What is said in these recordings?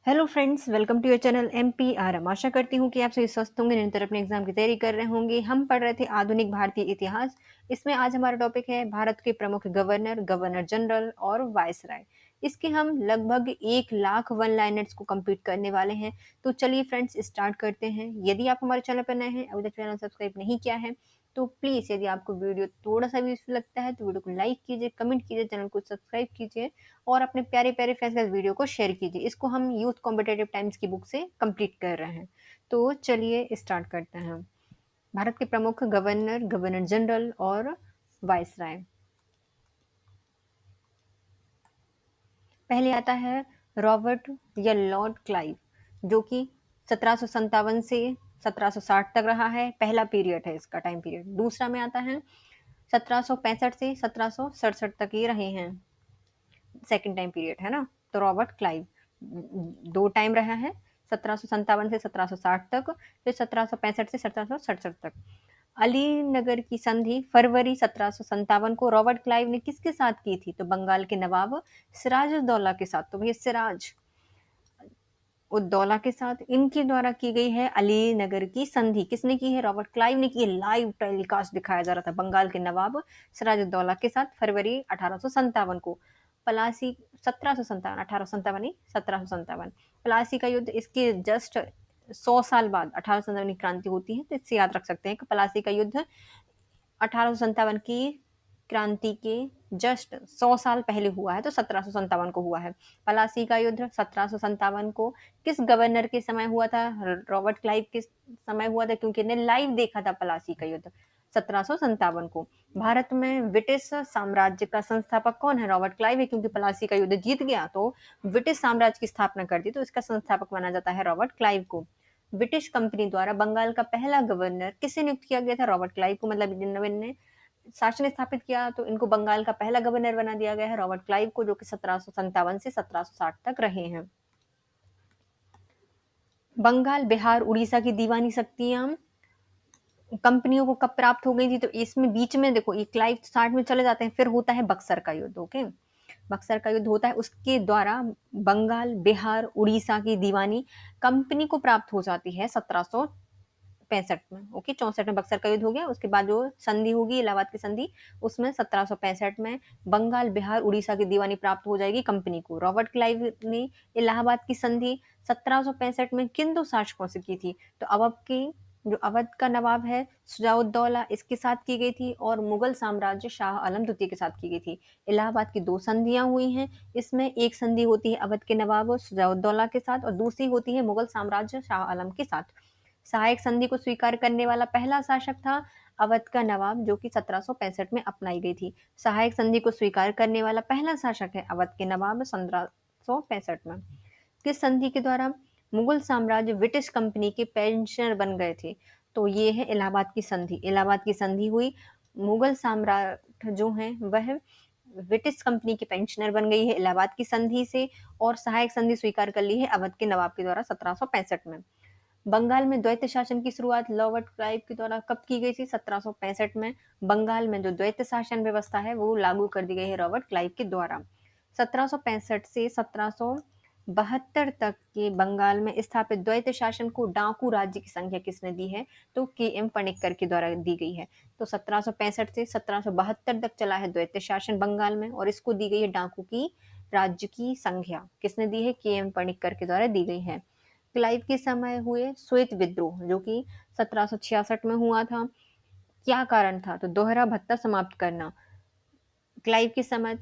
Hello friends, welcome to your channel MPRM. आशा करती हूँ कि आप सभी स्वस्थ होंगे, निरंतर अपने एग्जाम की तैयारी कर रहे होंगे। हम पढ़ रहे थे आधुनिक भारतीय इतिहास। इसमें आज हमारा टॉपिक है भारत के प्रमुख गवर्नर, गवर्नर जनरल और वायसराय। इसके हम लगभग 1 लाख वन लाइनर्स को कंप्लीट करने वाले हैं। तो चलिए फ्रेंड्स, स्टार्ट करते हैं। यदि आप हमारे चैनल पर नए हैं, अभी तक चैनल सब्सक्राइब नहीं किया है, तो प्लीज़ यदि आपको वीडियो थोड़ा सा भी यूजफुल लगता है तो वीडियो को लाइक कीजिए, कमेंट कीजिए, चैनल को सब्सक्राइब कीजिए और अपने प्यारे प्यारे फ्रेंड्स के साथ वीडियो को शेयर कीजिए। इसको हम यूथ कॉम्पिटेटिव टाइम्स की बुक से कंप्लीट कर रहे हैं। तो चलिए स्टार्ट करते हैं। भारत के प्रमुख गवर्नर, गवर्नर जनरल और वायसराय। पहले आता है रॉबर्ट या लॉर्ड क्लाइव, जो कि 1757 से 1760 तक रहा है। पहला पीरियड है इसका, टाइम पीरियड। दूसरा में आता है 1765 से 1767 तक ये रहे हैं, सेकंड टाइम पीरियड है ना। तो रॉबर्ट क्लाइव दो टाइम रहा है, 1757 से 1760 तक, फिर 1765 से 1767 तक। अली नगर की संधि फरवरी 1757 को रॉबर्ट क्लाइव ने किसके साथ की थी? तो बंगाल के नवाब सिराज उद दौला के साथ। तो भैया सिराज उद दौला के साथ इनके द्वारा की गई है अली नगर की संधि। किसने की है? रॉबर्ट क्लाइव ने की है। लाइव टेलीकास्ट दिखाया जा रहा था बंगाल के नवाब सिराज उद दौला के साथ फरवरी 1857 को। पलासी 1757, 1857 नहीं, 1757। पलासी का युद्ध इसके जस्ट 100 साल बाद 1857 की क्रांति होती है, तो इससे याद रख सकते हैं कि पलासी का युद्ध 1857 की क्रांति के जस्ट 100 साल पहले हुआ है, तो 1757 को हुआ है। पलासी का युद्ध 1757 को किस गवर्नर के समय हुआ था? रॉबर्ट क्लाइव के समय हुआ था, क्योंकि इन्हें लाइव देखा था पलासी का युद्ध 1757 को। भारत में ब्रिटिश साम्राज्य का संस्थापक कौन है? रॉबर्ट क्लाइव है, क्योंकि पलासी का युद्ध जीत गया तो ब्रिटिश साम्राज्य की स्थापना कर दी, तो इसका संस्थापक माना जाता है रॉबर्ट क्लाइव को। ब्रिटिश कंपनी द्वारा बंगाल का पहला गवर्नर किसे नियुक्त किया गया था? रॉबर्ट क्लाइव को। मतलब इन्होंने शासन स्थापित किया तो इनको बंगाल का पहला गवर्नर बना दिया गया है, रॉबर्ट क्लाइव को, जो कि 1757 से 1760 तक रहे हैं। बंगाल, बिहार, उड़ीसा की दीवानी शक्तियां कंपनियों को कब प्राप्त हो गई थी? तो इसमें बीच में देखो, ये क्लाइव 60 में चले जाते हैं, फिर होता है बक्सर का युद्ध। ओके, बक्सर का युद्ध होता है, उसके द्वारा बंगाल, बिहार, उड़ीसा की दीवानी कंपनी को प्राप्त हो जाती है 1765 में। ओके, 64 में बक्सर का युद्ध हो गया। उसके बाद जो संधि होगी, इलाहाबाद की संधि, उसमें 1765 में बंगाल, बिहार, उड़ीसा की दीवानी प्राप्त हो जाएगी कंपनी को। रॉबर्ट क्लाइव ने इलाहाबाद की संधि 1765 में किन दो शासकों से की थी? तो अवध की, जो अवध का नवाब है शुजाउद्दौला, इसके साथ की गई थी, और मुगल साम्राज्य शाह आलम द्वितीय के साथ की गई थी। इलाहाबाद की दो संधियां हुई हैं। इसमें एक संधि होती है अवध के नवाब शुजाउद्दौला के साथ, और दूसरी होती है मुगल साम्राज्य शाह आलम के साथ। सहायक संधि को स्वीकार करने वाला पहला शासक था अवध का नवाब, जो कि 1765 में अपनाई गई थी। सहायक संधि को स्वीकार करने वाला पहला शासक है अवध के नवाब 1765 में। किस संधि के द्वारा मुगल साम्राज्य ब्रिटिश कंपनी के पेंशनर बन गए थे? तो ये है इलाहाबाद की संधि। इलाहाबाद की संधि हुई, मुगल सम्राट जो हैं वह ब्रिटिश कंपनी के पेंशनर बन गई है इलाहाबाद की संधि से, और सहायक संधि स्वीकार कर ली है अवध के नवाब के द्वारा 1765 में। बंगाल में द्वैत शासन की शुरुआत रॉबर्ट क्लाइव के द्वारा कब की गई थी? 1765 में। बंगाल में जो द्वैत शासन व्यवस्था है वो लागू कर दी गई है रॉबर्ट क्लाइव के द्वारा। 1765 से 1772 तक के बंगाल में स्थापित द्वैत शासन को डाकू राज्य की संज्ञा किसने दी है? तो के एम पणिक्कर के द्वारा दी गई है। तो 1765 से 1772 तक चला है द्वैत शासन बंगाल में, और इसको दी गई है डाकू की राज्य की संज्ञा। किसने दी है? के एम पणिक्कर के द्वारा दी गई है। क्लाइव के समय हुए श्वेत विद्रोह, जो कि 1766 में हुआ था, क्या कारण था? तो दोहरा भत्ता समाप्त करना। क्लाइव के समय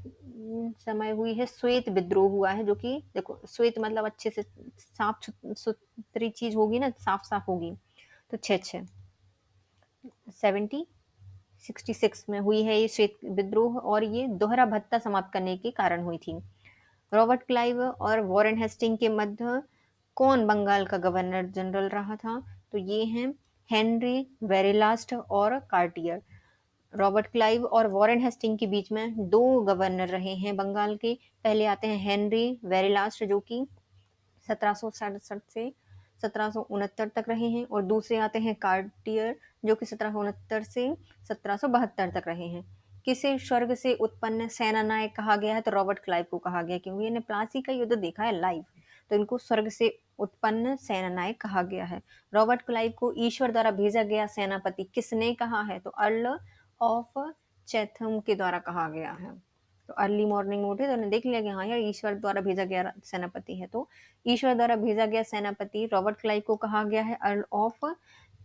समय हुई है श्वेत विद्रोह हुआ है, जो कि देखो, श्वेत मतलब अच्छे से साफ सुथरी चीज होगी ना, साफ साफ होगी। तो 1766 में हुई है ये श्वेत विद्रोह, और ये दोहरा भत्ता समाप्त करने के कारण हुई थी। रॉबर्ट क्लाइव और वॉरेन हेस्टिंग के मध्य कौन बंगाल का गवर्नर जनरल रहा था? तो ये हैं हेनरी वेरिलास्ट और कार्टियर। रॉबर्ट क्लाइव और वॉरेन हेस्टिंग के बीच में दो गवर्नर रहे हैं बंगाल के। पहले आते हैं हेनरी वेरिलास्ट, जो कि 1767 से 1769 तक रहे हैं, और दूसरे आते हैं कार्टियर, जो कि 1769 से 1772 तक रहे हैं। किसे स्वर्ग से उत्पन्न सेना नायक कहा गया है? तो रॉबर्ट क्लाइव को कहा गया, क्योंकि इन्हें प्लासी का युद्ध देखा है लाइव। तो इनको स्वर्ग से उत्पन्न सेनानायक कहा गया है। रॉबर्ट क्लाइव को ईश्वर द्वारा भेजा गया सेनापति किसने कहा है? तो अर्ल ऑफ चैथम के द्वारा कहा गया है। तो अर्ली मॉर्निंग में उठे तो उन्हें देख लिया कि हाँ यार ईश्वर द्वारा भेजा गया सेनापति है, तो ईश्वर द्वारा भेजा गया सेनापति रॉबर्ट क्लाइव को कहा गया है अर्ल ऑफ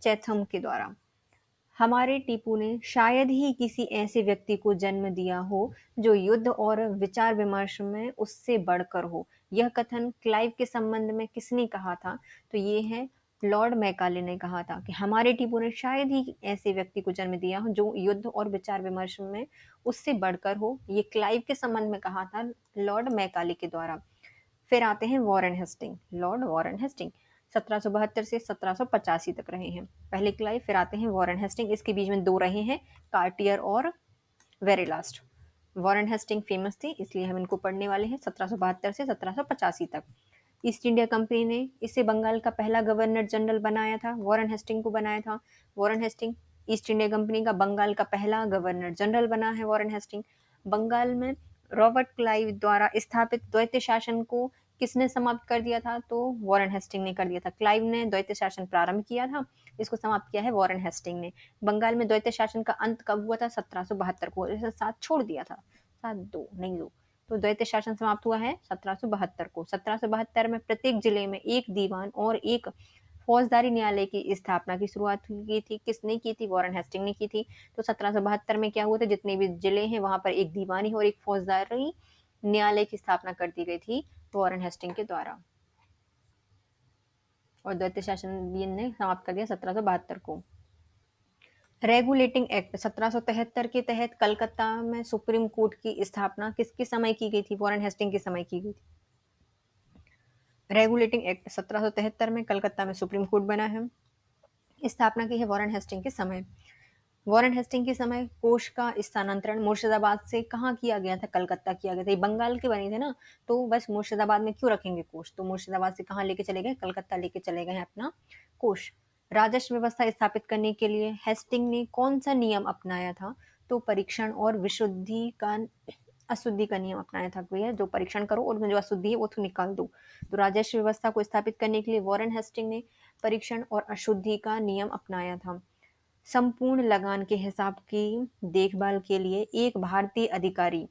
चैथम के द्वारा। हमारे टीपू ने शायद ही किसी ऐसे व्यक्ति को जन्म दिया हो जो युद्ध और विचार विमर्श में उससे बढ़कर हो। यह कथन क्लाइव के संबंध में किसने कहा था? तो ये है लॉर्ड मैकाले ने कहा था कि हमारे टीपू ने शायद ही ऐसे व्यक्ति को जन्म दिया हो जो युद्ध और विचार विमर्श में उससे बढ़कर हो। ये क्लाइव के संबंध में कहा था लॉर्ड मैकाले के द्वारा। फिर आते हैं Warren Hasting. Lord Warren Hasting 1772 से 1785 तक रहे हैं। पहले क्लाइव, फिर आते हैं वॉरेन हेस्टिंग। इसके बीच में दो रहे हैं, कार्टियर और वेरेलास्ट। वॉरेन हेस्टिंग फेमस थे इसलिए हम इनको पढ़ने वाले हैं 1772 से 1785 तक। ईस्ट इंडिया कंपनी ने इसे बंगाल का पहला गवर्नर जनरल बनाया था, वॉरेन हेस्टिंग को बनाया था। Warren Hasting East India Company का बंगाल का पहला गवर्नर जनरल बना है वॉरेन हेस्टिंग। बंगाल में रॉबर्ट क्लाइव द्वारा स्थापित द्वैत शासन को किसने समाप्त कर दिया था? तो वॉरेन हेस्टिंग ने कर दिया था। क्लाइव ने द्वैत शासन प्रारंभ किया था, इसको समाप्त किया है वॉरेन हेस्टिंग ने। बंगाल में द्वैत शासन का अंत कब हुआ था? 1772 को। इसे साथ छोड़ दिया था, साथ दो नहीं दो, तो द्वैत शासन समाप्त हुआ है 1772 को। 1772 में प्रत्येक जिले में एक दीवान और एक फौजदारी न्यायालय की स्थापना की शुरुआत की थी। किसने की थी? वॉरेन हेस्टिंग ने की थी। तो 1772 में क्या हुआ था? जितने भी जिले हैं वहां पर एक दीवानी और एक फौजदारी न्यायालय की स्थापना कर दी गई थी वॉरेन हेस्टिंग के द्वारा, और द्वैत शासन भी ने समाप्त कर दिया 1772 को। रेगुलेटिंग एक्ट 1773 के तहत कलकत्ता में सुप्रीम कोर्ट की स्थापना किसके समय की गई थी? वॉरेन हेस्टिंग के समय की गई थी। रेगुलेटिंग एक्ट 1773 में कलकत्ता में सुप्रीम कोर्ट बना है, स्थापना की है वॉरेन हेस्टिंग के समय। वॉरेन हेस्टिंग के समय कोष का स्थानांतरण मुर्शिदाबाद से कहाँ किया गया था? कलकत्ता किया गया था। ये बंगाल के बने थे ना, तो बस मुर्शिदाबाद में क्यों रखेंगे कोष, तो मुर्शिदाबाद से कहाँ लेके चले गए? कलकत्ता लेके चले गए अपना कोष। राजस्व व्यवस्था स्थापित करने के लिए हेस्टिंग ने कौन सा नियम अपनाया था? तो परीक्षण और विशुद्धि का अशुद्धि का नियम अपनाया था। भैया जो परीक्षण करो और उसमें जो अशुद्धि है वो तो निकाल दो। तो राजस्व व्यवस्था को स्थापित करने के लिए वॉरेन हेस्टिंग ने परीक्षण और अशुद्धि का नियम अपनाया था। संपूर्ण लगान के हिसाब की देखभाल के लिए एक भारतीय अधिकारी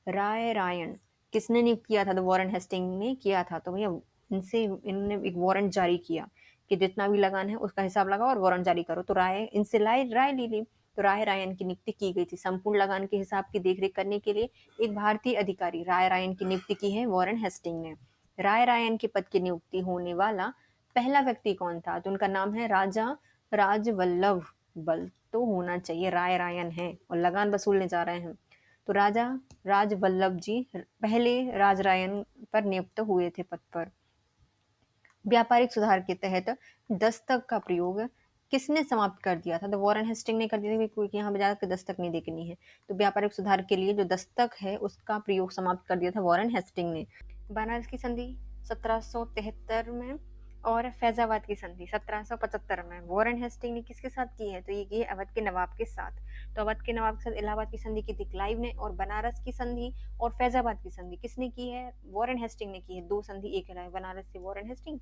राय रायन किसने नियुक्त किया था? तो वॉरेन हेस्टिंग ने किया था। तो भैया इनसे इन्होंने एक वारंट जारी किया कि जितना भी लगान है उसका हिसाब लगाओ और वारंट जारी करो। तो इनसे राय ली ली, तो राय रायन की नियुक्ति की गई थी। संपूर्ण लगान के हिसाब की देखरेख करने के लिए एक भारतीय अधिकारी राय रायन की नियुक्ति की है वॉरेन हेस्टिंग ने। राय रायन के पद की नियुक्ति होने वाला पहला व्यक्ति कौन था? तो उनका नाम है राजा राजवल्लभ। बल तो होना चाहिए, राय रायन है और लगान वसूलने जा रहे हैं। तो राजा राजवल्लभ जी पहले राजरायन पर नियुक्त हुए थे पद पर। व्यापारिक सुधार के तहत दस्तक का प्रयोग किसने समाप्त कर दिया था? तो वॉरेन हेस्टिंग ने कर दिया था, क्योंकि यहाँ पे जाकर दस्तक नहीं देखनी है। तो व्यापारिक सुधार के लिए जो दस्तक है उसका प्रयोग समाप्त कर दिया था वॉरेन हेस्टिंग ने। बनारस की संधि 1773 में और फैजाबाद की संधि 1775 में वॉरेन हेस्टिंग ने किसके साथ की है? तो ये की है अवध के नवाब के साथ। तो अवध के नवाब के साथ इलाहाबाद की संधि की थी क्लाइव ने, और बनारस की संधि और फैजाबाद की संधि किसने की है? वॉरेन हेस्टिंग ने की है। दो संधि एक है, बनारस से वॉरेन हेस्टिंग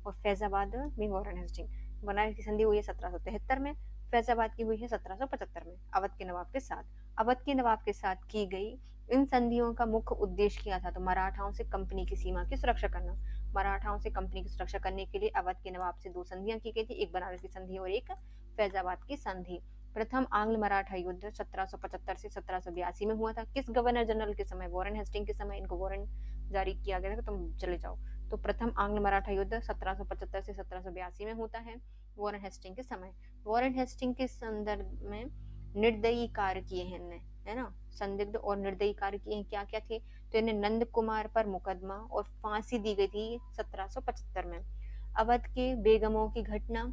और फैजाबाद में वॉरेन हेस्टिंग। बनारस की संधि हुई है 1773 में, फैजाबाद की हुई है 1775 में अवध के नवाब के साथ। अवध के नवाब के साथ की गई इन संधियों का मुख्य उद्देश्य क्या था? तो मराठाओं से कंपनी की सीमा की सुरक्षा करना। मराठाओं से कंपनी की सुरक्षा करने के लिए अवध के नवाब से दो संधियां की गई थी, एक बनारस की संधि और एक फैजाबाद की संधि। प्रथम आंग्ल मराठा युद्ध 1775 से 1782 में हुआ था। किस गवर्नर जनरल के समय? वॉरेन हेस्टिंग के समय इनको वारंट जारी किया गया था, तुम चले जाओ। तो प्रथम आंग्ल मराठा युद्ध 1775 से 1782 में होता है वॉरेन हेस्टिंग के समय। वॉरेन हेस्टिंग के संदर्भ में निर्दयी कार्य किए हैं इनने, है ना, संदिग्ध और निर्दयी कार्य किए हैं। क्या क्या थे? तो इन्हें नंद कुमार पर मुकदमा और फांसी दी गई थी 1775 में। अवध के बेगमों की घटना,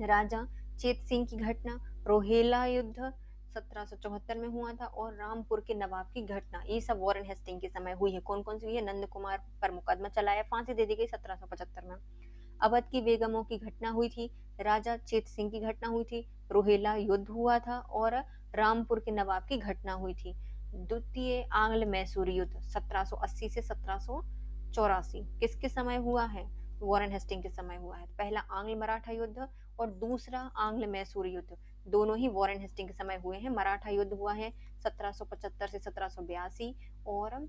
राजा चेत सिंह की घटना, रोहेला युद्ध 1774 में हुआ था, और रामपुर के नवाब की घटना, ये सब वॉरेन हेस्टिंग के समय हुई है। कौन कौन सी हुई है? नंद कुमार पर मुकदमा चलाया, फांसी दे दी गई 1775 में। अवध की बेगमों की घटना हुई थी, राजा चेत सिंह की घटना हुई थी, रोहेला युद्ध हुआ था, और रामपुर के नवाब की घटना हुई थी। द्वितीय आंग्ल मैसूरी युद्ध 1780 से 1782 1784 किसके समय हुआ है? वॉरेन हेस्टिंग के समय हुआ है। पहला आंग्ल मराठा युद्ध और दूसरा आंग्ल मैसूर युद्ध, दोनों ही वॉरेन हेस्टिंग के समय हुए हैं। मराठा युद्ध हुआ है 1775 से 1782 और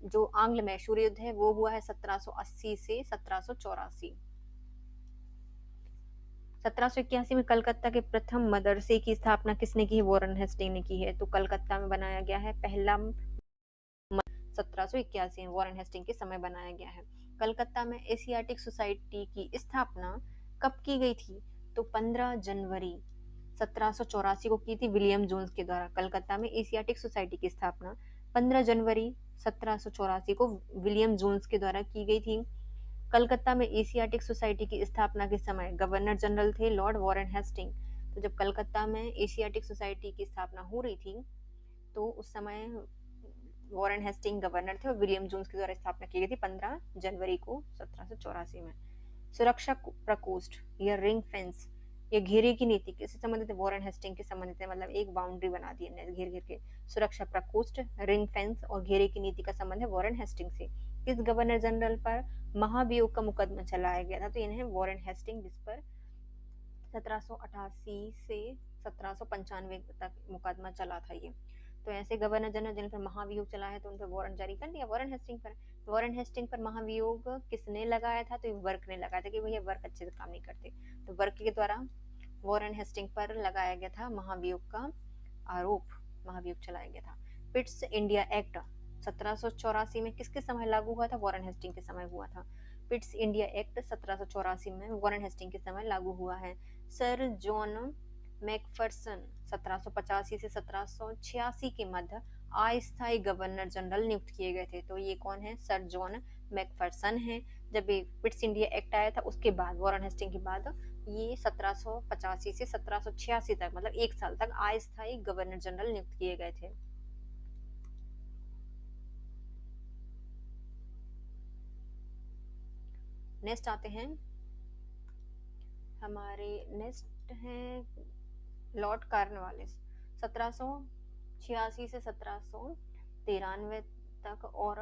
जो आंग्ल मैसूर युद्ध है वो हुआ है 1780 से 1784। 1781 में कलकत्ता के प्रथम मदरसे की स्थापना किसने की है? वॉरेन हेस्टिंग ने की है। तो कलकत्ता में बनाया गया है पहला 1781 में वॉरेन हेस्टिंग के समय बनाया गया है। कलकत्ता में एशियाटिक सोसाइटी की स्थापना कब की गई थी? तो 15 जनवरी 1784 को की थी विलियम जोन्स के द्वारा। कलकत्ता में एशियाटिक सोसाइटी की स्थापना 15 जनवरी 1784 को विलियम जोन्स के द्वारा की गई थी। कलकत्ता में एशियाटिक सोसाइटी की स्थापना के समय गवर्नर जनरल थे लॉर्ड वॉरेन हेस्टिंग। तो जब कलकत्ता में एशियाटिक सोसाइटी की स्थापना हो रही थी तो उस समय वॉरेन हेस्टिंग गवर्नर थे और विलियम जोन्स के द्वारा स्थापना की गई थी 15 जनवरी को 1784 में। सुरक्षा प्रकोष्ठ या रिंग फेंस या घेरे की नीति किससे संबंधित है? वॉरेन हेस्टिंग के संबंधित है। मतलब एक बाउंड्री बना दी है घेर घेर के। सुरक्षा प्रकोष्ठ, रिंग फेंस और घेरे की नीति का संबंध है वॉरेन हेस्टिंग से। किस गवर्नर जनरल पर महाभियोग का मुकदमा चलाया गया था? तो यह है वॉरेन हेस्टिंग, जिस पर 1788 से 1795 तक मुकदमा चला था ये। तो ऐसे गवर्नर जनरल जिन पर महाभियोग चला है तो उन पर वारंट जारी कर दिया वॉरेन हेस्टिंग पर। वॉरेन हेस्टिंग पर महाभियोग किसने लगाया था? तो वर्क ने लगाया था कि भैया वर्क अच्छे से काम नहीं करते, तो वर्क के द्वारा वॉरेन हेस्टिंग पर लगाया गया था महाभियोग का आरोप, महाभियोग चलाया गया था। पिट्स इंडिया एक्ट 1784 में किसके समय लागू हुआ था? वॉरेन हेस्टिंग के समय हुआ था। पिट्स इंडिया एक्ट 1784 में वॉरेन हेस्टिंग के समय लागू हुआ है। सर जॉन मैकफरसन 1785 से 1786 के मध्य अस्थायी गवर्नर जनरल नियुक्त किए गए थे। तो ये कौन है? सर जॉन मैकफरसन है। जब ये पिट्स इंडिया एक्ट आया था उसके बाद, वॉरेन हेस्टिंग के बाद, ये 1785 से 1786 तक, मतलब एक साल तक अस्थायी गवर्नर जनरल नियुक्त किए गए थे। नेक्स्ट आते हैं हमारे, नेक्स्ट है लॉर्ड कॉर्नवालिस 1786 से 1793 तक और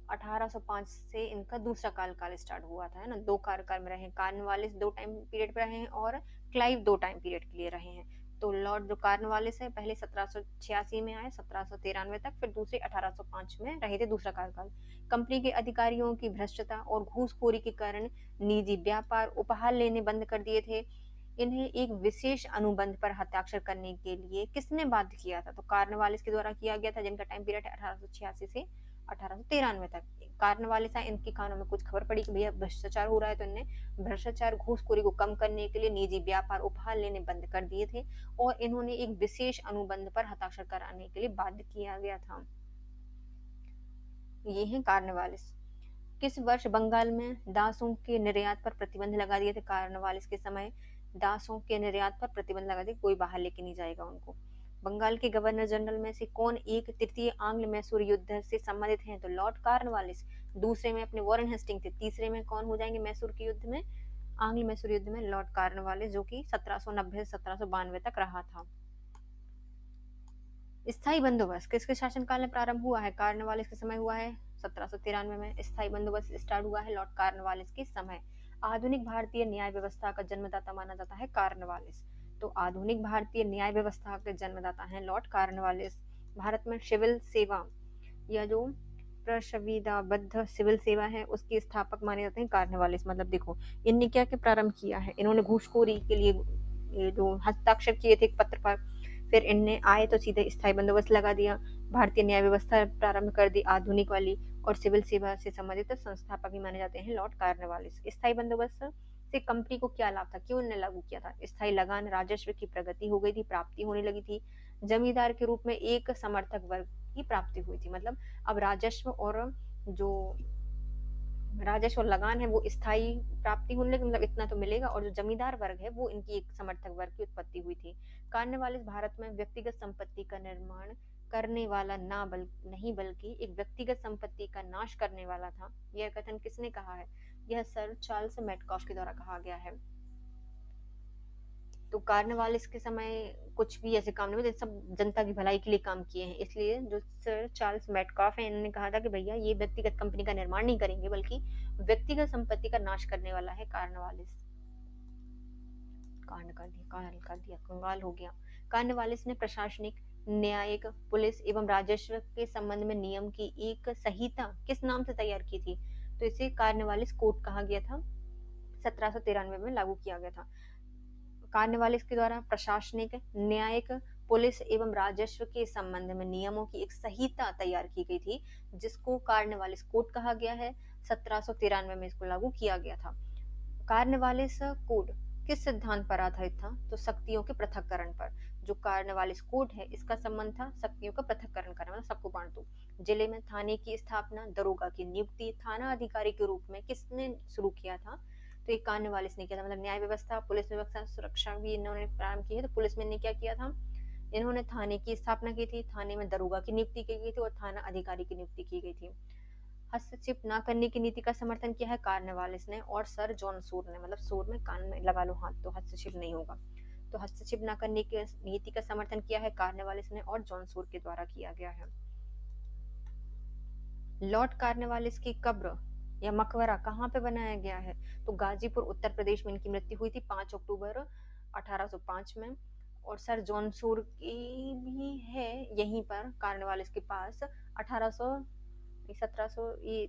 1805 से इनका दूसरा कार्यकाल स्टार्ट हुआ था, है ना। दो कार्यकाल में रहे कॉर्नवालिस, 2 टाइम पीरियड पे रहे हैं और क्लाइव 2 टाइम पीरियड के लिए रहे हैं। तो लॉर्ड जो कॉर्नवालिस है पहले 1786 में आए 1793 तक, फिर दूसरे 1805 में रहे थे दूसरा कार्यकाल। कंपनी के अधिकारियों की भ्रष्टता और घूसखोरी के कारण निजी व्यापार उपहार लेने बंद कर दिए थे। इन्हें एक विशेष अनुबंध पर हस्ताक्षर करने के लिए किसने बाध्य किया था? तो कॉर्नवालिस के द्वारा किया गया था, जिनका टाइम पीरियड है 1886 से 1893 तक। कॉर्नवालिस आए, इनके कानों में कुछ खबर पड़ी कि भैया भ्रष्टाचार हो रहा है, तो इन्हें भ्रष्टाचार घूसखोरी को कम करने के लिए निजी व्यापार उपहार लेने बंद कर दिए थे और इन्होंने एक विशेष अनुबंध पर हस्ताक्षर कराने के लिए बाध्य किया गया था। ये है कॉर्नवालिस। किस वर्ष बंगाल में दासों के निर्यात पर प्रतिबंध लगा दिए थे? कॉर्नवालिस के समय दासों के निर्यात पर प्रतिबंध लगा दिए, कोई बाहर लेके नहीं जाएगा उनको। बंगाल के गवर्नर जनरल में से कौन एक तृतीय आंग्ल मैसूर युद्ध से संबंधित हैं? तो लॉर्ड कॉर्नवालिस। दूसरे में अपने वॉरेन हेस्टिंग थे। तीसरे में कौन हो जाएंगे मैसूर के युद्ध में, आंग्ल मैसूर युद्ध में? लॉर्ड कॉर्नवालिस, जो कि 1790 से 1792 तक रहा था। स्थायी बंदोबस्त किसके शासनकाल में प्रारंभ हुआ है? कॉर्नवालिस के समय हुआ है 1793 में। स्थायी बंदोबस्त स्टार्ट हुआ है लॉर्ड कॉर्नवालिस के समय। आधुनिक भारतीय न्याय व्यवस्था का जन्मदाता माना जाता है कॉर्नवालिस। तो आधुनिक भारतीय न्याय व्यवस्था के जन्मदाता हैं लॉर्ड कॉर्नवालिस। भारत में सिविल सेवा या जो प्रसंविधाबद्ध सिविल सेवा है उसके स्थापक माने जाते हैं कॉर्नवालिस। मतलब देखो इनने क्या क्या प्रारंभ किया है, इन्होंने घूसखोरी के लिए ये जो हस्ताक्षर किए थे एक पत्र पर, फिर इनने आए तो सीधे स्थायी बंदोबस्त लगा दिया, भारतीय न्याय व्यवस्था प्रारंभ कर दी आधुनिक वाली, और सिविल सेवा से संबंधित संस्थापक भी माने जाते हैं लॉर्ड कॉर्नवालिस। स्थायी बंदोबस्त से कंपनी को क्या लाभ था, क्यों इन्होंने लागू किया था? स्थायी लगान, राजस्व की प्रगति हो गई थी, प्राप्ति होने लगी थी, जमींदार के रूप में एक समर्थक वर्ग की प्राप्ति हुई थी। मतलब अब राजस्व और जो राजस्व और लगान है वो स्थायी प्राप्ति होने लगी, मतलब इतना तो मिलेगा, और जो जमींदार वर्ग है वो इनकी एक समर्थक वर्ग की उत्पत्ति हुई थी। कॉर्नवालिस भारत में व्यक्तिगत संपत्ति का निर्माण करने वाला नहीं बल्कि एक व्यक्तिगत संपत्ति का नाश करने वाला था। यह कथन किसने कहा है? यह सर चार्ल्स मेटकॉफ के द्वारा कहा गया है। तो कार्नवालिस के समय कुछ भी ऐसे काम नहीं हुए, सब जनता की भलाई के लिए काम किए हैं। इसलिए जो सर चार्ल्स मेटकाफ हैं, इन्होंने कहा था कि भैया ये व्यक्तिगत कंपनी का निर्माण नहीं करेंगे, बल्कि व्यक्तिगत संपत्ति का नाश करने वाला है कार्नवालिस। कांड कर दिया, काल कर दिया, कंगाल हो गया। कार्नवालिस ने प्रशासनिक, न्यायिक, पुलिस एवं राजस्व के संबंध में नियम की एक संहिता किस नाम से तैयार की थी? तो इसे कार्नवालिस कोड कहा गया था, 1793 में लागू किया गया था। कार्नवालिस के द्वारा प्रशासनिक, न्यायिक, पुलिस एवं राजस्व के संबंध में नियमों की एक संहिता तैयार की गई थी, जिसको कार्नवालिस कोड कहा गया है। 1793 में इसको लागू किया गया था। कार्नवालिस कोड किस सिद्धांत पर आधारित था? तो शक्तियों के पृथक्करण पर। जो कार्नवालिस कोड है, इसका संबंध था शक्तियों का पृथक्करण करना, मतलब सबको बांट दो। जिले में थाने की स्थापना, दरोगा की नियुक्ति, थाना अधिकारी के रूप में किसने शुरू किया था? तो ये कार्नवालिस ने किया था। मतलब न्याय व्यवस्था, पुलिस व्यवस्था, सुरक्षा भी इन्होंने प्रारंभ की है। तो पुलिस में इन्होंने क्या किया था? इन्होंने थाने की स्थापना की थी, थाने में दरोगा की नियुक्ति की गई थी और थाना अधिकारी की नियुक्ति की गई थी। हस्तक्षेप न करने की नीति का समर्थन किया है कार्नवालिस ने और सर जॉन सूर ने। मतलब सूर में कान में लगा लो हाथ, तो हस्तक्षेप नहीं होगा। तो हस्तक्षेप न करने की नीति का समर्थन किया है कार्नवालिस ने और जॉन सूर के द्वारा किया गया है। लॉर्ड कार्नवालिस की कब्र या मकबरा कहाँ पे बनाया गया है? तो गाजीपुर उत्तर प्रदेश में इनकी मृत्यु हुई थी 5 अक्टूबर 1805 में। और सर जॉन सूर की भी है यहीं पर कार्नवालिस के पास। 1800 1700 ये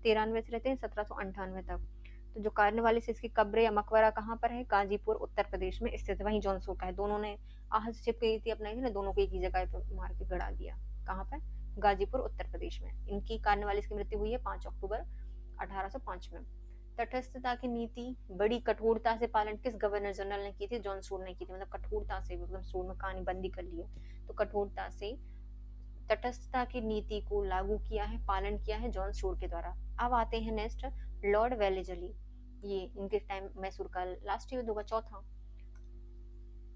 93 से रहते हैं 1798 तक। तो जो कार्नवालिस, इसकी कब्र या मकबरा कहाँ पर है? गाजीपुर उत्तर प्रदेश में स्थित। वहीं जॉन सूर का है। दोनों ने हस्तक्षेप की नीति अपनाई थी ना, दोनों को एक ही जगह पे मार के गड़ा दिया। कहाँ पर? गाजीपुर उत्तर प्रदेश में। इनकी कार्नवालिस की मृत्यु हुई है 5 अक्टूबर 1805 में। तटस्थता की नीति बड़ी कठोरता से पालन किस गवर्नर जनरल ने की थी? जॉन सूर ने की थी। मतलब कठोरता से, एकदम सूर में कहानी बंदी कर ली है। तो कठोरता से तटस्थता की नीति को लागू किया है, पालन किया है जॉन सूर के द्वारा। अब आते हैं नेक्स्ट, लॉर्ड वेलेजली। ये इनके टाइम मैसूर का लास्ट युद्ध होगा, चौथा।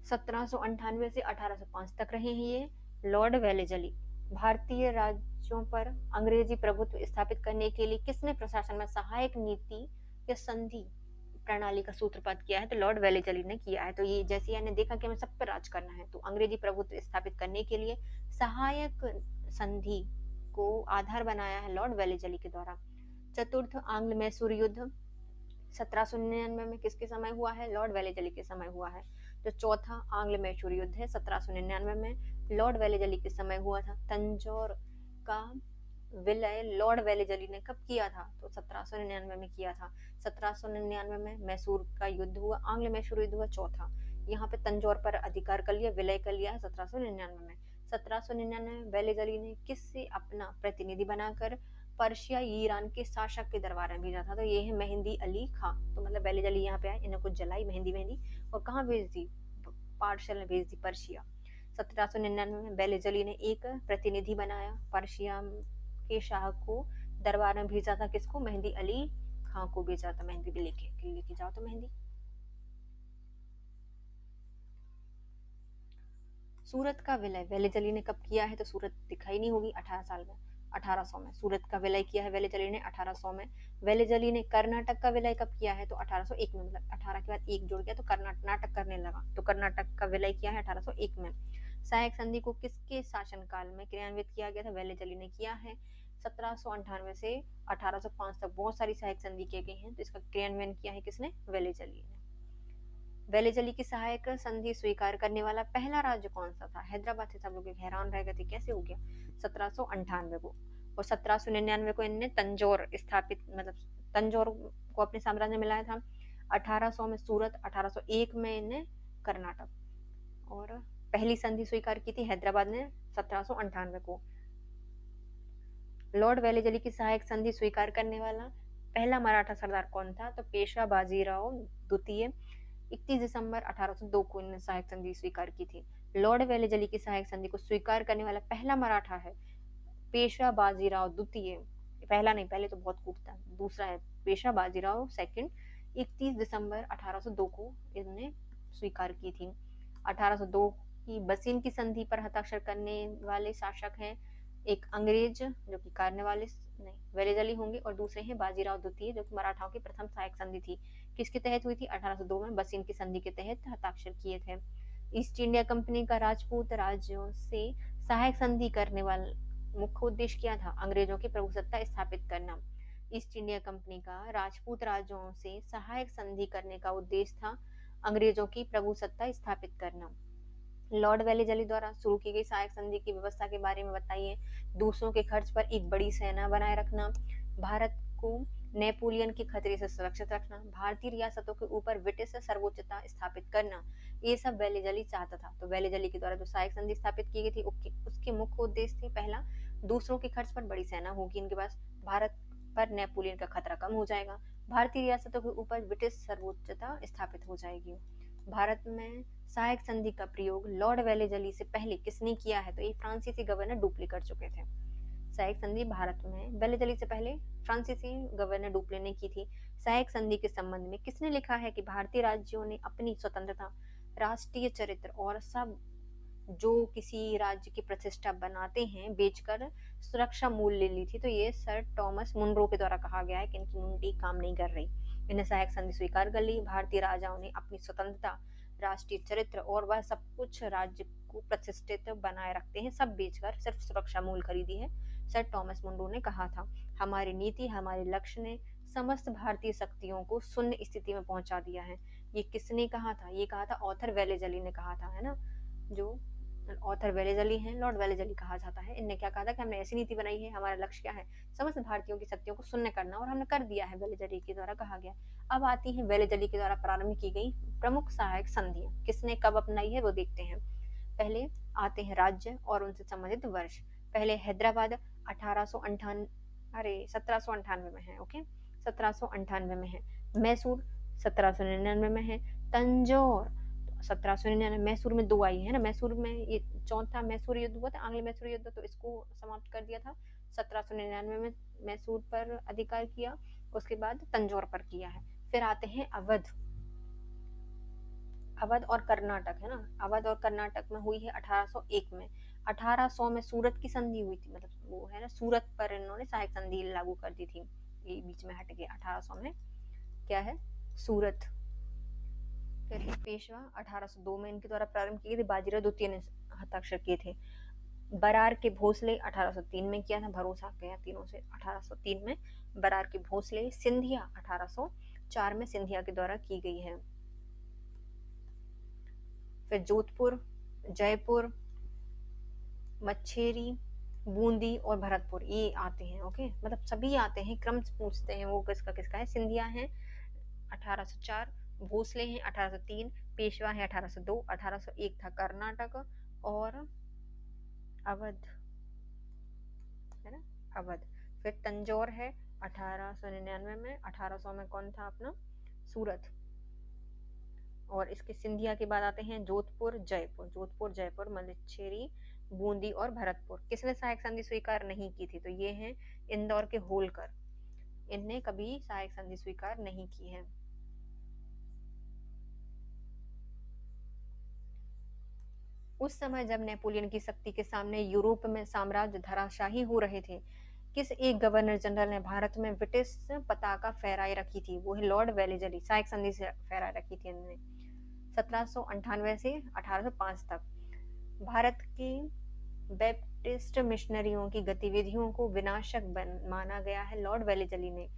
1798 से 1805 तक रहे हैं ये लॉर्ड वेलेजली। भारतीय राज्यों पर अंग्रेजी प्रभुत्व स्थापित करने के लिए किसने प्रशासन में सहायक नीति या संधि प्रणाली का सूत्रपात किया है? तो लॉर्ड वेलेजली ने किया है। तो ये जैसे यानी देखा कि हमें सब पर राज करना है, तो अंग्रेजी प्रभुत्व स्थापित करने के लिए सहायक संधि को आधार बनाया है लॉर्ड वेलेजली के द्वारा। चतुर्थ आंग्ल मैसूर युद्ध 1799 में किसके समय हुआ है? लॉर्ड वेलेजली के समय हुआ है। जो चौथा आंग्ल मैसूर युद्ध है 1799 में लॉर्ड वेलेजली के समय हुआ था। तंजौर का विलय लॉर्ड वेलेजली ने कब किया था? तो 1799 में किया था। 1799 में मैसूर का युद्ध हुआ, आंग्ल मैसूर युद्ध हुआ चौथा। यहाँ पे तंजौर पर अधिकार कर लिया, विलय कर लिया है 1799 में। 1799 में वेलेजली ने किससे अपना प्रतिनिधि बनाकर पर्शिया ईरान के शासक के दरबार में भेजा था? तो ये है मेहंदी अली खां। तो मतलब वेलेजली यहाँ पे आए, इन्हें कुछ जलाई मेहंदी और कहाँ भेज दी? पार्शियल ने भेज दी, पर्शिया। 1799 में वेलेजली ने एक प्रतिनिधि बनाया, पर्शिया के शाह को दरबार में भेजा था। किसको? मेहंदी अली खां को भेजा था। मेहंदी भी लेके जाओ तो मेहंदी। सूरत का विलय वेलेजली ने कब किया है? तो सूरत दिखाई नहीं होगी, 18 साल में, 1800 में सूरत का विलय किया है वेलेजली ने 1800 में। वेलेजली ने कर्नाटक का विलय कब किया है? तो 1801 में। मतलब 18 के बाद 1 जुड़ गया तो कर्नाटक करने लगा, तो कर्नाटक का विलय किया है 1801 में। सहायक संधि को किसके शासनकाल में क्रियान्वित किया गया था? वेलेजली ने किया है। 1798 से 1805 तक बहुत सारी सहायक संधि की गई हैं, तो इसका क्रियान्वयन किया है किसने? वेलेजली ने। वेलेजली की सहायक संधि स्वीकार करने वाला पहला राज्य कौन सा था? हैदराबाद से। सब लोग हैरान रह गए थे कैसे हो गया 1798 को। और 1799 को इन्होंने तंजौर स्थापित, मतलब तंजौर को अपने साम्राज्य में लाया था। 1800 में सूरत, 1801 में इन्हें कर्नाटक। और पहली संधि स्वीकार की थी हैदराबाद ने 1798 को। लॉर्ड वेलेजली की सहायक संधि स्वीकार करने वाला पहला मराठा सरदार कौन था? तो पेशवा बाजीराव द्वितीय। 31 दिसंबर 1802 को इन्होंने सहायक संधि स्वीकार की थी। लॉर्ड वेलेजली की सहायक संधि को स्वीकार करने वाला पहला मराठा है पेशवा बाजीराव द्वितीय। पहला नहीं, पहले तो बहुत कूट था, दूसरा है पेशवा बाजीराव सेकंड। 31 दिसंबर 1802 को इन्होंने स्वीकार की थी। 1802 की बसीन की संधि पर हस्ताक्षर करने वाले शासक हैं एक अंग्रेज, जो कि कार्नवालिस नहीं, वेलेज़ली होंगे और दूसरे हैं बाजीराव द्वितीय जो कि मराठाओं की प्रथम सहायक संधि थी। किसके तहत हुई थी? 1802 में बसीन की संधि के तहत हस्ताक्षर किए थे। ईस्ट इंडिया कंपनी का राजपूत राज्यों से सहायक संधि करने वाला मुख्य उद्देश्य क्या था? अंग्रेजों की प्रभुसत्ता स्थापित करना। ईस्ट इंडिया कंपनी का राजपूत राज्यों से सहायक संधि करने का उद्देश्य था अंग्रेजों की प्रभुसत्ता स्थापित करना। लॉर्ड वेलेज़ली द्वारा शुरू की गई सहायक संधि की व्यवस्था के बारे में बताइए। दूसरों के खर्च पर एक बड़ी सेना बनाए रखना, भारत को नेपोलियन के खतरे से सुरक्षित रखना, भारतीय रियासतों के ऊपर ब्रिटिश सर्वोच्चता स्थापित करना, ये सब वेलेज़ली चाहता था। तो वेलेज़ली के द्वारा जो सहायक संधि स्थापित की गई थी उसके मुख्य उद्देश्य थे, पहला, दूसरों के खर्च पर बड़ी सेना होगी इनके पास, भारत पर नेपोलियन का खतरा कम हो जाएगा, भारतीय रियासतों के ऊपर ब्रिटिश सर्वोच्चता स्थापित हो जाएगी। भारत में सहायक संधि का प्रयोग लॉर्ड वेलेज़ली से पहले किसने किया है? तो ये फ्रांसीसी गवर्नर डुप्ले कर चुके थे। सहायक संधि भारत में वेलेज़ली से पहले फ्रांसीसी गवर्नर डुप्ले ने की थी। सहायक संधि के संबंध में किसने लिखा है कि भारतीय राज्यों ने अपनी स्वतंत्रता, राष्ट्रीय चरित्र और सब जो किसी राज्य की प्रतिष्ठा बनाते हैं बेचकर सुरक्षा मूल्य ले ली थी। तो ये सर टॉमस मुनरो के द्वारा कहा गया है कि इनकी मुंडी काम नहीं कर रही। इन्हें सहायक संधि स्वीकार कर ली। भारतीय राजाओं ने अपनी स्वतंत्रता, राष्ट्रीय चरित्र और वह सब कुछ राज्य को प्रतिष्ठित बनाए रखते हैं सब बेचकर सिर्फ सुरक्षा मूल्य खरीदी है। सर टॉमस मुनरो ने कहा था, हमारी नीति, हमारे लक्ष्य ने समस्त भारतीय शक्तियों को शून्य स्थिति में पहुंचा दिया है। ये किसने कहा था? ये कहा था ऑथर वेलेज़ली ने कहा था, है ना। जो ऑथर वेलेज़ली हैं, लॉर्ड वेलेज़ली कहा जाता है। इनने क्या कहा था कि हमने ऐसी नीति बनाई है, हमारा लक्ष्य क्या है? समस्त भारतीयों की शक्तियों को शून्य करना, और हमने कर दिया है, वेलेज़ली के द्वारा कहा गया। अब आती है वेलेज़ली के द्वारा प्रारंभ की गई प्रमुख सहायक संधियां। किसने कब अपनाई है वो देखते हैं। पहले आते हैं राज्य और उनसे संबंधित वर्ष। पहले हैदराबाद 1798 में है, ओके, 1798 में है। मैसूर 1799 में है। तंजौर 1799। मैसूर में 2 आई है ना, मैसूर में ये चौथा मैसूर युद्ध हुआ था, आंग्ल मैसूर युद्ध, तो इसको समाप्त कर दिया था। 1799 में मैसूर पर अधिकार किया, उसके बाद तंजौर पर किया है। फिर आते हैं अवध। अवध और कर्नाटक, है ना। अवध और कर्नाटक में हुई है 1801 में। 1800 में सूरत की संधि हुई थी, मतलब वो है ना, सूरत पर इन्होंने सहायक संधि लागू कर दी थी। ये बीच में हट गया। 1800 में क्या है? सूरत। फिर पेशवा 1802 में इनके द्वारा प्रारंभ किए थे, बाजीराव द्वितीय ने हस्ताक्षर किए थे। बरार के भोसले 1803 में किया था, भरोसा गया तीनों से। 1803 में बरार के भोसले। सिंधिया 1804 में सिंधिया के द्वारा की गई है। फिर जोधपुर, जयपुर, मच्छेरी, बूंदी और भरतपुर ये आते हैं, ओके, मतलब सभी आते हैं, क्रम से पूछते हैं वो किसका किसका है। सिंधिया है 1804, भोसले हैं 1803, पेशवा है 1802, 1801 था कर्नाटक और अवध, है ना, अवध। फिर तंजौर है 1899 में। 1800 में कौन था अपना? सूरत। और इसके सिंधिया के बाद आते हैं जोधपुर, जयपुर। जोधपुर, जयपुर, मल्लिचेरी, बूंदी और भरतपुर। किसने सहायक संधि स्वीकार नहीं की थी? तो ये हैं इंदौर के होलकर। इनने कभी सहायक संधि स्वीकार नहीं की है। उस समय जब नेपोलियन की शक्ति के सामने यूरोप में साम्राज्य धराशाही हो रहे थे, किस एक गवर्नर जनरल ने भारत में ब्रिटिश पताका फहराए रखी थी? वो है लॉर्ड वेलेज़ली। सहायक संधि से फहराए रखी थी इन्होंने 1798 से 1805 तक। भारत के बैप्टिस्ट मिशनरियों की गतिविधियों को विनाशक माना गया है। लॉर्ड वेलेज़ली ने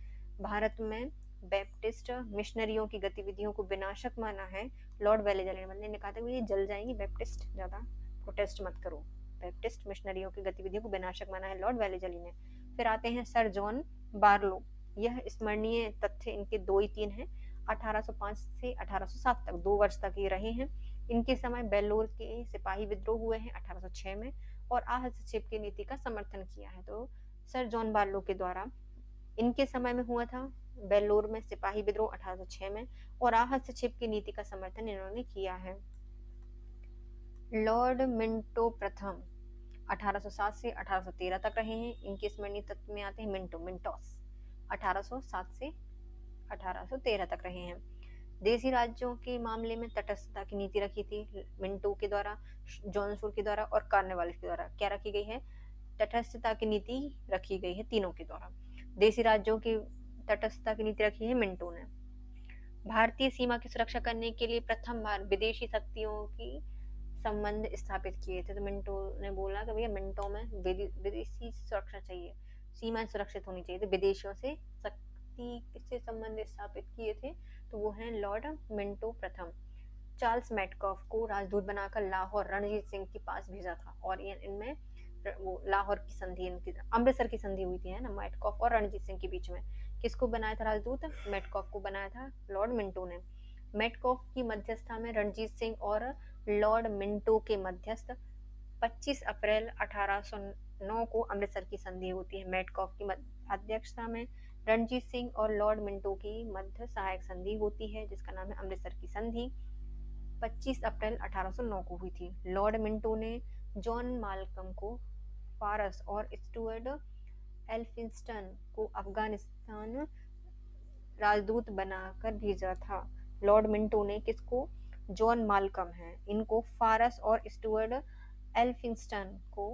भारत में बैप्टिस्ट मिशनरियों की गतिविधियों को विनाशक माना है। लॉर्ड वेलेज़ली ने कहा था ये जल जाएंगी, बैप्टिस्ट ज्यादा प्रोटेस्ट मत करो। बैप्टिस्ट मिशनरियों की गतिविधियों को विनाशक माना है लॉर्ड वेलेज़ली ने। फिर आते हैं सर जॉन बार्लो। यह स्मरणीय तथ्य इनके 2 ही 3 हैं। 1805 से 1807 तक 2 वर्ष तक ये रहे हैं। इनके समय बेल्लोर के सिपाही विद्रोह हुए हैं 1806 में, और हस्तक्षेप की नीति का समर्थन किया है। तो सर जॉन बार्लो के द्वारा इनके समय में हुआ था बेल्लोर में सिपाही विद्रोह 1806 में, और हस्तक्षेप की नीति का समर्थन इन्होंने किया है। लॉर्ड मिंटो प्रथम 1807 से 1813 तक रहे हैं। इनके स्मरणीय तत्व में आते हैं मिंटो, मिंटोस 1807 से 1813 तक रहे हैं। देशी राज्यों के मामले में तटस्थता की नीति रखी थी मिंटो के द्वारा, जॉनसुर के द्वारा और कार्नवालिस के द्वारा। क्या रखी गई है? तटस्थता की नीति रखी गई है तीनों के द्वारा। देशी राज्यों की तटस्थता की नीति रखी है मिंटो ने। भारतीय सीमा की सुरक्षा करने के लिए प्रथम बार विदेशी शक्तियों की संबंध स्थापित किए थे। तो मिंटो ने बोला कि भैया मिंटो में विदेशी सुरक्षा चाहिए, सीमाएं सुरक्षित होनी चाहिए, तो विदेशियों से शक्ति से संबंध स्थापित किए थे। तो वो हैं लॉर्ड मिंटो प्रथम। चार्ल्स मेटकॉफ को राजदूत बनाकर लाहौर रणजीत सिंह के पास भेजा था, और इनमें वो लाहौर की संधि, इनकी अमृतसर की संधि हुई थी, है ना, मेटकॉफ और रणजीत सिंह के बीच में। किसको बनाया था राजदूत? मेटकॉफ को बनाया था लॉर्ड मिंटो ने। मेटकॉफ की मध्यस्थता में रणजीत सिंह और लॉर्ड मिंटो के मध्यस्थ 25 अप्रैल 1809 को अमृतसर की संधि होती है। मेटकॉफ की अध्यक्षता में रणजीत सिंह और लॉर्ड मिंटो की मध्य सहायक संधि होती है, जिसका नाम है अमृतसर की संधि। 25 अप्रैल 1809 को हुई थी। लॉर्ड मिंटो ने जॉन माल्कम को फारस और स्टुअर्ट एल्फिंस्टन को अफगानिस्तान राजदूत बनाकर भेजा था। लॉर्ड मिंटो ने किसको? जॉन माल्कम है, इनको फारस और स्टुअर्ट एल्फिंस्टन को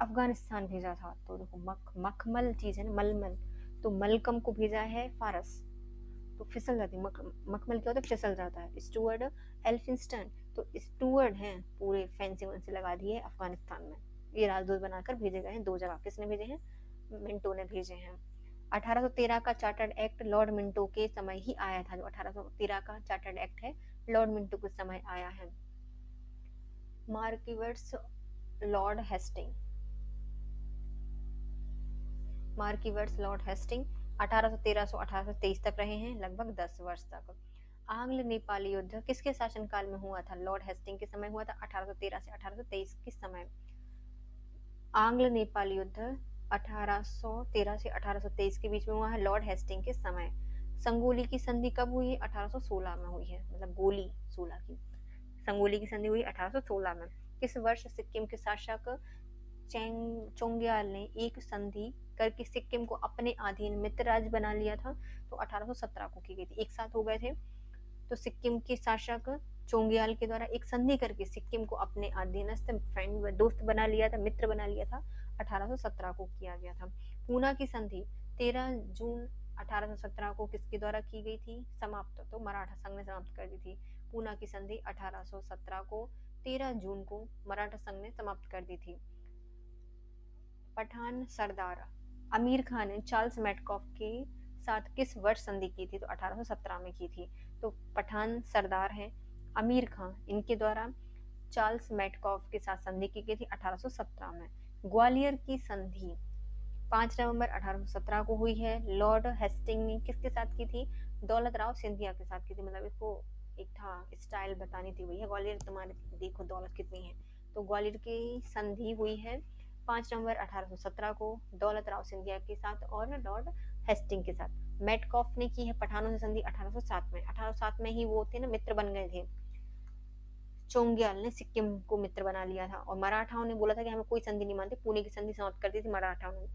अफगानिस्तान भेजा था। तो देखो मखमल चीज है ना, मलमल, तो मलकम को भेजा है फारस, तो फिसल जाती है, मखमल क्या होता है? फिसल जाता है। स्टुअर्ट एल्फिंस्टन, तो स्टुअर्ट हैं, पूरे फैंसी वैंसी लगा दिए अफगानिस्तान में। ये राजदूत बनाकर भेजे गए हैं दो जगह। किसने भेजे हैं? मिंटो ने भेजे हैं। 1813 का चार्टर्ड एक्ट लॉर्ड मिंटो के समय ही आया था। जो 1813 का चार्टर्ड एक्ट है, लॉर्ड मिंटो के समय आया है। मार्किवर्स लॉर्ड हेस्टिंग, मार्किवर्स लॉर्ड हेस्टिंग 1813 से 1823 तक रहे हैं, लगभग 10 वर्ष तक। आंग्ल नेपाली युद्ध किसके शासनकाल में हुआ था? लॉर्ड हेस्टिंग के समय हुआ था, 1813 से 1823 के समय। आंग्ल नेपाली युद्ध 1813 से 1823 के बीच में हुआ है, लॉर्ड हेस्टिंग के समय। संगोली की संधि कब हुई? 1816 में हुई है, मतलब गोली 16 की। संगोली की संधि हुई 1816 में। किस वर्ष सिक्किम के शासक चोंग्याल ने एक संधि करके सिक्किम को अपने अधीन मित्र राज्य बना लिया था? तो 1817 को की गई थी, एक साथ हो गए थे। तो सिक्किम के शासक चोंग्याल के द्वारा एक संधि करके सिक्किम को अपने अधीनस्थ फ्रेंड दोस्त बना लिया था, मित्र बना लिया था, 1817 को किया गया था। पूना की संधि 13 जून 1817 को किसके द्वारा की गई थी समाप्त? तो मराठा संघ ने समाप्त कर दी थी। पूना की संधि 1817 को 13 जून को मराठा संघ ने समाप्त कर दी थी। पठान सरदार आमिर खान ने चार्ल्स मेटकॉफ के साथ किस वर्ष संधि की थी? तो 1817 में की थी। तो पठान सरदार हैं आमिर खान, इनके द्वारा चार्ल्स मेटकॉफ के साथ संधि की गई थी 1817 में। ग्वालियर की संधि 5 नवंबर 1817 को हुई है। लॉर्ड हेस्टिंग ने किसके साथ की थी? दौलत राव सिंधिया के साथ की थी। मतलब इसको एक था स्टाइल बतानी थी, भैया ग्वालियर तुम्हारे देखो दौलत कितनी है। तो ग्वालियर की संधि हुई है 5 नवंबर 1817 को दौलत राव सिंधिया के साथ और लॉर्ड हेस्टिंग के साथ। मेटकॉफ ने की है पठानों से संधि 1807 में। 1807 में ही वो थे ना, मित्र बन गए थे। चोंग्याल ने सिक्किम को मित्र बना लिया था, और मराठाओं ने बोला था कि हमें कोई संधि नहीं मानते, पुणे की संधि समाप्त कर दी थी मराठाओं ने।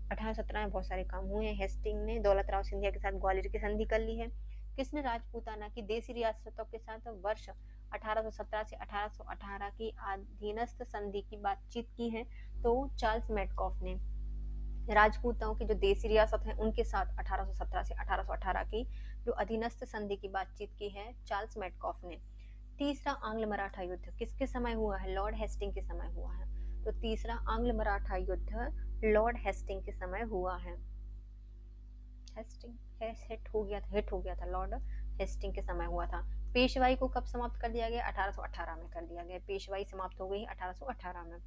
1817 में बहुत सारे काम हुए हैं। हेस्टिंग ने दौलत राव सिंधिया के साथ ग्वालियर की संधि कर ली है। किसने राजपूताना की देशी रियासतों के साथ वर्ष 1817 से 1818 की अधीनस्थ संधि की बातचीत की है? तो चार्ल्स मेटकॉफ ने राजपूताओं की जो देशी रियासत है उनके साथ 1817 से 1818 की जो अधीनस्थ संधि की बातचीत की है चार्ल्स मेटकॉफ ने। तीसरा आंग्ल मराठा युद्ध किसके समय हुआ है? लॉर्ड हेस्टिंग के समय हुआ है। तो तीसरा आंग्ल मराठा युद्ध लॉर्ड हेस्टिंग के समय हुआ है। हेस्टिंग हिट हो गया था, लॉर्ड हेस्टिंग के समय हुआ था। पेशवाई को कब समाप्त कर दिया गया? 1818 में कर दिया गया। पेशवाई समाप्त हो गई 1818 में।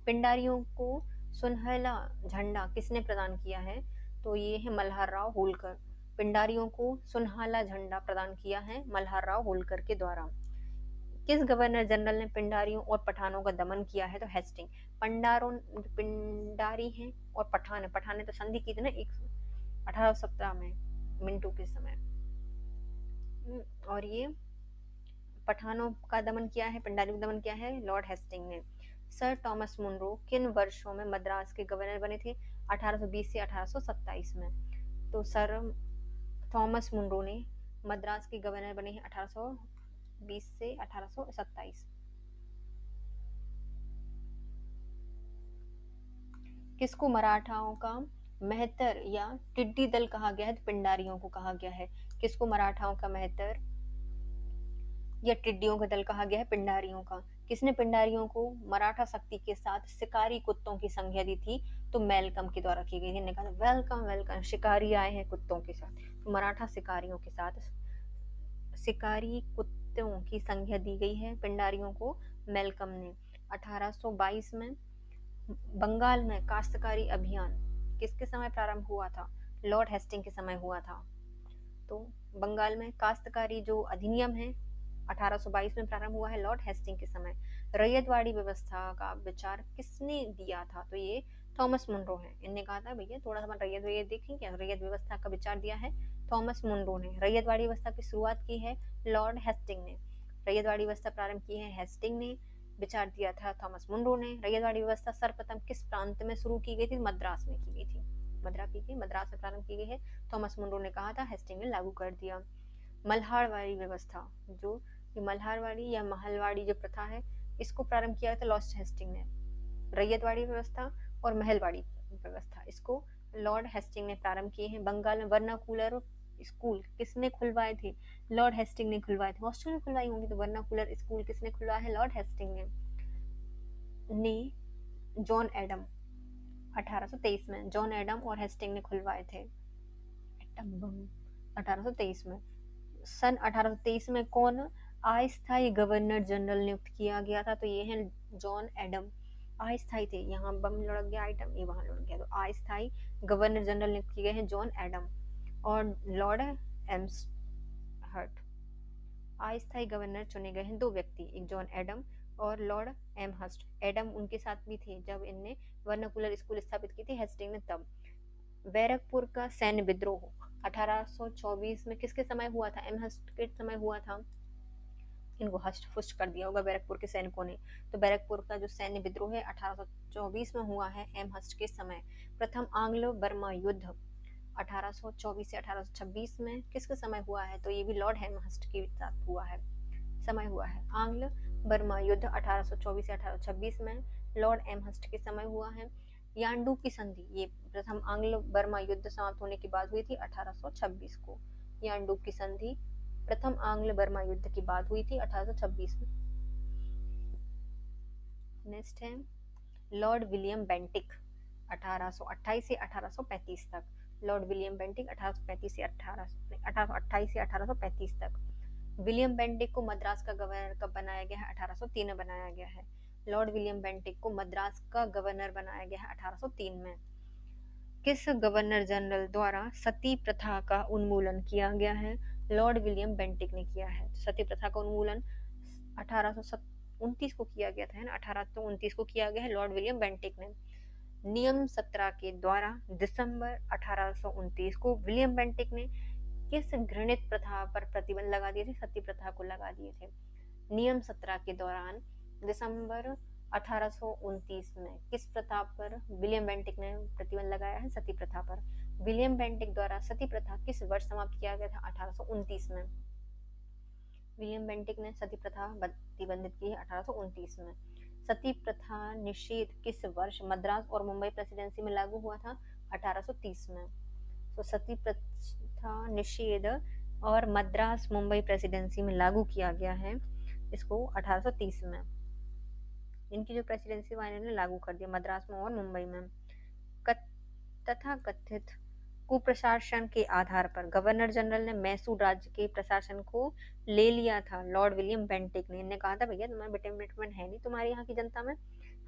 पिंडारियों को सुनहला झंडा किसने प्रदान किया है? तो ये है मल्हार राव होलकर। पिंडारियों को सुनहला झंडा प्रदान किया है मल्हार राव होलकर के द्वारा। किस गवर्नर जनरल ने पिंडारियों और पठानों का दमन किया है? तो हेस्टिंग। पिंडारी हैं और पठान है, पठान ने तो संधि की थी ना 1817 में मिंटो के समय। और ये पठानों का दमन किया है, पिंडारियों का दमन किया है लॉर्ड हेस्टिंग ने। सर थॉमस मुनरो किन वर्षों में मद्रास के गवर्नर बने थे? 1820 से 1827 में। तो सर थॉमस मुनरो ने मद्रास के गवर्नर बने हैं 1820 से 1827। किसको मराठाओं का मेहतर या टिड्डी दल कहा गया है? तो पिंडारियों को कहा गया है। किसको मराठाओं का मेहतर या टिड्डियों का दल कहा गया है? पिंडारियों का। किसने पिंडारियों को मराठा शक्ति के साथ शिकारी कुत्तों की संज्ञा दी थी? तो मैलकम के द्वारा की गई थी। ने कहा वेलकम वेलकम, शिकारी आए हैं कुत्तों के साथ। तो मराठा शिकारियों के साथ शिकारी कुत्तों की संज्ञा दी गई है पिंडारियों को मैलकम ने। 1822 में बंगाल में काश्तकारी अभियान किसके समय प्रारंभ हुआ था? लॉर्ड हेस्टिंग के समय हुआ था। तो बंगाल में काश्तकारी जो अधिनियम है 1822 में प्रारंभ हुआ है लॉर्ड हेस्टिंग के समय। रैयतवाड़ी व्यवस्था का विचार किसने दिया था? तो ये थॉमस मुनरो है। इनने कहा था भैया थोड़ा सा रैयत देखेंगे, रैयत व्यवस्था का विचार दिया है थॉमस मुनरो ने। रैयतवाड़ी व्यवस्था की शुरुआत की है लॉर्ड हेस्टिंग ने। रैयतवाड़ी व्यवस्था प्रारंभ की है हेस्टिंग ने, विचार दिया था थॉमस मुनरो ने। रैयतवाड़ी व्यवस्था सर्वप्रथम किस प्रांत में शुरू की गई थी? मद्रास में की गई थी। मद्रास में प्रारंभ की गई है। थॉमस मुनरो ने कहा था, हेस्टिंग ने लागू कर दिया। मल्हारवाड़ी व्यवस्था, जो ये मल्हारवाड़ी या महलवाड़ी जो प्रथा है, इसको प्रारंभ किया था लॉर्ड हेस्टिंग ने। रैयतवाड़ी व्यवस्था और महलवाड़ी व्यवस्था, इसको लॉर्ड हेस्टिंग ने प्रारंभ किए हैं। बंगाल में वर्नाकुलर स्कूल किसने खुलवाए थे? लॉर्ड हेस्टिंग ने खुलवाए थे। हॉस्टल में खुलवाई होंगी तो वर्नाकुलर स्कूल किसने खुलवाया है? लॉर्ड हेस्टिंग ने जॉन एडम 1823 में जॉन एडम और हेस्टिंग ने खुलवाए थे। 1823 में। सन 1823 में कौन अस्थायी गवर्नर जनरल नियुक्त किया गया था? तो ये है जॉन एडम। अस्थायी थे, यहाँ बम लुढ़क गया आइटम, ये वहां लुढ़क गया। तो अस्थायी गवर्नर जनरल नियुक्त किए गए हैं जॉन एडम और लॉर्ड एम्सहर्ट। अस्थायी गवर्नर चुने गए हैं दो व्यक्ति, एक जॉन एडम और लॉर्ड एमहर्स्ट। एडम उनके साथ भी थे जब इनने वर्नाकुलर स्कूल स्थापित की थी हेस्टिंग ने तब। बैरकपुर का सैन्य विद्रोह 1824 में किसके समय हुआ था? एमहर्स्ट के समय हुआ था। इनको हष्ट पुष्ट कर दिया होगा बैरकपुर के सैनिकों ने। तो बैरकपुर का जो सैन्य विद्रोह है 1824 में हुआ है एमहर्स्ट के समय। प्रथम आंग्ल बर्मा युद्ध 1824 से 1826 में किसके समय हुआ है? तो ये भी लॉर्ड एमहर्स्ट के साथ हुआ है, समय हुआ है। आंग्ल बर्मा युद्ध 1824 से 1826 में लॉर्ड एमहर्स्ट के समय हुआ है। यांडू की संधि, ये प्रथम आंग्ल बर्मा युद्ध समाप्त होने के बाद हुई थी 1826 को। यांडू की संधि प्रथम आंग्ल बर्मा युद्ध के बाद हुई थी 1826 में। नेक्स्ट है लॉर्ड विलियम बेंटिक 1828 से 1835 तक। लॉर्ड विलियम बेंटिक 1835 से 1828 से 1835 तक। विलियम बेंटिक को मद्रास का गवर्नर कब बनाया गया है? 1803 में बनाया गया है। लॉर्ड विलियम बेंटिक को मद्रास का गवर्नर बनाया गया है 1803 में। किस गवर्नर जनरल द्वारा सती प्रथा का उन्मूलन किया गया है? लॉर्ड विलियम बेंटिक ने किया है। सती प्रथा का उन्मूलन 1829 को किया गया था, है ना। 1829 को किया गया है लॉर्ड विलियम बेंटिक ने। नियम 17 के द्वारा दिसंबर 1829 को विलियम बेंटिक ने किस घृणित प्रथा पर प्रतिबंध लगा दिए थे? सती प्रथा को लगा दिए थे। नियम 17 के दौरान दिसंबर 1829 में किस प्रथा पर विलियम बेंटिक ने प्रतिबंध लगाया है? सती प्रथा पर। विलियम बेंटिक द्वारा सती प्रथा किस वर्ष समाप्त किया गया था? 1829 में। विलियम बेंटिक ने सती प्रथा प्रतिबंधित की है 1829 में। सती प्रथा निषेध किस वर्ष मद्रास और मुंबई प्रेसिडेंसी में लागू हुआ था? 1830 में। तो सती प्रथा निषेध और मद्रास मुंबई प्रेसिडेंसी में लागू किया गया है इसको 1830 में। इनकी जो प्रेसिडेंसी वाले ने लागू कर दिया मद्रास में और मुंबई में। तथा कथित कुप्रशासन के आधार पर गवर्नर जनरल ने मैसूर राज्य के प्रशासन को ले लिया था लॉर्ड विलियम बेंटिक ने। इन्हें कहा था भैया तुम्हारा बेटरमेंट है नहीं तुम्हारे यहाँ की जनता में,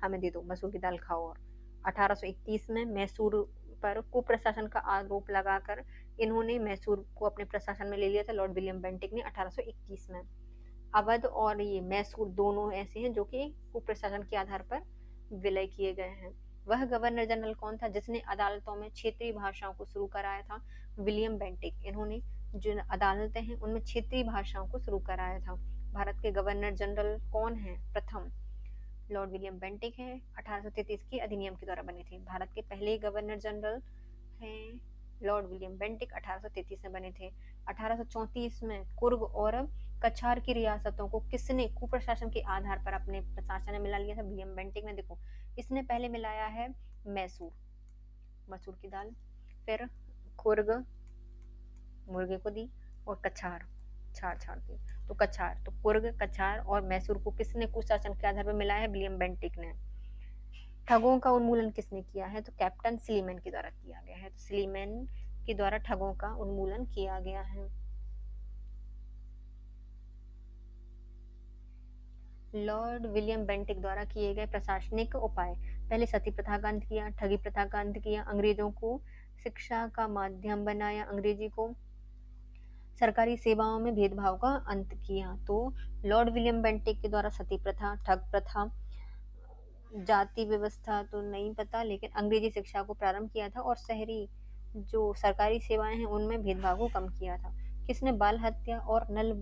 हमें दे दो, मसूर की दाल खाओ। और 1831 में मैसूर पर कुप्रशासन का आरोप लगाकर इन्होंने मैसूर को अपने प्रशासन में ले लिया था लॉर्ड विलियम बेंटिक ने 1821 में। अवध और ये मैसूर दोनों ऐसे हैं जो कि कुप्रशासन के आधार पर विलय किए गए हैं। वह गवर्नर जनरल कौन था जिसने अदालतों में क्षेत्रीय भाषाओं को शुरू कराया था? William Bentinck. इन्होंने जो अदालतें हैं उनमें क्षेत्रीय भाषाओं को शुरू कराया था। भारत के गवर्नर जनरल कौन है? प्रथम लॉर्ड विलियम बेंटिक है, 1833 के अधिनियम के द्वारा बने थे। भारत के पहले गवर्नर जनरल हैं लॉर्ड विलियम बेंटिक, 1833 में बने थे। 1834 में कुर्ग और कछार की रियासतों को किसने कुप्रशासन के आधार पर अपने प्रशासन में मिला लिया था? विलियम बेंटिक ने। देखो इसने पहले मिलाया है मैसूर, मसूर की दाल। फिर कुर्ग, मुर्गे को दी, और कछार, छार छाड़ दी। तो कछार, तो कुर्ग, कछार और मैसूर को किसने कुशासन के आधार पर मिलाया है? विलियम बेंटिक ने। ठगों का उन्मूलन किसने किया है? तो कैप्टन स्लीमैन के द्वारा किया गया है। तो स्लीमैन के द्वारा ठगों का उन्मूलन किया गया है। लॉर्ड विलियम बेंटिक द्वारा किए गए प्रशासनिक उपाय। पहले सती प्रथा का अंत किया, ठगी प्रथा का अंत किया, अंग्रेजों को शिक्षा का माध्यम बनाया, अंग्रेजी को सरकारी सेवाओं में भेदभाव का अंत किया। तो लॉर्ड विलियम बेंटिक के द्वारा सती प्रथा, ठग प्रथा, जाति व्यवस्था तो नहीं पता, लेकिन अंग्रेजी शिक्षा को प्रारंभ किया था और शहरी जो सरकारी सेवाएं हैं उनमें भेदभाव को कम किया था। किसने बाल हत्या और नल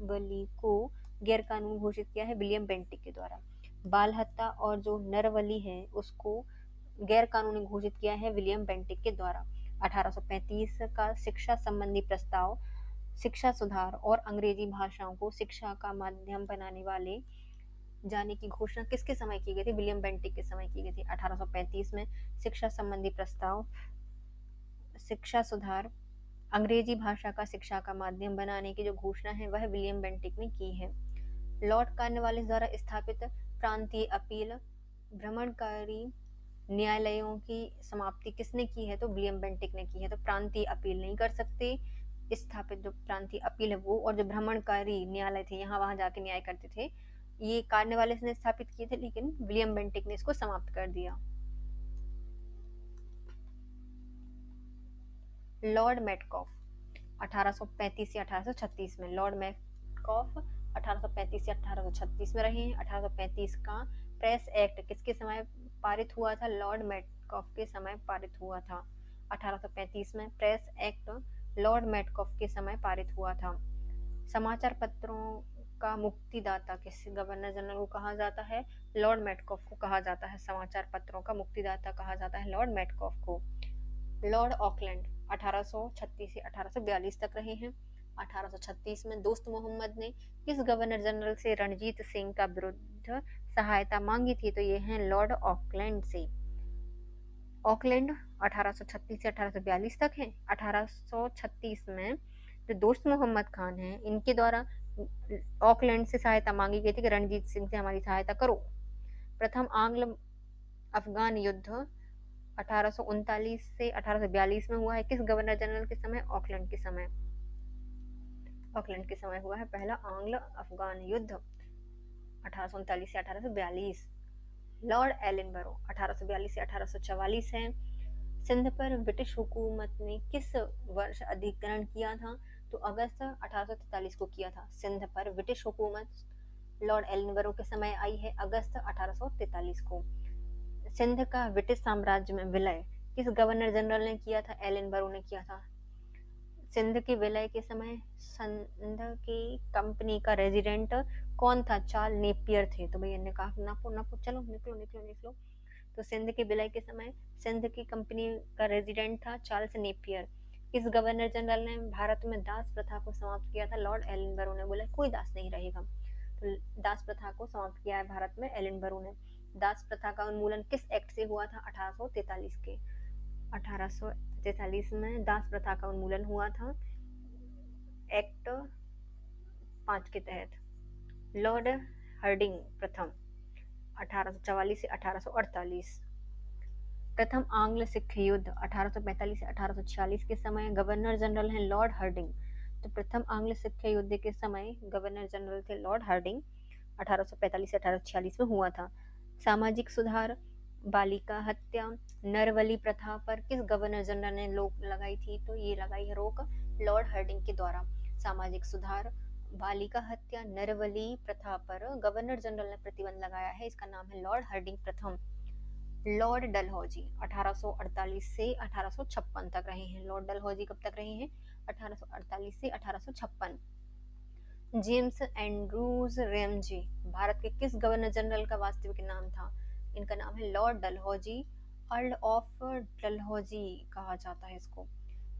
बलि को गैर कानूनी घोषित किया है? विलियम बेंटिक के द्वारा। बाल हत्या और जो नरबलि है उसको गैर कानूनी घोषित किया है विलियम बेंटिक के द्वारा। 1835 का शिक्षा संबंधी प्रस्ताव शिक्षा सुधार और अंग्रेजी भाषाओं को शिक्षा का माध्यम बनाने वाले जाने की घोषणा किसके समय की गई थी? विलियम बेंटिक के समय की गई थी। 1835 में शिक्षा संबंधी प्रस्ताव शिक्षा सुधार अंग्रेजी भाषा का शिक्षा का माध्यम बनाने की जो घोषणा है वह विलियम बेंटिक ने की है। लॉर्ड कॉर्नवालिस द्वारा स्थापित प्रांतीय अपील भ्रमणकारी न्यायालयों की समाप्ति किसने की है? तो विलियम बेंटिक ने की है। तो प्रांतीय अपील नहीं कर सकते, स्थापित जो प्रांतीय अपील है वो, और जो भ्रमणकारी न्यायालय थे यहाँ वहां जाके न्याय करते थे, ये कॉर्नवालिस ने स्थापित किए थे, लेकिन विलियम बेंटिक ने इसको समाप्त कर दिया। लॉर्ड मेटकॉफ 1835 से 1836 में, लॉर्ड मेटकॉफ 1835 से 1836 में रहे हैं। 1835 का प्रेस एक्ट किसके समय पारित हुआ था? लॉर्ड मेटकॉफ के समय पारित हुआ था। 1835 में प्रेस एक्ट लॉर्ड मेटकॉफ के समय पारित हुआ था। समाचार पत्रों का मुक्तिदाता किस गवर्नर जनरल को कहा जाता है? लॉर्ड मेटकॉफ को कहा जाता है। समाचार पत्रों का मुक्तिदाता कहा जाता है लॉर्ड मेटकॉफ को। लॉर्ड ऑकलैंड 1836 से 1842 तक रहे हैं। 1836 में दोस्त मोहम्मद ने किस गवर्नर जनरल से रणजीत सिंह का विरुद्ध सहायता मांगी थी? तो ये हैं लॉर्ड ऑकलैंड से। ऑकलैंड 1836 से 1842 तक है। 1836 में जो दोस्त मोहम्मद खान हैं इनके द्वारा ऑकलैंड से सहायता मांगी गई थी कि रणजीत सिंह से हमारी सहायता करो। प्रथम आंग्ल अफगान युद्ध 1839 से 1842 में हुआ है। किस गवर्नर जनरल के समय? ऑकलैंड के समय। ऑकलैंड के समय हुआ है पहला आंग्ल अफगान युद्ध 1839 से 1842। लॉर्ड एलिनबरो 1842 से 1844 है। सिंध पर ब्रिटिश हुकूमत ने किस वर्ष अधिग्रहण किया था? तो अगस्त 1843 को किया था। सिंध पर ब्रिटिश हुकूमत लॉर्ड एलिनबरो के समय आई है अगस्त 1843 को। सिंध का ब्रिटिश साम्राज्य में विलय किस गवर्नर जनरल ने किया था? एलिनबरो ने किया था। सिंध के विलय के समय सिंध की कंपनी का रेजिडेंट कौन था? चार्ल्स नेपियर थे। तो भैया ने कहा नापो नापो, चलो निकलो निकलो निकलो। तो सिंध के विलय के समय सिंध की कंपनी का रेजिडेंट था चार्ल्स नेपियर। किस गवर्नर जनरल ने भारत में दास प्रथा को समाप्त किया था? लॉर्ड एलिनबरो ने। बोला कोई दास नहीं रहेगा, तो दास प्रथा को समाप्त किया है भारत में एलिनबरो ने। दास प्रथा का उन्मूलन किस एक्ट से हुआ था? 1843 के। 1843 में दास प्रथा का उन्मूलन हुआ था एक्ट 5 के तहत। लॉर्ड हर्डिंग प्रथम 1844 से 1848। प्रथम आंग्ल सिख युद्ध 1845 से 1846 के समय गवर्नर जनरल हैं लॉर्ड हर्डिंग। तो प्रथम आंग्ल सिख युद्ध के समय गवर्नर जनरल थे लॉर्ड हर्डिंग। 1845 से 1846 में हुआ था। सामाजिक सुधार, बालिका हत्या, नरबलि प्रथा पर किस गवर्नर जनरल ने रोक लगाई थी? तो ये लगाई है रोक लॉर्ड हर्डिंग के द्वारा। सामाजिक सुधार, बालिका हत्या, नरबलि प्रथा पर गवर्नर जनरल ने प्रतिबंध लगाया है। इसका नाम है लॉर्ड हर्डिंग प्रथम। लॉर्ड डलहौजी 1848 से 1856 तक रहे हैं। लॉर्ड डलहौजी कब तक रहे हैं? 1848 से 1856। जेम्स एंड्रूज रैमजे भारत के किस गवर्नर जनरल का वास्तविक नाम था? इनका नाम है Lord Dalhousie. Earl of Dalhousie कहा जाता है इसको।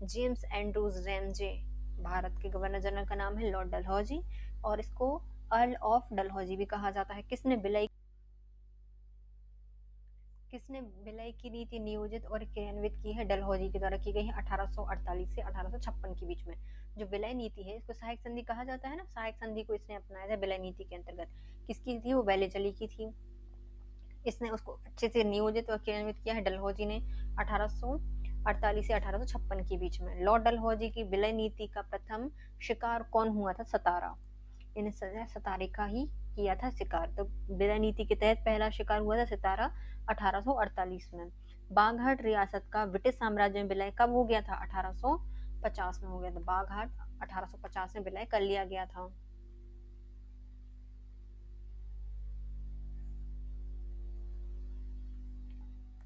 जेम्स एंड्रूज रैमजे भारत के गवर्नर जनरल का नाम है लॉर्ड डलहौजी, और इसको अर्ल ऑफ डलहौजी भी कहा जाता है। किसने विलय किसने विलय की नीति नियोजित और क्रियान्वित की है? डलहौजी के द्वारा की गई है 1848 से 1856 के बीच में। जो विलय नीति है इसको सहायक संधि कहा जाता है ना, सहायक संधि को इसने अपनाया था विलय नीति के अंतर्गत। किसकी थी वो? वेलेजली की थी। इसने उसको अच्छे से नियोजित और क्रियान्वित किया है डलहौजी ने 1848 से 1856 के बीच में। लॉर्ड डलहौजी की विलय नीति का प्रथम शिकार कौन हुआ था? सतारा। इन्हें सतारे का ही किया था शिकार। तो विलय नीति के तहत पहला शिकार हुआ था सतारा 1848 में। बाघाट रियासत का ब्रिटिश साम्राज्य में विलय कब हो गया था? 1850 में हो गया था। बाघाट 1850 में विलय कर लिया गया था।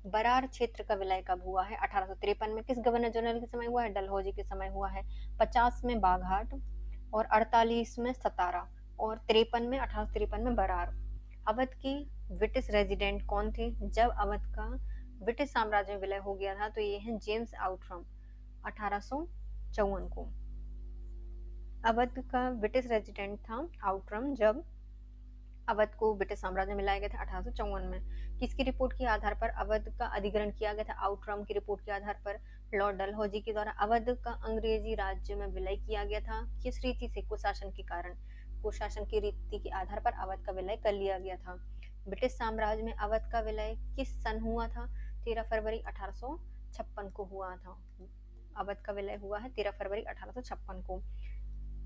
बरार क्षेत्र का विलय कब हुआ है? 1853 में। किस गवर्नर जनरल के समय हुआ है? डलहौजी के समय हुआ है। 50 में बाघाट और 48 में सतारा और 53 में 1853 में बरार। अवध के ब्रिटिश रेजिडेंट कौन थे जब अवध का ब्रिटिश साम्राज्य में विलय हो गया था? तो ये है जेम्स आउटरम 1854 को। अवध का ब्रिटिश रेजिडेंट था आउटरम जब अवध को ब्रिटिश साम्राज्य में लाया गया था 1854 में। किसकी रिपोर्ट के आधार पर अवध का अधिग्रहण किया गया था? आउटरम की रिपोर्ट के आधार पर लॉर्ड डलहौजी के द्वारा अवध का अंग्रेजी राज्य में विलय किया गया था। किस रीति से? कुशासन के कारण। कुशासन की रीति के आधार पर अवध का विलय कर लिया गया था। ब्रिटिश साम्राज्य में अवध का विलय किस सन हुआ था? 13 फरवरी 1856 को हुआ था। अवध का विलय हुआ है 13 फरवरी 1856 को।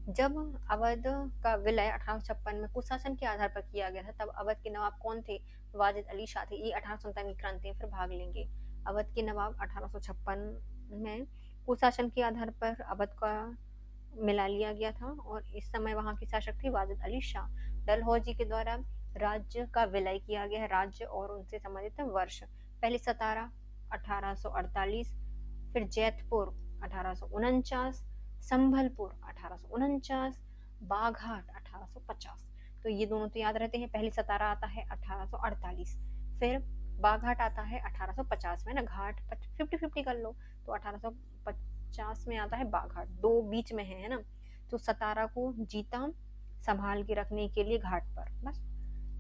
जब अवध का विलय 1856 में कुशासन के आधार पर किया गया था तब अवध के नवाब कौन थे? वाजिद अली शाह थे। ये 1857 की क्रांति में फिर भाग लेंगे। अवध के नवाब 1856 में कुशासन के आधार पर अवध का मिला लिया गया था और इस समय वहां के शासक थे वाजिद अली शाह। डलहौजी के द्वारा राज्य का विलय किया गया है। राज्य और उनसे संबंधित वर्ष। पहले सतारा 1848, फिर जैतपुर 1849, संभलपुर 1849, बाघाट 1850। तो ये दोनों तो याद रहते हैं। पहले सतारा आता है 1848, फिर बाघाट आता है 1850 में ना, घाट 50-50 कर लो तो 1850 में आता है बाघाट। दो बीच में है ना। तो सतारा को जीता संभाल के रखने के लिए घाट पर, बस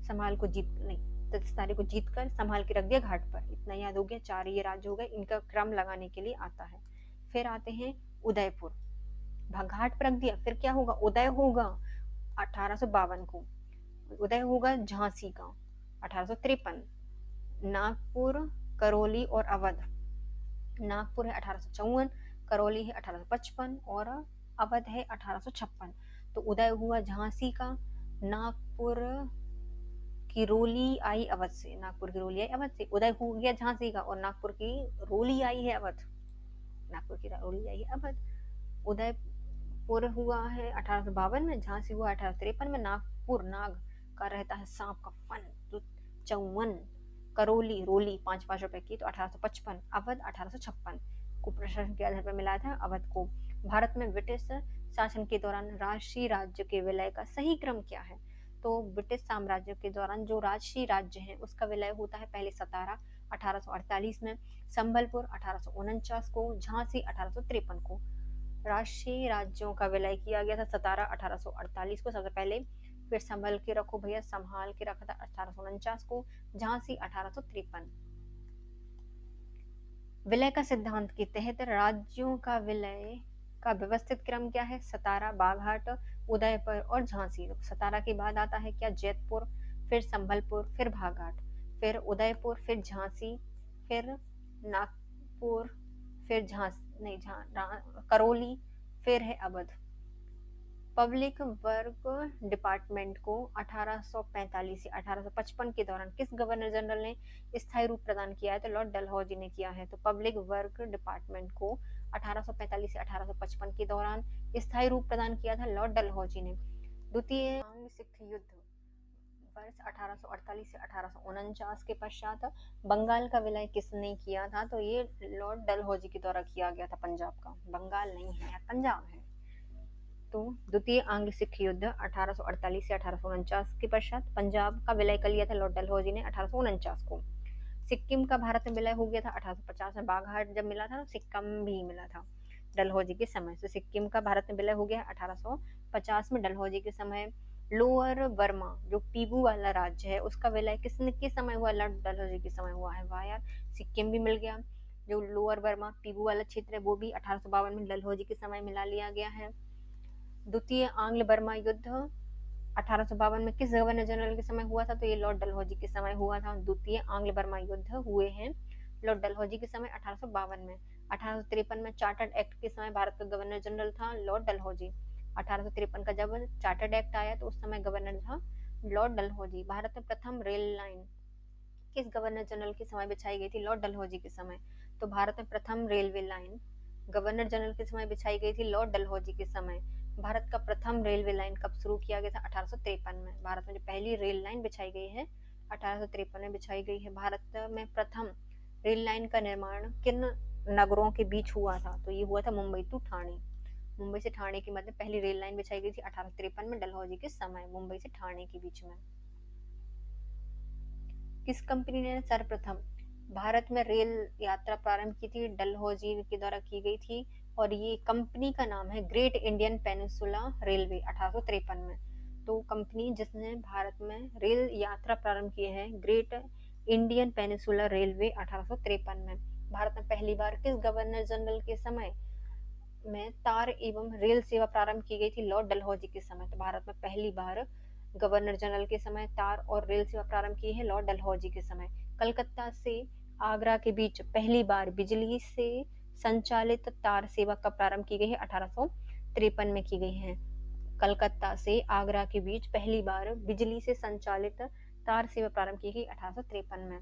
संभाल को जीत नहीं, तो सतारे को जीत कर संभाल के रख दिया घाट पर। इतना याद हो गया। 4 ये राज्य हो गए, इनका क्रम लगाने के लिए आता है। फिर आते हैं उदयपुर। घाट पर रख दिया, फिर क्या होगा? उदय होगा 1852 को। उदय होगा झांसी का 1853। नागपुर, करौली और अवध। नागपुर है 1854, करौली है 1855 और अवध है 1856। तो उदय हुआ झांसी का, नागपुर की रोली आई अवध से। नागपुर की रोली आई अवध से। उदय हो गया झांसी का और नागपुर की रोली आई है अवध। नागपुर की रोली आई है अवध। उदयपुर हुआ है 1852 में, झांसी हुआ 1853 में। नागपुर नाग का रहता है सांप का फन तो 54। करौली रोली 5-5 रुपए की तो 1855। अवध 1856 को प्रशासन के आधार पर मिला था अवध को। भारत में ब्रिटिश शासन के दौरान राष्ट्रीय राज्य के विलय का सही क्रम क्या है? तो ब्रिटिश साम्राज्य के दौरान जो राष्ट्रीय राज्य है उसका विलय होता है पहले सतारा 1848 में, संबलपुर 1849 को, झांसी 1853 को। राष्ट्रीय राज्यों का विलय किया गया था सतारा 1848 को सबसे पहले, फिर संभल के रखो भैया, संभाल के रखा था 1849 को, झांसी 1853। विलय का सिद्धांत के तहत राज्यों का विलय का व्यवस्थित क्रम क्या है? सतारा, बाघाट, उदयपुर और झांसी। सतारा के बाद आता है क्या? जैतपुर, फिर संभलपुर, फिर बाघाट, फिर उदयपुर, फिर झांसी, फिर नागपुर, फिर झांसी नहीं करौली, फिर है अवध। पब्लिक वर्क डिपार्टमेंट को 1845 से 1855 के दौरान किस गवर्नर जनरल ने स्थायी रूप प्रदान किया है? तो लॉर्ड डलहौजी ने किया है। तो पब्लिक वर्क डिपार्टमेंट को 1845 से 1855 के दौरान स्थायी रूप प्रदान किया था लॉर्ड डलहौजी ने। द्वितीय सिख युद्ध वर्ष 1848 से 1849 के पश्चात बंगाल का विलय किसने किया था? तो ये लॉर्ड डलहौजी के द्वारा किया गया था। पंजाब का, बंगाल नहीं है, पंजाब है। तो द्वितीय आंग्ल सिख युद्ध 1848 से 1849 के पश्चात पंजाब का विलय कर लिया था लॉर्ड डलहौजी ने 1849 को। सिक्किम का भारत में विलय हो गया था 1850 में। बाघाट जब मिला था सिक्किम भी मिला था डलहौजी के समय से। सिक्किम का भारत में विलय हो गया 1850 में डलहौजी के समय। लोअर बर्मा जो पीगू वाला राज्य है उसका विलय किस समय हुआ? लॉर्ड डलहौजी के समय हुआ है। वाह यार, सिक्किम भी मिल गया। जो लोअर बर्मा पीगू वाला क्षेत्र है वो भी 1852 में डलहौजी के समय मिला लिया गया है। द्वितीय आंग्ल बर्मा युद्ध 1852 में किस गवर्नर जनरल के समय हुआ था? तो ये लॉर्ड डलहौजी के समय हुआ था। द्वितीय आंग्ल बर्मा युद्ध हुए हैं लॉर्ड डलहौजी के समय 1852 में। 1853 में चार्टर्ड एक्ट के समय भारत का गवर्नर जनरल था लॉर्ड डलहौजी। 1853 का जब चार्टर्ड एक्ट आया तो उस समय गवर्नर था लॉर्ड डलहौजी। भारत में प्रथम रेल लाइन किस गवर्नर जनरल के समय बिछाई गई थी? लॉर्ड डलहौजी के समय। तो भारत में प्रथम रेलवे लाइन गवर्नर जनरल के समय बिछाई गई थी लॉर्ड डलहौजी के समय। भारत का प्रथम रेलवे लाइन कब शुरू किया गया था? 1853 में। भारत में जो पहली रेल लाइन बिछाई गई है 1853 में बिछाई गई है। भारत में प्रथम रेल लाइन का निर्माण किन नगरों के बीच हुआ था? तो ये हुआ था मुंबई टू ठाणे। मुंबई से ठाणे के मध्य पहली रेल लाइन बिछाई गई थी 1853 में डलहौजी के समय, मुंबई से ठाणे के बीच में। किस कंपनी ने सर्वप्रथम भारत में रेल यात्रा प्रारंभ की थी? डलहौजी के द्वारा की गई थी और ये कंपनी का नाम है ग्रेट इंडियन पेनिनसुला रेलवे 1853 में। तो कंपनी जिसने भारत में रेल यात्रा प्रारंभ की है ग्रेट इंडियन पेनिनसुला रेलवे 1853 में। भारत में पहली बार किस गवर्नर जनरल के समय में तार एवं रेल सेवा प्रारंभ की गई थी? लॉर्ड डलहौजी के समय। तो भारत में पहली बार गवर्नर जनरल के समय तार और रेल सेवा प्रारंभ की है लॉर्ड डलहौजी के समय। कलकत्ता से आगरा के बीच पहली बार बिजली से संचालित तार सेवा कब प्रारंभ की गई है? 1853 में की गई है। कलकत्ता से आगरा के बीच पहली बार बिजली से संचालित तार सेवा प्रारंभ की गई 1853 में।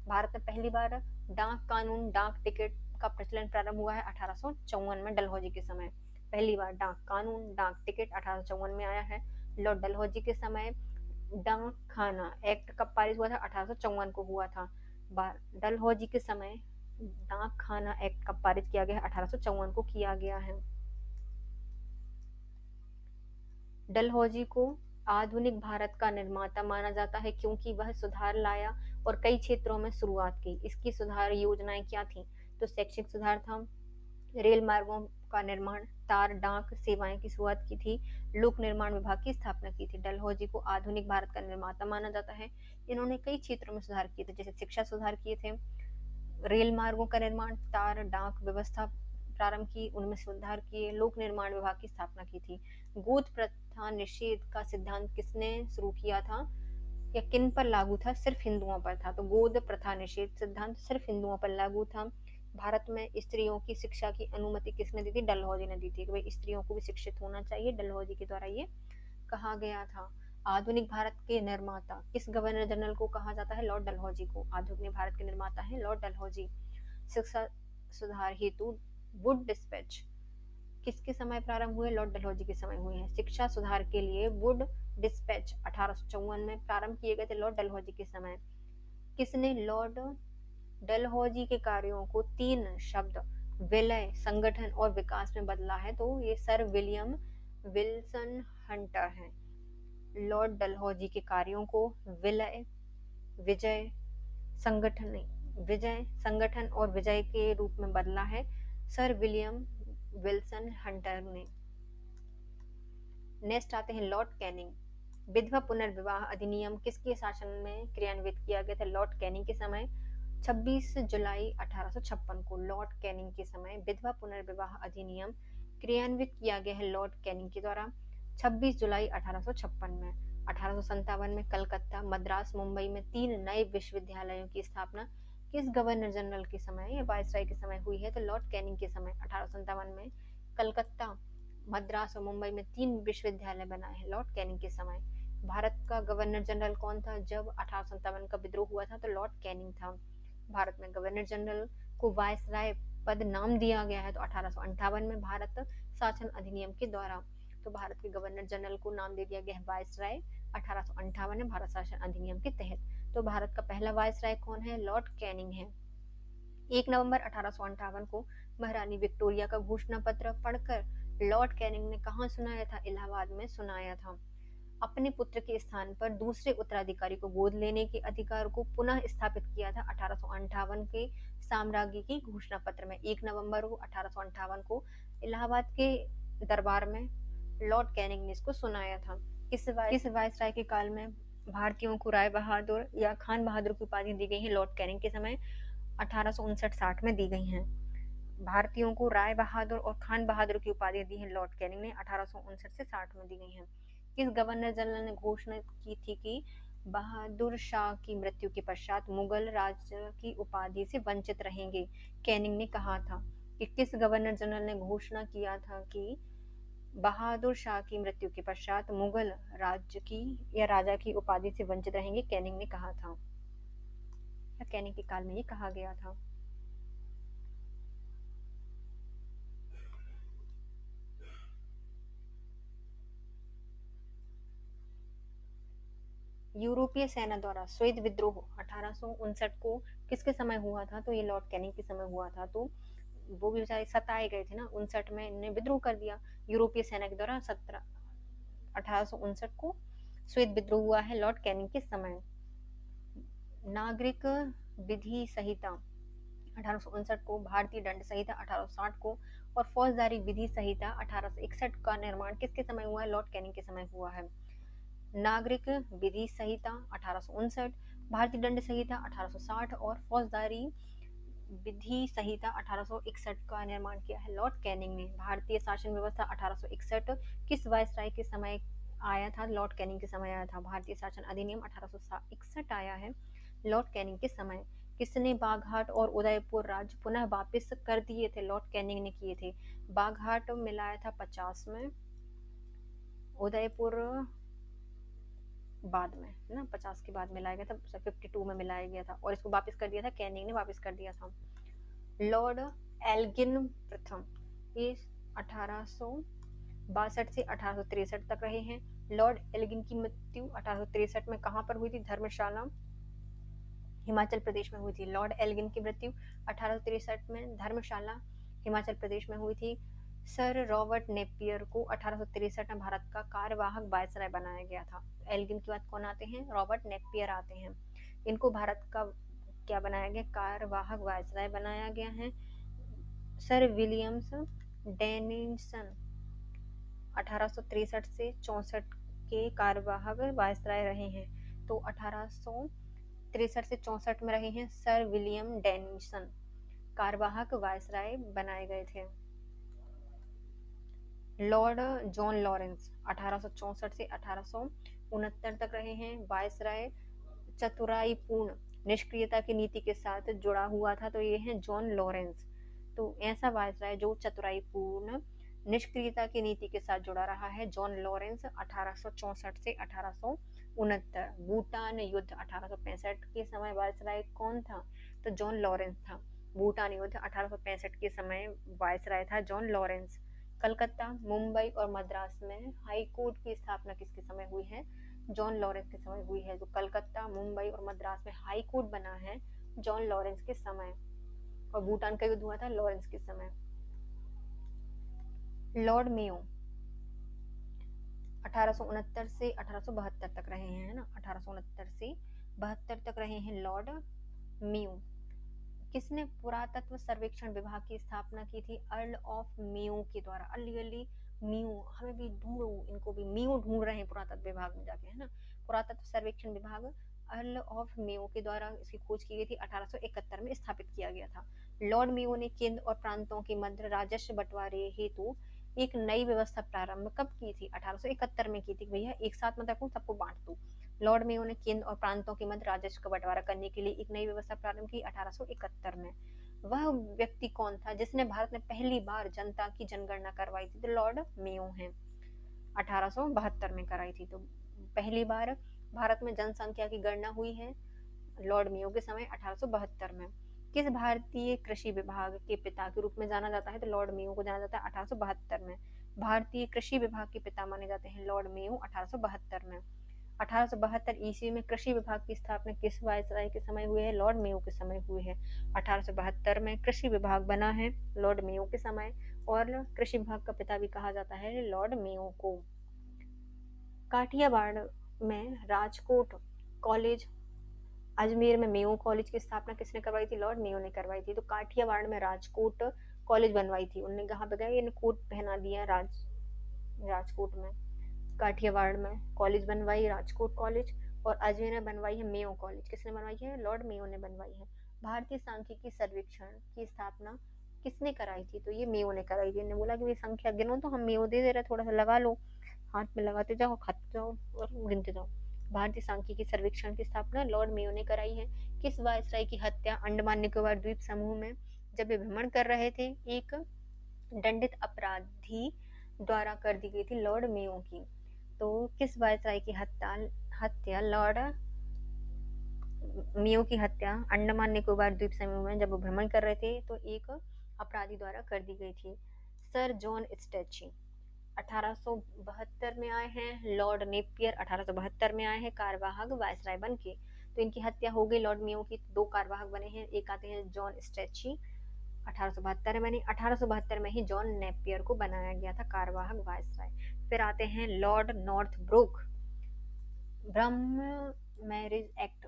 भारत में पहली बार डाक कानून डाक टिकट का प्रचलन प्रारंभ हुआ है 1854 में डलहौजी के समय। पहली बार डाक कानून डाक टिकट 1854 में आया है। लॉर्ड डलहौजी के समय डाक खाना एक्ट कब पारित हुआ था? 1854 को हुआ था। डलहौजी के समय डाक खाना एक्ट कब पारित किया गया है? 1854 को किया गया है। डलहौजी को आधुनिक भारत का निर्माता माना जाता है क्योंकि वह सुधार लाया और कई क्षेत्रों में शुरुआत की। इसकी सुधार योजनाएं क्या थी? तो शैक्षिक सुधार था, रेल मार्गों का निर्माण, तार डाक सेवाएं की शुरुआत की थी, लोक निर्माण विभाग की स्थापना की थी। डलहौजी को आधुनिक भारत का निर्माता माना जाता है। इन्होंने कई क्षेत्रों में सुधार किए थे, जैसे शिक्षा सुधार किए थे, रेल मार्गों का निर्माण, तार डाक व्यवस्था प्रारंभ की, उनमें सुधार किए, लोक निर्माण विभाग की स्थापना की थी। गोद प्रथा निषेध का सिद्धांत किसने शुरू किया था या किन पर लागू था? सिर्फ हिंदुओं पर था। तो गोद प्रथा निषेध सिद्धांत सिर्फ हिंदुओं पर लागू था। भारत में स्त्रियों की शिक्षा की अनुमति किसने दी थी? डलहौजी ने दी थी कि भाई स्त्रियों को भी शिक्षित होना चाहिए, डलहौजी के द्वारा ये कहा गया था। आधुनिक भारत के निर्माता किस गवर्नर जनरल को कहा जाता है? लॉर्ड डलहौजी को आधुनिक भारत के निर्माता है लॉर्ड डलहौजी। शिक्षा सुधार हेतु वुड डिस्पैच किसके समय प्रारंभ हुए? लॉर्ड डलहौजी के समय हुए हैं। शिक्षा सुधार के लिए वुड डिस्पैच 1854 में प्रारंभ किए गए थे लॉर्ड डलहौजी के समय। किसने लॉर्ड डलहौजी के कार्यों को 3 शब्द विलय, संगठन और विकास में बदला है? तो ये सर विलियम विल्सन हंटर हैं। लॉर्ड डलहौजी के कार्यों को विलय, विजय, संगठन नहीं, विजय, संगठन और विजय के रूप में बदला है सर विलियम विल्सन हंटर ने। नेक्स्ट आते हैं लॉर्ड कैनिंग। विधवा पुनर्विवाह अधिनियम किसके शासन में क्रियान्वित किया गया था? लॉर्ड कैनिंग के समय 26 जुलाई 1856 को लॉर्ड कैनिंग के समय विधवा पुनर्विवाह अधिनियम क्रियान्वित किया गया है लॉर्ड कैनिंग के द्वारा 26 जुलाई 1856 में। 1857 में कलकत्ता, मद्रास, मुंबई में 3 नए विश्वविद्यालयों की स्थापना किस गवर्नर जनरल के समय या वायसराय के समय हुई है? तो लॉर्ड कैनिंग के समय 1857 में कलकत्ता, मद्रास और मुंबई में 3 विश्वविद्यालय बनाए हैं लॉर्ड कैनिंग के समय। भारत का गवर्नर जनरल कौन था जब 1857 का विद्रोह हुआ था? तो लॉर्ड कैनिंग था। भारत में गवर्नर जनरल को वायसराय पद नाम दिया गया है तो 1858 में भारत शासन अधिनियम के द्वारा। तो भारत के गवर्नर जनरल को नाम दे दिया गया है वायसराय 1858 में भारत शासन अधिनियम के तहत। तो भारत का पहला वायसराय कौन है? लॉर्ड कैनिंग है। 1 नवंबर 1858 को महारानी विक्टोरिया का घोषणा पत्र पढ़कर लॉर्ड कैनिंग ने कहाँ सुनाया था? इलाहाबाद में सुनाया था। अपने पुत्र के स्थान पर दूसरे उत्तराधिकारी को गोद लेने के अधिकार को पुनः स्थापित किया था 1858 के साम्राज्य की घोषणा पत्र में। 1 नवंबर 1858 को इलाहाबाद के दरबार में लॉर्ड कैनिंग ने इसको सुनाया था। किस वायसराय के काल में भारतीयों को राय बहादुर या खान बहादुर की उपाधि दी गई है? लॉर्ड कैनिंग के समय 1859-60 में दी गई हैं। भारतीयों को राय बहादुर और खान बहादुर की उपाधि दी है लॉर्ड कैनिंग ने 1859 से 60 में दी गई हैं। किस गवर्नर जनरल ने घोषणा की थी कि बहादुर शाह की मृत्यु के पश्चात मुगल राज की उपाधि से वंचित रहेंगे? कैनिंग ने कहा था कि किस गवर्नर जनरल ने घोषणा किया था कि बहादुर शाह की मृत्यु के पश्चात मुगल राज्य की या राजा की उपाधि से वंचित रहेंगे? कैनिंग ने कहा था, या कैनिंग के काल में ये कहा गया था। यूरोपीय सेना द्वारा श्वेत विद्रोह 1859 को किसके समय हुआ था? तो ये लॉर्ड कैनिंग के समय हुआ था। तो वो भी बेचारे सताए गए थे ना, 59 में इन्होंने विद्रोह कर दिया यूरोपीय सेना के द्वारा। 1859 को श्वेत विद्रोह हुआ है लॉर्ड कैनिंग के समय। नागरिक विधि संहिता 1859 को, भारतीय दंड संहिता 1860 को और फौजदारी विधि संहिता 1861 का निर्माण किसके समय हुआ है? लॉर्ड कैनिंग के समय हुआ है। नागरिक विधि संहिता 1859, भारतीय दंड संहिता 1860 और फौजदारी विधि संहिता 1861 का निर्माण किया है लॉर्ड कैनिंग ने। भारतीय शासन व्यवस्था 1861 किस वायसराय के समय आया था? लॉर्ड कैनिंग के समय आया था। भारतीय शासन अधिनियम 1861 आया है लॉर्ड कैनिंग के समय। किसने बाघाट और उदयपुर राज्य पुनः वापस कर दिए थे? लॉर्ड कैनिंग ने किए थे। बाघाट मिलाया था 50 में, उदयपुर बाद में, है ना, 50 के बाद मिलाया गया था, 52 में मिलाया गया था और इसको वापस कर दिया था, कैनिंग ने वापस कर दिया था। लॉर्ड एल्गिन प्रथम ये 1862 से 1863 तक रहे हैं। लॉर्ड एल्गिन की मृत्यु 1863 में कहाँ पर हुई थी? धर्मशाला, हिमाचल प्रदेश में हुई थी। लॉर्ड एल्गिन की मृत्यु 1863 में धर्मशाला, हिमाचल प्रदेश में हुई थी। सर रॉबर्ट नेपियर को 1863 में भारत का कार्यवाहक वायसराय बनाया गया था। एल्गिन के बाद कौन आते हैं? रॉबर्ट नेपियर आते हैं। इनको भारत का क्या बनाया गया? कार्यवाहक वायसराय बनाया गया है। सर विलियम्स डेनिसन 1863 से 64 के कार्यवाहक वायसराय रहे हैं। तो 1863 से 64 में रहे हैं सर विलियम डेनिसन, कार्यवाहक वायसराय बनाए गए थे। लॉर्ड जॉन लॉरेंस 1864 से 1869 तक रहे हैं। वायसराय चतुराईपूर्ण निष्क्रियता की नीति के साथ जुड़ा हुआ था, तो ये है जॉन लॉरेंस। तो ऐसा वायसराय जो चतुराईपूर्ण निष्क्रियता की नीति के साथ जुड़ा रहा है, जॉन लॉरेंस 1864 से 1869। भूटान युद्ध 1865 के समय वायसराय कौन था? तो जॉन लॉरेंस था। भूटान युद्ध 1865 के समय वायसराय था जॉन लॉरेंस। कलकत्ता, मुंबई और मद्रास में हाई कोर्ट की स्थापना किसके समय हुई है? जॉन लॉरेंस के समय हुई है। जो कलकत्ता, मुंबई और मद्रास में हाई कोर्ट बना है जॉन लॉरेंस के समय। और भूटान का युद्ध हुआ था लॉरेंस के समय। लॉर्ड मेयो 1869 से 1872 तक रहे हैं, है ना, 1869 से 72 तक रहे हैं लॉर्ड मेयो। किसने पुरातत्व सर्वेक्षण विभाग की स्थापना की थी? अर्ल ऑफ मेयो के द्वारा। अली मेयो, हमें भी ढूंढो, इनको भी मेयो ढूंढ रहे हैं पुरातत्व विभाग में जाके, है ना। पुरातत्व सर्वेक्षण विभाग अर्ल ऑफ मेयो के द्वारा इसकी खोज की गई थी, 1871 में स्थापित किया गया था। लॉर्ड मेयो ने केंद्र और प्रांतों के मध्य राजस्व बंटवारे हेतु एक नई व्यवस्था प्रारंभ कब की थी? 1871 में की थी। भैया एक साथ मत रखो, सबको बांट दो। लॉर्ड मेयो ने केंद्र और प्रांतों के मध्य राजस्व का बंटवारा करने के लिए एक नई व्यवस्था प्रारंभ की 1871 में। वह व्यक्ति कौन था जिसने भारत में पहली बार जनता की जनगणना करवाई थी? तो लॉर्ड मेयो हैं, 1872 में कराई थी। तो पहली बार भारत में जनसंख्या की गणना हुई है लॉर्ड मेयो के समय 1872 में। किस भारतीय कृषि विभाग के पिता के रूप में जाना जाता है? तो लॉर्ड मेयो को जाना जाता है 1872 में। भारतीय कृषि विभाग के पिता माने जाते हैं लॉर्ड मेयो 1872 में। 1872 ईस्वी में कृषि विभाग की स्थापना किस वायसराय के समय हुई है? लॉर्ड मेयो के समय हुई है। 1872 में कृषि विभाग बना है लॉर्ड मेयो के समय, और कृषि विभाग का पिता भी कहा जाता है लॉर्ड मेयो को। काठियावाड़ में राजकोट कॉलेज, अजमेर में मेयो कॉलेज की स्थापना किसने करवाई थी? लॉर्ड मेयो ने करवाई थी। तो काठियावाड़ में राजकोट कॉलेज बनवाई थी उनने। कहाँ पे गए? कोट पहना दिया राजकोट में। काठियावाड़ में कॉलेज बनवाई, राजकोट कॉलेज, और अजय ने बनवाई है मेयो कॉलेज। किसने बनवाई है? लॉर्ड मेयो ने बनवाई है। भारतीय सांख्यिकी सर्वेक्षण की स्थापना किसने कराई थी? तो ये मेयो ने कराई थी। इन्होंने बोला कि ये संख्या गिनो तो हम मेयो दे दे रहे, थोड़ा सा लगा लो, हाथ में लगाते जाओ, खाते जाओ और गिनते जाओ। भारतीय सांख्यिकी सर्वेक्षण की स्थापना लॉर्ड मेयो ने कराई है। किस वायसराय की हत्या अंडमान निकोबार द्वीप समूह में जब वे भ्रमण कर रहे थे एक दंडित अपराधी द्वारा कर दी गई थी? लॉर्ड मेयो की। तो किस वायसराय की हत्या हत्या लॉर्ड मेयो की हत्या अंडमान निकोबार द्वीप समूह में जब वो भ्रमण कर रहे थे तो एक अपराधी द्वारा कर दी गई थी? सर जॉन स्ट्रेची 1872 में आए हैं, लॉर्ड नेपियर 1872 में आए हैं कार्यवाहक वायसराय बन के। तो इनकी हत्या हो गई लॉर्ड मेयो की, दो कार्यवाहक बने हैं, एक आते हैं जॉन स्ट्रेची 1872 में, नहीं 1872 में ही जॉन नेपियर को बनाया गया था कार्यवाहक वायसराय। फिर आते हैं लॉर्ड नॉर्थब्रुक, ब्रह्म मैरिज एक्ट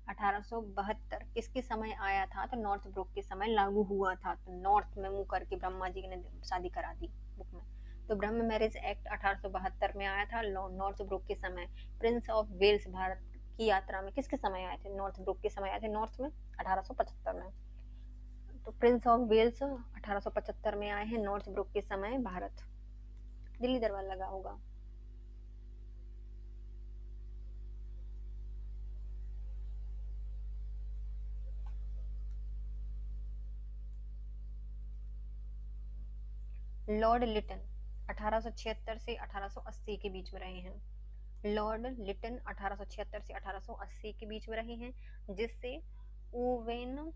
1872 किसके समय आया था? तो नॉर्थब्रुक के समय लागू हुआ था। तो नॉर्थ में मुंह करके ब्रह्मा जी ने शादी करा दी बुक में। तो ब्रह्म मैरिज एक्ट 1872 में आया था नॉर्थब्रुक के समय। प्रिंस ऑफ वेल्स भारत की यात्रा में किसके समय आए थे? नॉर्थब्रुक के समय आए थे, नॉर्थ में 1875 में। तो प्रिंस ऑफ वेल्स 1875 में आए हैं नॉर्थब्रुक के समय भारत। दिल्ली दरबार लगा होगा। लॉर्ड लिटन 1876 से 1880 के बीच में रहे हैं। लॉर्ड लिटन 1876 से 1880 के बीच में रहे हैं, जिससे ओवेन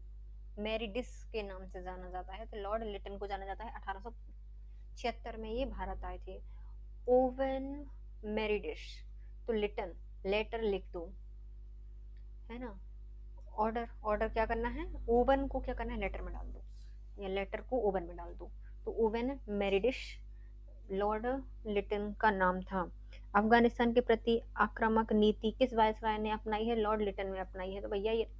मेरिडिस के नाम से जाना जाता है। तो लॉर्ड लिटन को जाना जाता है 1876 में ये भारत आए थे। ओवेन मेरिडिस, तो लिटन लेटर लिख दो, है ना। ऑर्डर ऑर्डर क्या करना है? ओवन को क्या करना है? लेटर में डाल दो, या लेटर को ओवन में डाल दो। तो ओवन मेरिडिस लॉर्ड लिटन का नाम था। अफगानिस्तान के प्रति आक्रामक नीति किस वायसराय ने अपनाई है? लॉर्ड लिटन ने अपनाई है। तो भैया ये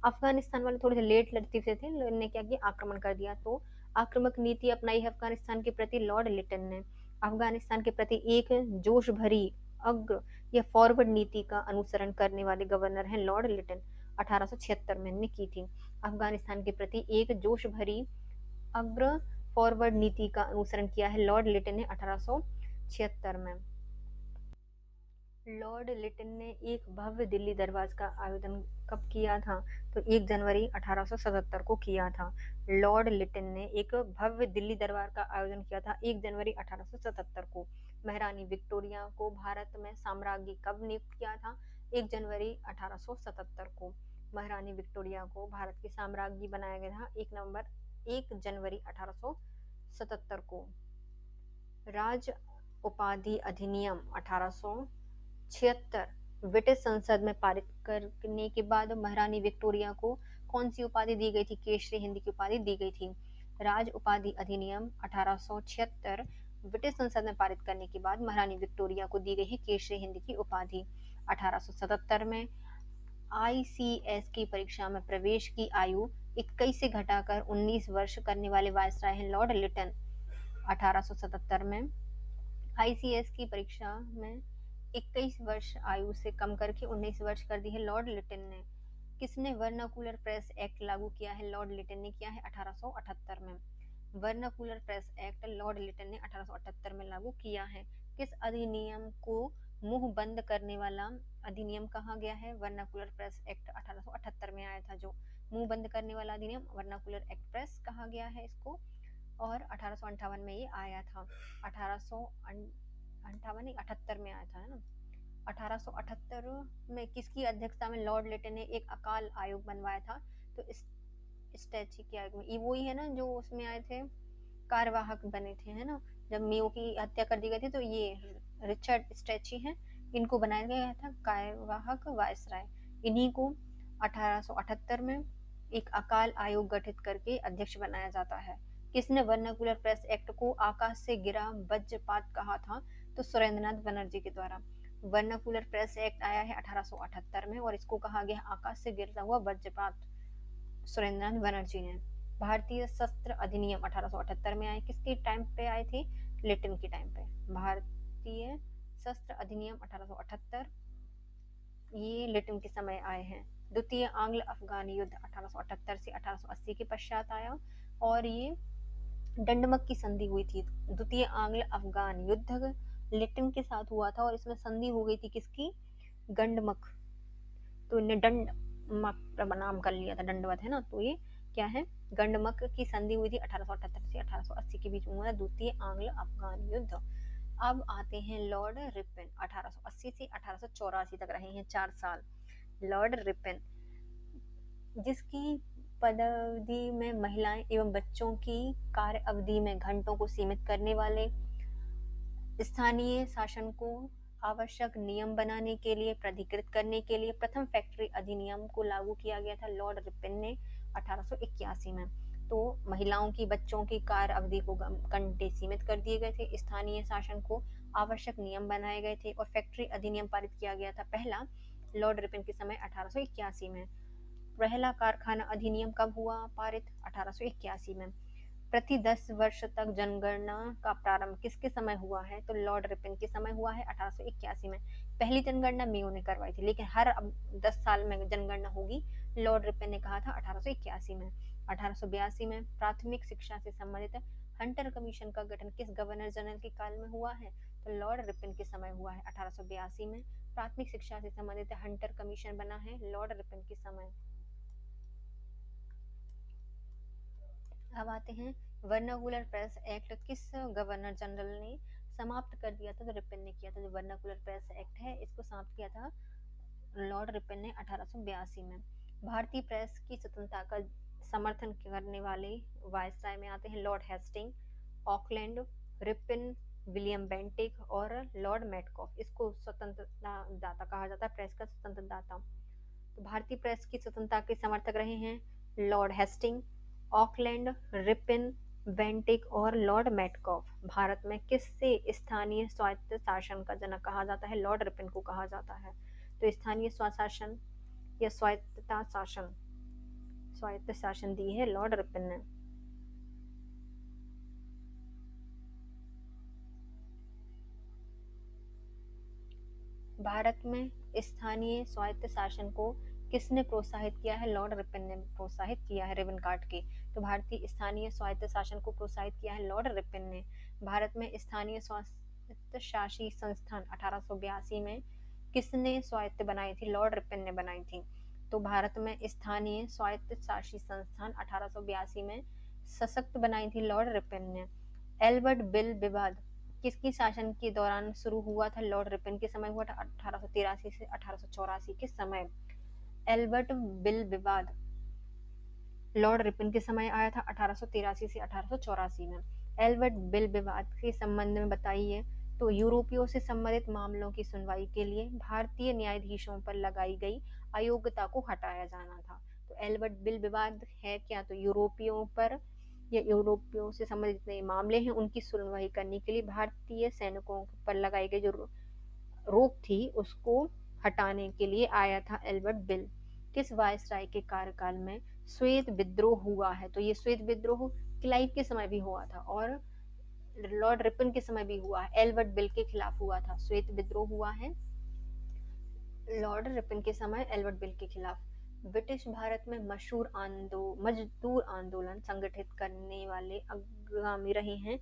अफगानिस्तान वाले थोड़े से लेट लतीफ से थे, इन्होंने क्या किया? आक्रमण कर दिया। तो आक्रामक नीति अपनाई है अफगानिस्तान के प्रति लॉर्ड लिटन ने। अफगानिस्तान के प्रति एक जोश भरी अग्र या फॉरवर्ड नीति का अनुसरण करने वाले गवर्नर हैं लॉर्ड लिटन। 1876 में इन्होंने की थी। अफगानिस्तान के प्रति एक जोश भरी अग्र फॉरवर्ड नीति का अनुसरण किया है लॉर्ड लिटन ने 1876 में। लॉर्ड लिटन ने एक भव्य दिल्ली दरबार का आयोजन कब किया था? तो 1 जनवरी 1877 को किया था। लॉर्ड लिटन ने एक भव्य दिल्ली दरबार का आयोजन किया था 1 जनवरी 1877 को। महारानी विक्टोरिया को भारत में साम्राज्ञी कब नियुक्त किया था? 1 जनवरी 1877 को। महारानी विक्टोरिया को भारत की साम्राज्ञी बनाया गया था 1 जनवरी 1877 को। राज उपाधि अधिनियम 1876 ब्रिटिश संसद में पारित करने के बाद महारानी विक्टोरिया को कौन सी उपाधि दी गई थी? केशरी हिंद की उपाधि दी गई थी। राज उपाधि अधिनियम 1876 ब्रिटिश संसद में पारित करने के बाद महारानी विक्टोरिया को दी गई है केशरी हिंद की उपाधि। 1877 में आईसीएस की परीक्षा में प्रवेश की आयु 21 से घटाकर 19 वर्ष करने वाले वायसराय हैं लॉर्ड लिटन। 1877 में आईसीएस की परीक्षा में 21 वर्ष आयु से कम करके 19 वर्ष कर दी है लॉर्ड लिटन ने। किसने वर्नाकुलर प्रेस एक्ट लागू किया है? लॉर्ड लिटन ने किया है 1878 में। Vernacular press act Lord Lytton ने 1878 में लागू किया है। किस अधिनियम को मुंह बंद करने वाला अधिनियम कहा गया है? वर्नाकुलर प्रेस एक्ट 1878 में आया था जो मुंह बंद करने वाला अधिनियम वर्नाकुलर एक्ट प्रेस कहा गया है इसको। और 1858 में ये आया था। 1858 में आया था, है ना। 1878 में किसकी अध्यक्षता में लॉर्ड लिटन ने एक अकाल आयोग बनवाया था? तो इस स्टैची के आयोग में ये वही है ना जो उसमें आए थे, कार्यवाहक बने थे, है ना। जब मेयो की हत्या कर दी गई थी तो ये रिचर्ड स्टैची हैं, इनको बनाया गया था कार्यवाहक वायसराय। इन्हीं को 1878 में एक अकाल आयोग गठित करके अध्यक्ष बनाया जाता है। किसने वर्नाकुलर प्रेस एक्ट को आकाश से गिरा वज्रपात कहा था? तो सुरेंद्रनाथ बनर्जी के द्वारा। वर्नाकुलर प्रेस एक्ट आया है 1878 में और इसको कहा गया आकाश से गिरता हुआ वज्रपात, सुरेंद्रनाथ बनर्जी ने। भारतीय शस्त्र अधिनियम 1878 में आए, किसके टाइम पे आए थे? लिटन के टाइम पे। भारतीय शस्त्र अधिनियम 1878, ये लिटिन के समय आए हैं। द्वितीय आंग्ल अफगान युद्ध 1878 से 1880 के पश्चात आया, और ये डंडमक की संधि हुई थी। द्वितीय आंग्ल अफगान युद्ध लिटिन के साथ हुआ था, और इसमें संधि हो गई थी किसकी? गंडमक। तो इन्हें दंडमक नाम कर लिया था, दंडवत है ना, तो ये क्या है? गंडमक की संधि हुई थी 1878 से 1880 के बीच में हुआ द्वितीय आंग्ल अफगान युद्ध। अब आते हैं लॉर्ड रिपन, 1880 से 1884 तक रहे हैं 4 साल। लॉर्ड रिपन, जिसकी पदावधि में महिलाएं एवं बच्चों की कार्य अवधि में घंटों को सीमित करने वाले, स्थानीय शासन को आवश्यक नियम बनाने के लिए, प्राधिकृत करने के लिए प्रथम फैक्ट्री अधिनियम को लागू किया गया था लॉर्ड रिपन ने 1881 में। तो महिलाओं की, बच्चों की कार्य अवधि को घंटे सीमित कर दिए गए थे, स्थानीय शासन को आवश्यक नियम बनाए गए थे, और फैक्ट्री अधिनियम पारित किया गया था पहला लॉर्ड रिपन के समय 1881 में। पहला कारखाना अधिनियम कब हुआ पारित? 1881 में। प्रति 10 वर्ष तक जनगणना का प्रारंभ किसके समय हुआ है? तो लॉर्ड रिपन के समय हुआ है 1881 में। पहली जनगणना मेयो ने करवाई थी, लेकिन हर अब 10 साल में जनगणना होगी, लॉर्ड रिपन ने कहा था 1881 में। 1882 में प्राथमिक शिक्षा से संबंधित हंटर कमीशन का गठन किस गवर्नर जनरल के काल में हुआ है? तो लॉर्ड रिपन के समय हुआ है 1882 में। प्राथमिक शिक्षा से संबंधित हंटर कमीशन बना है लॉर्ड रिपन के समय। अब आते हैं वर्नाकुलर प्रेस एक्ट किस गवर्नर जनरल ने समाप्त कर दिया था? तो रिपन ने किया था। जो वर्नाकुलर प्रेस एक्ट है, इसको समाप्त किया था लॉर्ड रिपन ने 1882 में। भारतीय प्रेस की स्वतंत्रता का समर्थन करने वाले वायसराय में आते हैं Lord Hasting, Auckland, Ripon, William Bentinck और लॉर्ड मेटकॉफ। इसको स्वतंत्रता दाता कहा जाता है, प्रेस का स्वतंत्रता दाता। तो भारतीय प्रेस की स्वतंत्रता के समर्थक रहे हैं Lord Hasting, Auckland, Ripon, Bentinck और लॉर्ड मेटकॉफ। भारत में किससे स्थानीय स्वायत्त शासन का जनक कहा जाता है? लॉर्ड रिपन को कहा जाता है। तो स्थानीय स्वशासन या स्वायत्त शासन दी है लॉर्ड रिपन ने। भारत में स्थानीय स्वायत्त शासन को किसने प्रोत्साहित किया है? लॉर्ड रिपन ने प्रोत्साहित किया है, रिबन काट के। तो भारतीय स्थानीय स्वायत्त शासन को प्रोत्साहित किया है लॉर्ड रिपन ने। भारत में स्थानीय स्वायत्त शासी संस्थान 1882 में किसने स्वायत्त बनाई थी? लॉर्ड रिपन ने बनाई थी। तो भारत में स्थानीय स्वायत्त शासी संस्थान 1882 में सशक्त बनाई थी लॉर्ड रिपन ने। एल्बर्ट बिल विवाद किसकी शासन के दौरान शुरू हुआ था? लॉर्ड रिपन के समय हुआ था 1883 से 1884 के समय। एल्बर्ट बिल विवाद लॉर्ड रिपन के समय आया था 1883 से 1884 में। एल्बर्ट बिल विवाद के संबंध में बताइए। तो यूरोपियों से संबंधित मामलों की सुनवाई के लिए भारतीय न्यायाधीशों पर लगाई गई अयोग्यता को हटाया जाना था। तो एल्बर्ट बिल विवाद है क्या? तो यूरोपियों पर या यूरोपियों से संबंधित जितने मामले हैं उनकी सुनवाई करने के लिए भारतीय सैनिकों पर लगाई गई जो रोक थी उसको हटाने के लिए आया था एल्बर्ट बिल। किस वायसराय के कार्यकाल में श्वेत विद्रोह हुआ है? तो ये श्वेत विद्रोह क्लाइव के समय भी हुआ था और लॉर्ड रिपन के समय भी हुआ है। एल्बर्ट बिल के खिलाफ हुआ था, श्वेत विद्रोह हुआ है लॉर्ड रिपन के समय एल्बर्ट बिल के खिलाफ। ब्रिटिश भारत में मजदूर आंदोलन संगठित करने वाले अग्रगामी रहे हैं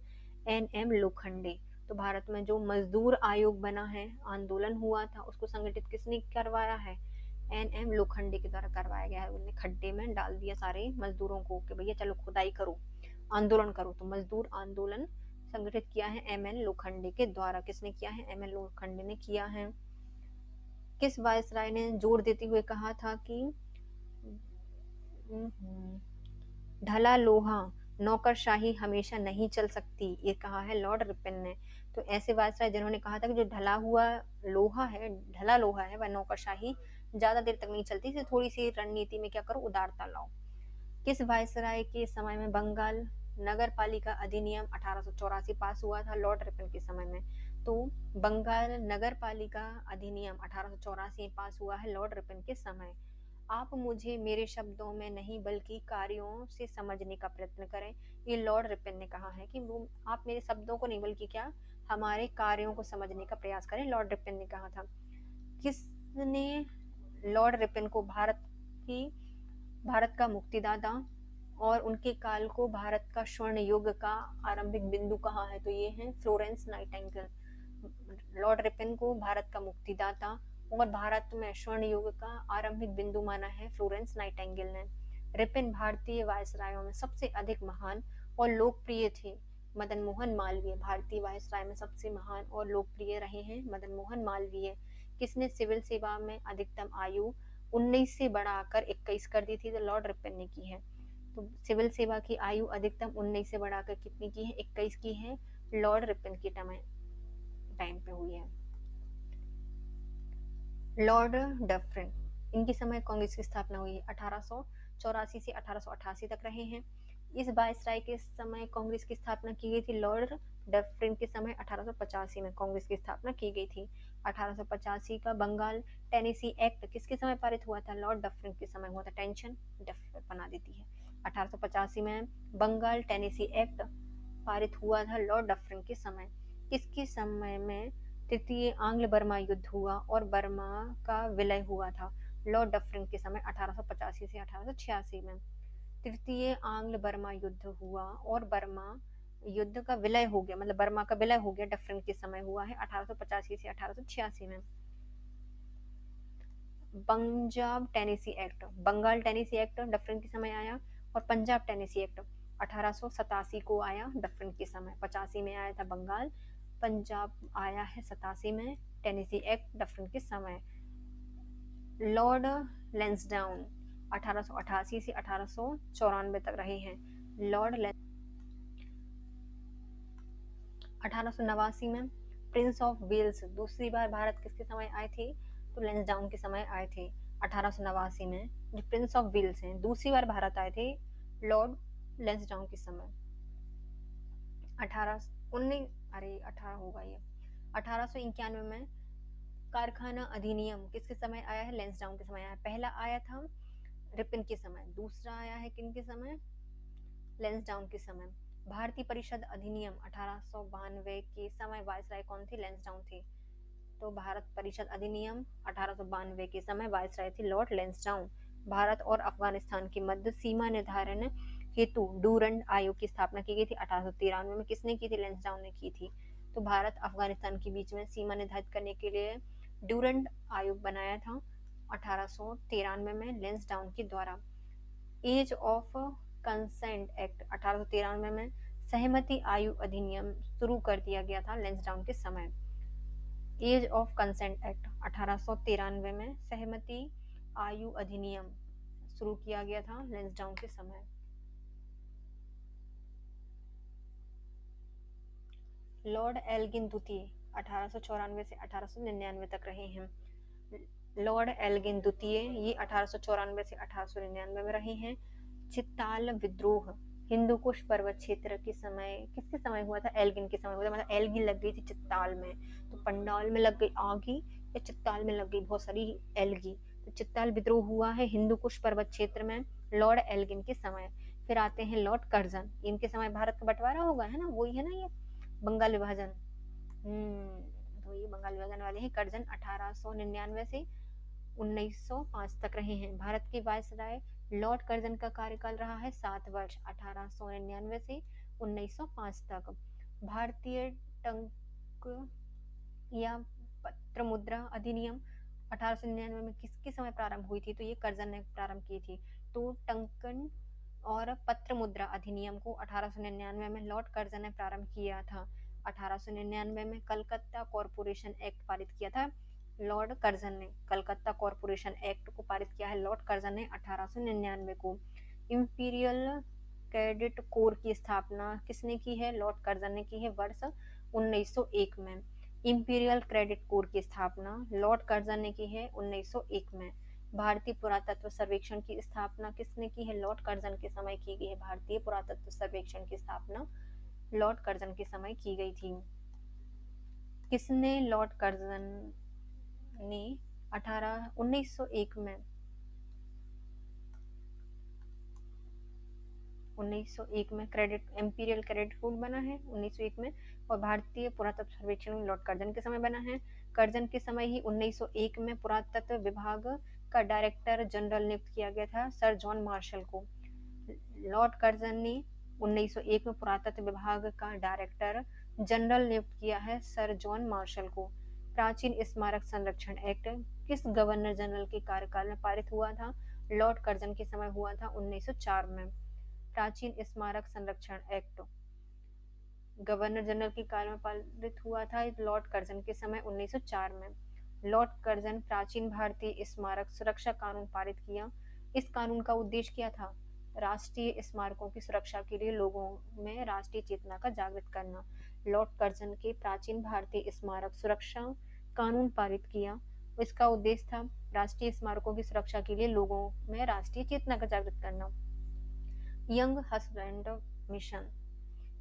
एन.एम. लोखंडे। तो भारत में जो मजदूर आयोग बना है, आंदोलन हुआ था, उसको संगठित किसने करवाया है? एन.एम. लोखंडे के द्वारा करवाया गया है। उन्होंने खड्डे में डाल दिया सारे मजदूरों को कि भैया चलो खुदाई करो, आंदोलन करो। तो मजदूर आंदोलन संगठित किया है एम.एन. लोखंडे के द्वारा। किसने किया है? एम.एन. लोखंडे ने किया है। किस वायसराय ने जोर देते हुए कहा था कि ढला लोहा नौकरशाही हमेशा नहीं चल सकती? ये कहा है लॉर्ड रिपन ने। तो ऐसे वायसराय जिन्होंने कहा था कि जो ढला लोहा है वह नौकरशाही ज्यादा देर तक नहीं चलती, इसे थोड़ी सी रणनीति में क्या करो, उदारता लाओ। किस वायसराय के समय में बंगाल नगर पालिका अधिनियम 1884 पास हुआ था? लॉर्ड रिपन के समय में। तो बंगाल नगर पालिका अधिनियम 1884 पास हुआ है लॉर्ड रिपन के समय। आप मुझे मेरे शब्दों में नहीं बल्कि कार्यों से समझने का प्रयत्न करें, ये लॉर्ड रिपन ने कहा है कि वो आप मेरे शब्दों को नहीं बल्कि क्या हमारे कार्यों को समझने का प्रयास करें, लॉर्ड रिपन ने कहा था। किसने लॉर्ड रिपन को भारत का मुक्तिदाता और उनके काल को भारत का स्वर्ण युग का आरंभिक बिंदु कहा है? तो ये है फ्लोरेंस नाइटिंगेल। लॉर्ड रिपन को भारत का मुक्तिदाता और भारत में स्वर्ण युग का आरंभिक बिंदु माना है फ्लोरेंस नाइटिंगेल ने। रिपन भारतीय वायसरायों में सबसे अधिक महान और लोकप्रिय थे। मदन मोहन मालवीय भारतीय वायसराय में सबसे महान और लोकप्रिय रहे हैं मदन मोहन मालवीय। किसने सिविल सेवा में अधिकतम आयु 19 से बढ़ाकर 21 कर दी थी? तो लॉर्ड रिपन ने की है। तो सिविल सेवा की आयु अधिकतम 19 से बढ़ाकर कितनी की है? 21 की है। लॉर्ड रिपन के टाइम पे हुई है। लॉर्ड डफरिन, इनके समय कांग्रेस की स्थापना हुई है। 1884 से 1888 तक रहे हैं। इस वायसराय के समय कांग्रेस की स्थापना की गई थी। लॉर्ड डफरिन के समय 1885 में कांग्रेस की स्थापना की गई थी। 1885 का बंगाल टेनेसी एक्ट किसके समय पारित हुआ था? लॉर्ड डफरिन के समय हुआ था। टेंशन डफ बना देती है। 1885 में बंगाल टेनेसी एक्ट पारित हुआ था लॉर्ड डफरिन के समय। किसके समय में तृतीय आंग्ल बर्मा युद्ध हुआ और बर्मा का विलय हुआ था? लॉर्ड डफरिन के समय 1885 से 1886 में तृतीय आंग्ल बर्मा युद्ध हुआ और बर्मा युद्ध का विलय हो गया, मतलब बर्मा का विलय हो गया, डफरिन के समय हुआ है 1885 से 1886 में। Punjab tenancy act, Bengal tenancy act Dufferin के समय आया और पंजाब टेनेसी एक्ट 1887 को आया डफरिन के समय। 85 में आया था बंगाल, पंजाब आया है 87 में। टेनेसी एक्ट डफरिन के समय। लॉर्ड लैंसडाउन 1888 से 1894 तक रहे हैं। लॉर्ड 1889 में प्रिंस ऑफ वेल्स दूसरी बार भारत किसके समय आए थे? तो लैंसडाउन के समय आए थे। 1889 में जो प्रिंस ऑफ वेल्स हैं दूसरी बार भारत आए थे लॉर्ड लैंसडाउन के समय। 18 होगा ये। 1891 में कारखाना अधिनियम किसके समय आया है? लैंसडाउन के समय आया। पहला आया था रिपन के समय, दूसरा आया है किन के समय? लैंसडाउन के समय। भारतीय परिषद अधिनियम 1892 के समय वायसराय कौन थे? लैंसडाउन थे। तो भारत परिषद अधिनियम 1892 के समय वायसराय थे लॉर्ड लैंसडाउन। भारत और अफगानिस्तान के मध्य सीमा निर्धारण हेतु डूरंड आयोग की स्थापना की गई थी 1893 में। किसने की थी? लैंसडाउन ने की थी। तो भारत अफगानिस्तान के बीच में सीमा निर्धारित करने के लिए डूरंड आयोग बनाया था 1893 में लैंसडाउन के द्वारा। एज ऑफ कंसेंट एक्ट 1893 में सहमति आयु अधिनियम शुरू कर दिया गया था लैंसडाउन के समय। एज ऑफ कंसेंट एक्ट 1893 में सहमति आयु अधिनियम शुरू किया गया था लैंसडाउन के समय। लॉर्ड एल्गिन द्वितीय 1894 से 1899 तक रहे हैं। लॉर्ड एल्गिन द्वितीय ये 1894 से 1899 में रहे हैं। चित्ताल विद्रोह हिंदू कुश पर्वत क्षेत्र के समय किसके समय हुआ था? एल्गिन के समय हुआ था। मतलब एल्गी लग गई थी चित्ताल में, तो पंडाल में लग गई आगी या चित्ताल में लग गई बहुत सारी एल्गी, तो चित्ताल विद्रोह हुआ है हिंदू कुश पर्वत क्षेत्र में लॉर्ड एल्गिन के समय। फिर आते हैं लॉर्ड कर्जन, इनके समय भारत का बंटवारा होगा, है ना, वही है ना ये बंगाल विभाजन। तो ये बंगाल विभाजन वाले हैं कर्जन। 1899 से 1905 तक रहे हैं। भारत के वायसराय लॉर्ड कर्जन का कार्यकाल रहा है 7 वर्ष 1899 से 1905 तक। भारतीय टंक या पत्र मुद्रा अधिनियम 1899 में किसके समय प्रारंभ हुई थी? तो ये कर्जन ने प्रारंभ की थी। तो टंकन और पत्र मुद्रा अधिनियम को 1899 में लॉर्ड कर्जन ने प्रारंभ किया था। 1899 में कलकत्ता कॉरपोरेशन एक्ट पारित किया था लॉर्ड कर्जन ने। कलकत्ता कॉरपोरेशन एक्ट को पारित किया है लॉर्ड कर्जन ने 1899 को। इंपीरियल कैडेट कोर की स्थापना किसने की है? लॉर्ड कर्जन ने की है वर्ष 1901 में। इंपीरियल क्रेडिट कोर की स्थापना लॉर्ड कर्जन ने की है 1901 में। भारतीय पुरातत्व सर्वेक्षण की स्थापना किसने की है? लॉर्ड कर्जन के समय की गई है। भारतीय पुरातत्व सर्वेक्षण की स्थापना लॉर्ड कर्जन के समय की गई थी। किसने? लॉर्ड कर्जन ने 1901 में 1901 में क्रेडिट इंपीरियल क्रेडिट कोड बना है 1901 में। और भारतीय पुरातत्व सर्वेक्षण लॉर्ड कर्जन के समय बना है। कर्जन के समय ही 1901 में पुरातत्व विभाग का डायरेक्टर जनरल नियुक्त किया गया था सर जॉन मार्शल को। लॉर्ड कर्जन ने 1901 में पुरातत्व विभाग का डायरेक्टर जनरल नियुक्त किया है सर जॉन मार्शल को। प्राचीन स्मारक संरक्षण एक्ट किस गवर्नर जनरल के कार्यकाल में पारित हुआ था? लॉर्ड कर्जन के समय हुआ था 1904 में। प्राचीन स्मारक संरक्षण एक्ट गवर्नर जनरल के काल में पारित हुआ था लॉर्ड कर्जन के समय 1904 में। लॉर्ड कर्जन प्राचीन भारतीय स्मारक सुरक्षा कानून पारित किया। इस कानून का उद्देश्य क्या था? राष्ट्रीय स्मारकों की सुरक्षा के लिए लोगों में राष्ट्रीय चेतना का जागृत करना। लॉर्ड कर्जन के प्राचीन भारतीय स्मारक सुरक्षा कानून पारित किया। इसका उद्देश्य था राष्ट्रीय स्मारकों की सुरक्षा के लिए लोगों में राष्ट्रीय चेतना का जागृत करना। यंग हस्बैंड मिशन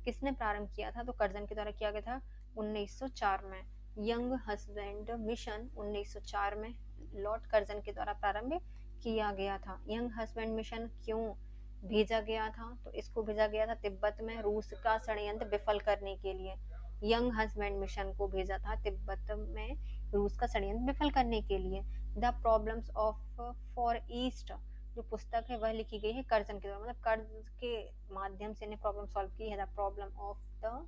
किसने प्रारंभ किया था? तो कर्जन के द्वारा किया गया था 1904 में। यंग हस्बैंड मिशन 1904 में लॉर्ड कर्जन के द्वारा प्रारंभ किया गया था। यंग हस्बैंड मिशन क्यों भेजा गया था? तो इसको भेजा गया था तिब्बत में रूस का षड्यंत्र विफल करने के लिए। यंग हस्बैंड मिशन को भेजा था तिब्बत में रूस का षड्यंत्र विफल करने के लिए। The problems of for east जो पुस्तक है वह लिखी गई है कर्जन के द्वारा, मतलब कर्ज के माध्यम से इन्हें प्रॉब्लम सॉल्व की है। The problem of the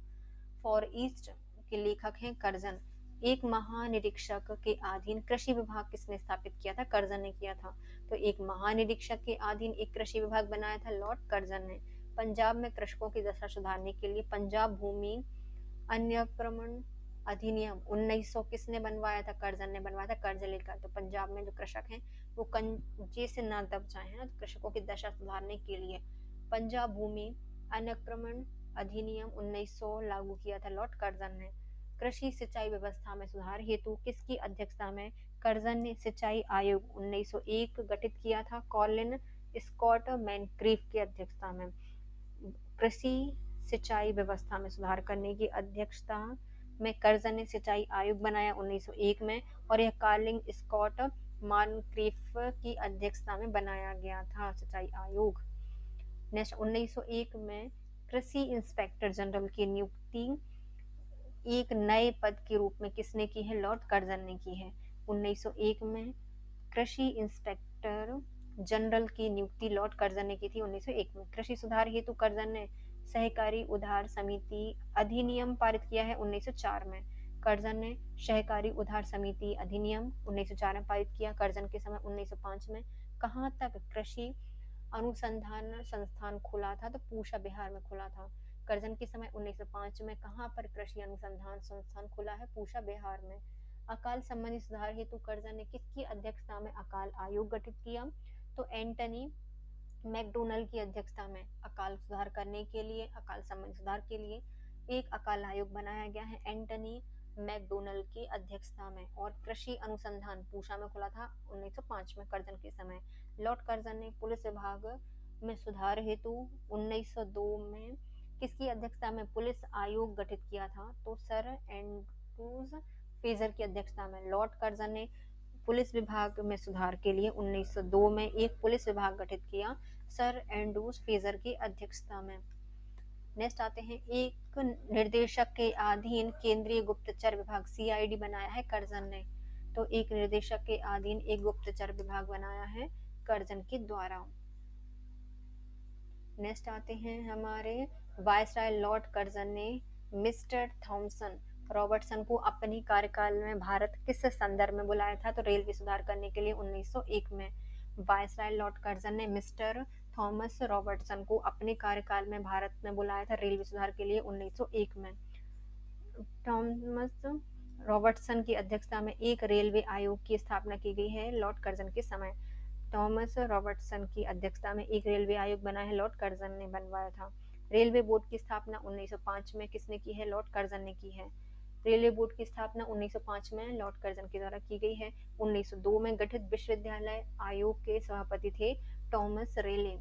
for east के लेखक हैं कर्जन। एक महानिरीक्षक के अधीन कृषि विभाग किसने स्थापित किया था? कर्जन ने किया था। तो एक महानिरीक्षक के अधीन एक कृषि विभाग बनाया था लॉर्ड कर्जन ने। पंजाब में कृषकों की दशा सुधारने के लिए पंजाब भूमि अन्यक्रमण अधिनियम 1900 किसने बनवाया था? कर्जन ने बनवाया था कर्ज लेकर। तो पंजाब में जो कृषक हैं वो कंजे से ना दब जाए ना, तो कृषकों की दशा सुधारने के लिए पंजाब भूमि अन्यक्रमण अधिनियम 1900 लागू किया था लॉर्ड कर्जन ने। कृषि सिंचाई व्यवस्था में सुधार हेतु किसकी अध्यक्षता में कर्जन ने सिंचाई आयोग 1901 गठित किया था? कॉलिन स्कॉट मैनक्रीफ की अध्यक्षता में। कृषि सिंचाई व्यवस्था में सुधार करने की अध्यक्षता में कर्जन ने सिंचाई आयोग बनाया 1901 में, और यह कॉलिन स्कॉट मैनक्रीफ की अध्यक्षता में बनाया गया था सिंचाई आयोग। नेक्स्ट 1901 में कृषि इंस्पेक्टर जनरल की नियुक्ति एक नए पद के रूप में किसने की है? लॉर्ड कर्जन ने की है। 1901 में कृषि इंस्पेक्टर जनरल की नियुक्ति लॉर्ड कर्जन ने की थी 1901 में। कृषि सुधार हेतु कर्जन ने सहकारी उधार समिति अधिनियम पारित किया है 1904 में। कर्जन ने सहकारी उधार समिति अधिनियम 1904 में पारित किया। कर्जन के समय 1905 में कहाँ तक कृषि अनुसंधान संस्थान खुला था? तो पूसा बिहार में खुला था। कर्जन के समय 1905 में कहाँ पर कृषि अनुसंधान संस्थान खुला है? पूसा बिहार में। अकाल संबंधी सुधार हेतु कर्जन ने किसकी अध्यक्षता में अकाल आयोग गठित किया? तो एंटनी मैकडोनल्ड की अध्यक्षता में अकाल सुधार करने के लिए, अकाल संबंधी सुधार के लिए एक अकाल आयोग बनाया गया है एंटनी मैकडोनल्ड की अध्यक्षता में। और कृषि अनुसंधान पूसा में खुला था 1905 में कर्जन के समय। लॉर्ड कर्जन ने पुलिस विभाग में सुधार हेतु 1902 में किसकी अध्यक्षता में पुलिस आयोग गठित किया था? तो सर एंड्रूज फ्रेजर की अध्यक्षता में। लॉर्ड कर्जन ने पुलिस विभाग में सुधार के लिए 1902 में एक पुलिस विभाग गठित किया सर एंड्रूज फ्रेजर की अध्यक्षता में। नेक्स्ट आते हैं, एक निर्देशक के अधीन केंद्रीय गुप्तचर विभाग सीआईडी बनाया है कर्जन ने। तो एक निर्देशक के अधीन एक गुप्तचर विभाग बनाया है कर्जन के द्वारा। नेक्स्ट आते हैं हमारे वायसराय लॉर्ड कर्जन ने मिस्टर थॉमसन रॉबर्टसन को अपनी कार्यकाल में भारत किस संदर्भ में बुलाया था? तो रेलवे सुधार करने के लिए 1901 में। वायसराय लॉर्ड कर्जन ने मिस्टर थॉमस रॉबर्टसन को अपने कार्यकाल में भारत में बुलाया था रेलवे सुधार के लिए 1901 में। थॉमस रॉबर्टसन की अध्यक्षता में एक रेलवे आयोग की स्थापना की गई है लॉर्ड कर्जन के समय। थॉमस रॉबर्टसन की अध्यक्षता में एक रेलवे आयोग बना है लॉर्ड कर्जन ने बनवाया था। रेलवे बोर्ड की स्थापना 1905 में किसने की है? लॉर्ड कर्जन ने की है। रेलवे बोर्ड की स्थापना 1905 में लॉर्ड कर्जन के द्वारा की गई है। 1902 में गठित विश्वविद्यालय आयोग के सभापति थे थॉमस रेले।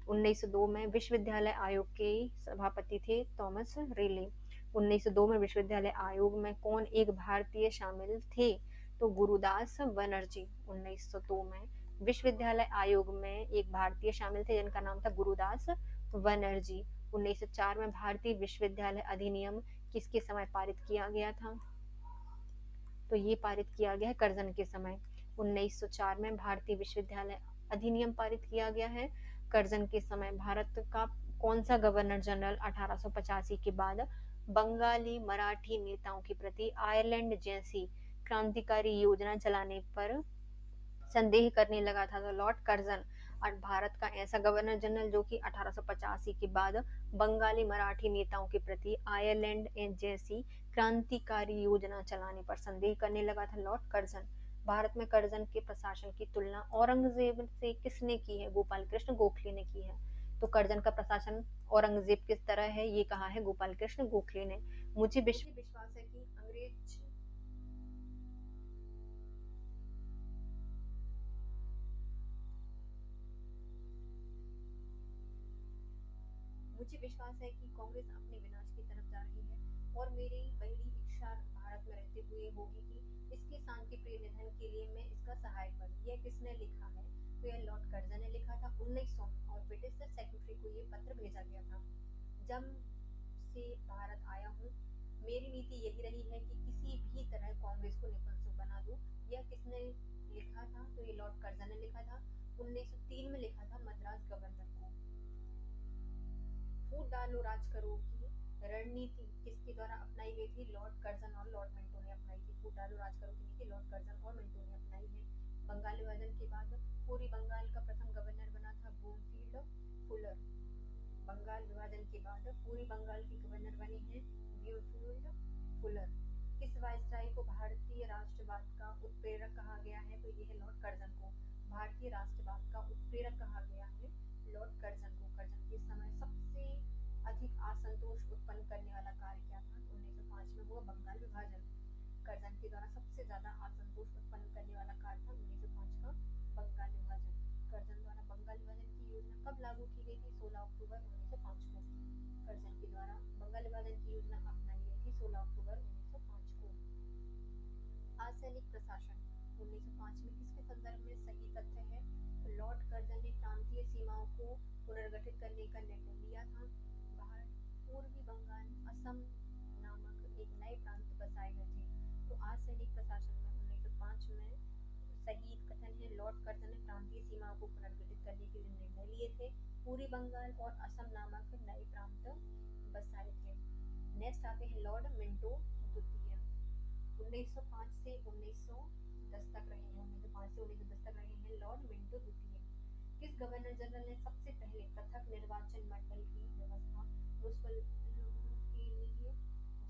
1902 में विश्वविद्यालय आयोग के सभापति थे थॉमस रेले। 1902 में विश्वविद्यालय आयोग में कौन एक भारतीय शामिल थे? तो गुरुदास बनर्जी। 1902 में विश्वविद्यालय आयोग में एक भारतीय शामिल थे जिनका नाम था गुरुदास बनर्जी। 1904 में भारतीय विश्वविद्यालय अधिनियम किसके समय पारित किया गया था? तो ये पारित किया गया है कर्जन के समय। 1904 में भारतीय विश्वविद्यालय अधिनियम पारित किया गया है कर्जन के समय। भारत का कौन सा गवर्नर जनरल 1885 के बाद बंगाली मराठी नेताओं के प्रति आयरलैंड जैसी क्रांतिकारी योजना चलाने पर संदेह करने लगा था? तो लॉर्ड कर्जन। और भारत का ऐसा गवर्नर जनरल जो कि 1885 के बाद बंगाली मराठी नेताओं के प्रति आयरलैंड जैसी क्रांतिकारी योजना चलाने पर संदेह करने लगा था? Lord Curzon. भारत में कर्जन के प्रशासन की तुलना औरंगजेब से किसने की है? गोपाल कृष्ण गोखले ने की है। तो कर्जन का प्रशासन औरंगजेब किस तरह है, ये कहा है गोपाल कृष्ण गोखले ने। मुझे विश्वास है कि अंग्रेज मुझे विश्वास है कि कांग्रेस अपने विनाश की तरफ जा रही है और मेरी बड़ी इच्छा भारत में रहते हुए होगी कि इसके शांति प्रिय निधन के लिए मैं इसका सहायक बनूं। यह किसने लिखा है? तो यह लॉर्ड कर्जन ने लिखा था 1900 में और ब्रिटिश सेक्रेटरी को ये पत्र भेजा गया था। जब से भारत आया हूँ मेरी नीति यही रही है कि किसी भी तरह कांग्रेस को निपुंसक बना दूं। यह किसने लिखा था? तो ये लॉर्ड कर्जन ने लिखा था। 1903 में लिखा था मद्रास गवर्नर को। फूट डालो राज करो की रणनीति किसके द्वारा अपनाई गई थी? लॉर्ड कर्जन और लॉर्ड मिंटो ने अपनाई थी। फूट डालो राज करो की नीति लॉर्ड कर्जन और मिंटो ने अपनाई है। बंगाल विभाजन के बाद पूर्वी बंगाल का प्रथम गवर्नर बना था ब्रूमफील्ड फुलर। बंगाल विभाजन के बाद पूर्वी बंगाल के गवर्नर बने हैं ब्रूमफील्ड फुलर। किस वायसराय को भारतीय राष्ट्रवाद का उत्प्रेरक कहा गया है? तो यह है लॉर्ड कर्जन को भारतीय राष्ट्रवाद का उत्प्रेरक कहा गया है। लॉर्ड कर्जन को। कर्जन के समय सबसे अधिक असंतोष उत्पन्न करने वाला कार्य क्या था? 1905 में हुआ बंगाल विभाजन। कर्जन के द्वारा सबसे ज्यादा असंतोष उत्पन्न करने वाला कार्य था 1905 का बंगाल विभाजन। कर्जन द्वारा बंगाल विभाजन की योजना कब लागू की गई थी? 16 अक्टूबर 1905 को। कर्जन के द्वारा बंगाल विभाजन की योजना अपनाई गई थी 16 अक्टूबर 1905 को। असैनिक प्रशासन 1905 में किसके संदर्भ में सही तथ्य है? तो लॉर्ड कर्जन ने प्रांतीय सीमाओं को पुनर्गठित करने का निर्णय लिया था। पूर्वी बंगाल असम नामक एक नए प्रांत बसाए गए थे। तो असैनिक प्रशासन में 1905 में सही कथन है लॉर्ड कर्जन ने प्रांतीय सीमाओं को पुनर्गठित करने के लिए निर्णय लिए थे। पूर्वी बंगाल और असम नामक नए प्रांत बसाए थे। नेक्स्ट आते हैं लॉर्ड मिंटो द्वितीय। 1905 से 1910 तक रहे हैं। 1905 से 1910 तक रहे हैं लॉर्ड मिंटो द्वितीय। किस गवर्नर जनरल ने सबसे पहले पृथक निर्वाचन मंडल की व्यवस्था मुसलमानों के लिए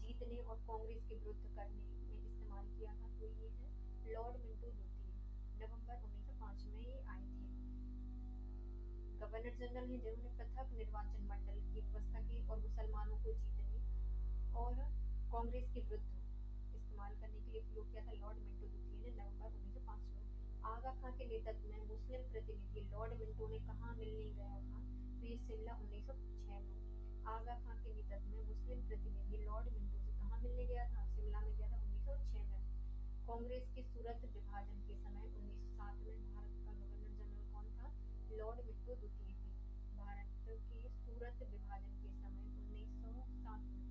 जीतने और कांग्रेस के विरुद्ध करने में इस्तेमाल किया था? तो ये है लॉर्ड मिंटो द्वितीय। नवंबर 1905 में ये आए थे। गवर्नर जनरल हैं जिन्होंने पृथक निर्वाचन मंडल की व्यवस्था की और मुसलमानों को जीतने और कांग्रेस के विरुद्ध इस्तेमाल करने के लिए प्रयोग किया था लॉर्ड मिंटो द्वितीय ने नवंबर 1905 में। आगा खां के नेतृत्व में मुस्लिम प्रतिनिधि लॉर्ड मिंटो ने कहाँ मिलने गया था? तो ये शिमला 1906 में। आगा खां के नेतृत्व में मुस्लिम प्रतिनिधि लॉर्ड मिंटो से कहाँ मिलने गया था? शिमला में गया था 1906 में। कांग्रेस के सूरत विभाजन के समय 1907 में भारत का गवर्नर जनरल कौन था? लॉर्ड मिंटो द्वितीय थे। भारत के सूरत विभाजन के समय 1907 में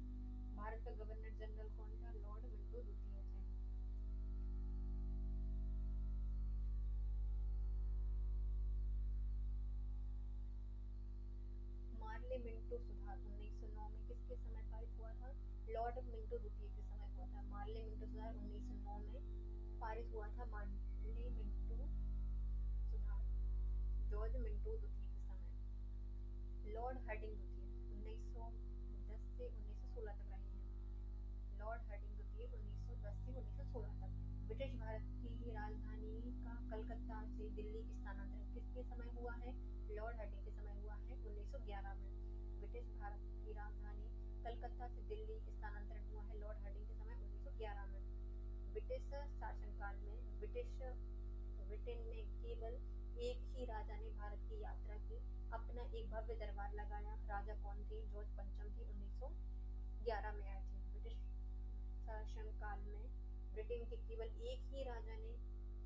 भारत का गवर्नर जनरल कौन था? लॉर्ड मिंटो द्वितीय थे। मार्ले मिंटो सुधार 1909 में किसके समय पारित हुआ था? लॉर्ड मिंटो द्वितीय के समय हुआ था। मार्ले मिंटो सुधार 1909 में पारित हुआ था। मार्ले मिंटो सुधार जॉर्ज मिंटो द्वितीय के समय। लॉर्ड हार्डिंग द्वितीय 1910 से 1916 तक रहे हैं। लॉर्ड हार्डिंग द्वितीय 1910 से 1916 तक। ब्रिटिश भारत की राजधानी का कलकत्ता से दिल्ली स्थानांतरण किसके समय हुआ है? लॉर्ड हार्डिंग के समय हुआ है 1911 में। ब्रिटिश भारत की राजधानी कलकत्ता से दिल्ली स्थानांतरण हुआ है लॉर्ड हार्डिंग के समय 1911 में। ब्रिटिश शासनकाल में ब्रिटेन में केवल एक ही राजा ने भारत की यात्रा की, अपना एक भव्य दरबार लगाया। राजा कौन थे? जॉर्ज पंचम थे। 1911 में आए थे। ब्रिटिश शासनकाल में ब्रिटेन के केवल एक ही राजा ने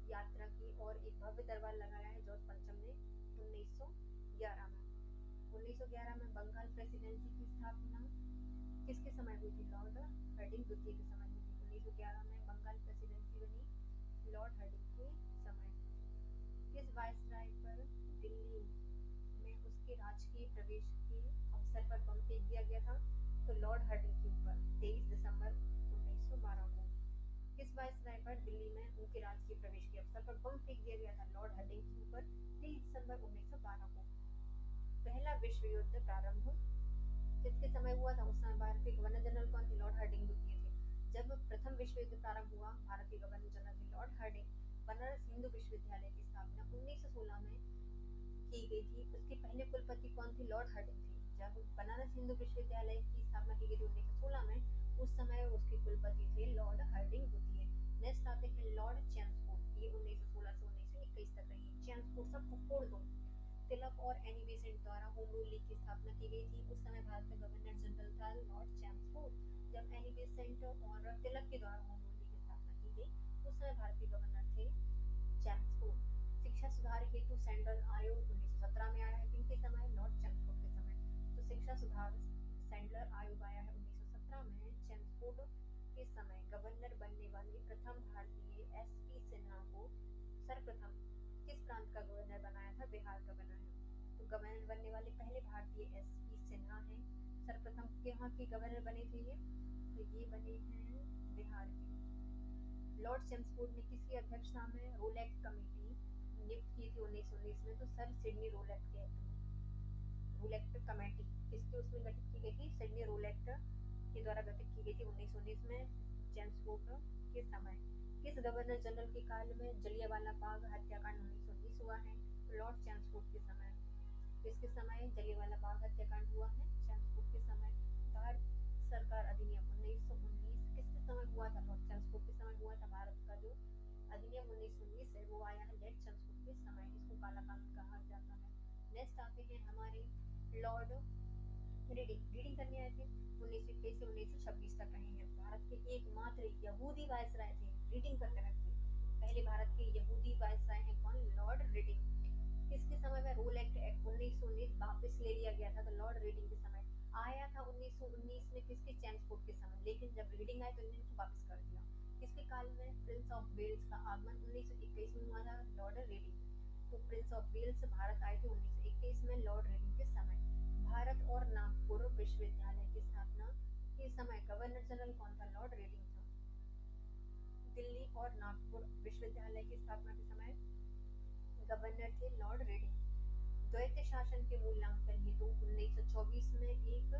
यात्रा की और एक भव्य दरबार लगाया है जॉर्ज पंचम ने 1911 में। 1911 में बंगाल प्रेसिडेंसी की स्थापना किसके समय हुई थी? लॉर्ड हार्डिंग द्वितीय के समय हुई थी। 1911 में बंगाल प्रेसिडेंसी बनी लॉर्ड हार्डिंग के समय। किस वायसराय पर दिल्ली में उसके राजकीय प्रवेश के अवसर पर बम फेंक दिया गया था? तो लॉर्ड हार्डिंग के ऊपर 23 दिसंबर 1912 को। किस वायसराय पर दिल्ली में उनके राजकीय प्रवेश के अवसर पर बम फेंक दिया गया था? लॉर्ड हार्डिंग के ऊपर 23 दिसंबर 1912 को। पहला विश्व युद्ध प्रारंभ किसके समय हुआ था? उस समय भारत के गवर्नर जनरल कौन थे? लॉर्ड हार्डिंग द्वितीय थे। जब प्रथम विश्व युद्ध प्रारंभ हुआ, भारत के गवर्नर जनरल थे लॉर्ड हार्डिंग। बनारस हिंदू विश्वविद्यालय की स्थापना 1916 में की गई थी। उसके पहले कुलपति कौन थे? लॉर्ड हार्डिंग थे। जब बनारस हिंदू विश्वविद्यालय की स्थापना की गई थी 1916 में, उस समय उसके कुलपति थे लॉर्ड हार्डिंग द्वितीय। नेक्स्ट आते हैं लॉर्ड चैम्सफोर्ड। ये 1916 से 1921 तक रही। चैम्सफोर्ड सबको फोड़ दो। तिलक और एनी बेसेंट द्वारा होम रूल लीग की स्थापना की गई थी। उस समय भारत का गवर्नर जनरल था लॉर्ड चैम्सफोर्ड। जब एनी बेसेंट और तिलक के द्वारा होम रूल लीग की स्थापना की गई, उस समय भारत के गवर्नर थे चैम्सफोर्ड। शिक्षा सुधार हेतु सेंट्रल आयोग 1917 में आया है। किनके समय? लॉर्ड चैम्सफोर्ड के समय। तो शिक्षा सुधार सेंट्रल आयोग आया है 1917 में चैम्सफोर्ड के समय। गवर्नर बनने वाले प्रथम भारतीय एसपी सिन्हा को सर्वप्रथम किस प्रांत का गवर्नर बनाया था? बिहार का बनाया। तो गवर्नर बनने वाले पहले भारतीय एसपी सिन्हा हैं। सर्वप्रथम यहाँ के गवर्नर बने थे ये, तो ये बने हैं बिहार के। लॉर्ड चैम्सफोर्ड ने किसकी अध्यक्षता में रोलेक्ट कमेटी नियुक्त की थी 1919 में? तो सर सिडनी रोलेक्ट के रोलेक्ट कमेटी किसके उसमें गठित की गई थी? सिडनी रोलेक्ट के द्वारा गठित की गई थी 1919 में चैम्सफोर्ड के समय। किस गवर्नर जनरल के काल में जलियांवाला बाग हत्याकांड 1919 हुआ है? लॉर्ड चैम्सफोर्ड के समय। किसके समय जलियांवाला बाग हत्याकांड हुआ है? चैम्सफोर्ड के समय। भारत सरकार अधिनियम 1919 किसके समय हुआ था? लॉर्ड चैम्सफोर्ड के समय हुआ था। भारत का जो अधिनियम 1919 है वो आया है लॉर्ड चैम्सफोर्ड के समय। इसको काला कानून कहा जाता है। नेक्स्ट आते हैं हमारे लॉर्ड रीडिंग करने आए थे। 1921 से 1926 तक रहे हैं। भारत के एकमात्र यहूदी वायसराय थे। रीडिंग करते रहते पहले भारत के यहूदी वायसराय हैं कौन? Lord reading. किसके समय में रोल एक्ट 1919 वापस ले लिया गया था? तो लॉर्ड रीडिंग के समय। आया था 1919 में किसके? चैम्सफोर्ड के समय। लेकिन जब रीडिंग आए तो इन्होंने इसको वापस कर दिया। किसके काल में? प्रिंस ऑफ वेल्स का आगमन 1921 में हुआ था लॉर्ड रीडिंग। तो प्रिंस ऑफ वेल्स भारत आए थे 1921 में लॉर्ड रीडिंग के समय। भारत और नागपुर विश्वविद्यालय की स्थापना के समय गवर्नर जनरल कौन था? लॉर्ड रीडिंग था। दिल्ली और नागपुर विश्वविद्यालय की स्थापना के समय गवर्नर थे लॉर्ड रीडिंग। द्वैत शासन के मूल्यांकन हेतु 1924 में एक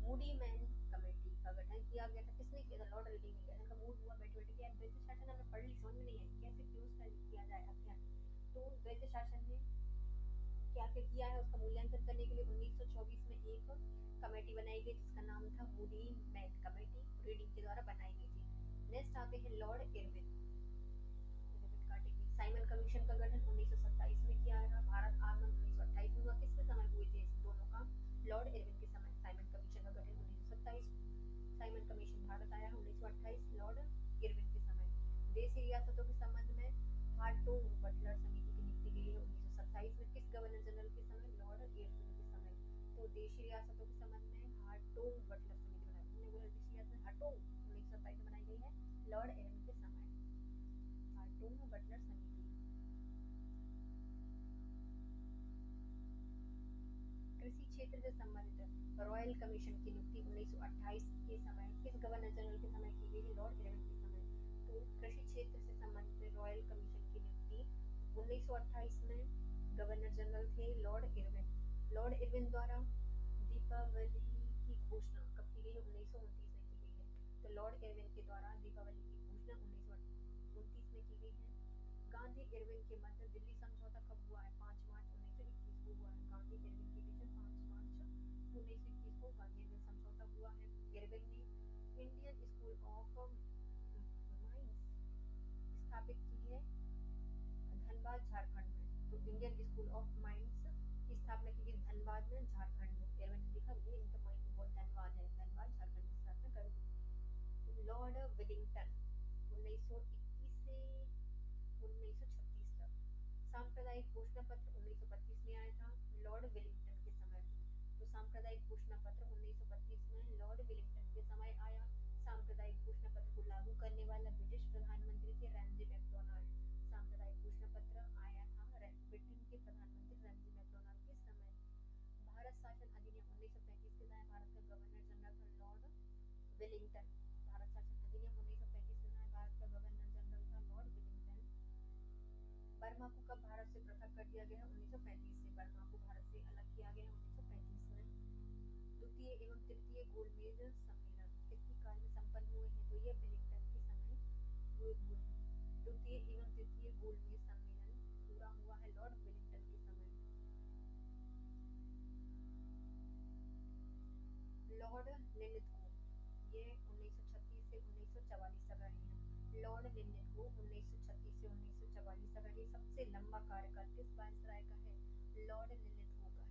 मूडी मैन कमेटी का गठन किया गया था। किसने किया था? लॉर्ड रीडिंग ने किया था। मूड हुआ बैठे बैठे कि द्वैत शासन हमें पढ़ ली समझ में नहीं आई, कैसे क्यों उसका किया जाए अध्ययन। तो द्वैत शासन ने क्या क्या किया है उसका मूल्यांकन करने के लिए 1924 में एक कमेटी बनाई गई जिसका नाम था मूडी मैन कमेटी। रीडिंग के द्वारा बनाई गई थी। नेक्स्ट आते हैं लॉर्ड इरविन। साइमन कमीशन का गठन 1927 में किया गया। भारत आगमन 1928 में हुआ। किसके समय हुए थे इस दोनों का? लॉर्ड इरविन के समय साइमन कमीशन का गठन 1927। साइमन कमीशन भारत आया 1928 लॉर्ड इरविन के समय। देशी रियासतों के संबंध में हार्टोग बटलर समिति की नियुक्ति गई है 1927 में। किस गवर्नर जनरल के समय? लॉर्ड इरविन के समय। तो देशी रियासतों के संबंध में हार्टोग बटलर समिति बनाई। देशी रियासत हार्टोग 1927 में बनाई गई है लॉर्ड इरविन के समय। हार्टोग बटलर समिति। कृषि क्षेत्र से संबंधित रॉयल कमीशन की नियुक्ति 1928 के समय किस गवर्नर जनरल के समय की गई है? लॉर्ड इरविन के समय। तो कृषि क्षेत्र से संबंधित रॉयल कमीशन की नियुक्ति 1928 में गवर्नर जनरल थे लॉर्ड इरविन। लॉर्ड इरविन द्वारा दीपावली की घोषणा कब की गई है? 1929 में की गई है। तो लॉर्ड इरविन के द्वारा दीपावली की घोषणा 1929 में की गई है। गांधी इरविन के मध्य दिल्ली समझौता कब हुआ है? 5 मार्च 1921 को हुआ है। गांधी इरविन के बीच 5 मार्च 1921 को गांधी इरविन समझौता हुआ है। इरविन ने इंडियन स्कूल ऑफ माइंस स्थापित की है धनबाद झारखंड में। तो इंडियन स्कूल ऑफ माइंस की स्थापना की गई धनबाद में झारखंड में। इरविन ने लिखा ये इनका माइंड बहुत धनबाद है, धनबाद झारखंड में स्थापना कर दी। लॉर्ड विलिंगटन 1921 से 1936 तक। सांप्रदायिक घोषणा पत्र 1932 में आया था लॉर्ड विलिंगटन के समय। तो सांप्रदायिक घोषणा पत्र 1932 में लॉर्ड विलिंगटन के समय आया। सांप्रदायिक घोषणा पत्र को लागू करने वाला ब्रिटिश प्रधानमंत्री थे रैमजे मैकडोनाल्ड। सांप्रदायिक घोषणा पत्र आया था ब्रिटेन के प्रधानमंत्री रैमजे मैकडोनाल्ड के समय। भारत शासन अधिनियम 1935 के तहत भारत का गवर्नर जनरल था लॉर्ड विलिंगटन। भारत शासन अधिनियम 1935 के तहत भारत का गवर्नर जनरल था लॉर्ड विलिंगटन। बर्मा को कब भारत से पृथक कर दिया गया? 1935 से। बर्मा को भारत से अलग किया गया 1935 में। द्वितीय एवं तृतीय गोलमेज सम्मेलन किसके काल में संपन्न हुए हैं? तो ये विलिंगटन के समय हुए हैं। द्वितीय एवं तृतीय गोलमेज सम्मेलन पूरा हुआ है लॉर्ड विलिंगटन के समय। लॉर्ड लिलिथगो ये 1936 से 1944 तक रहे हैं। लॉर्ड लिलिथगो 1936 से 1944 तक रहे। सबसे लंबा कार्यकाल किस वायसराय का है? लॉर्ड लिलिथगो का है।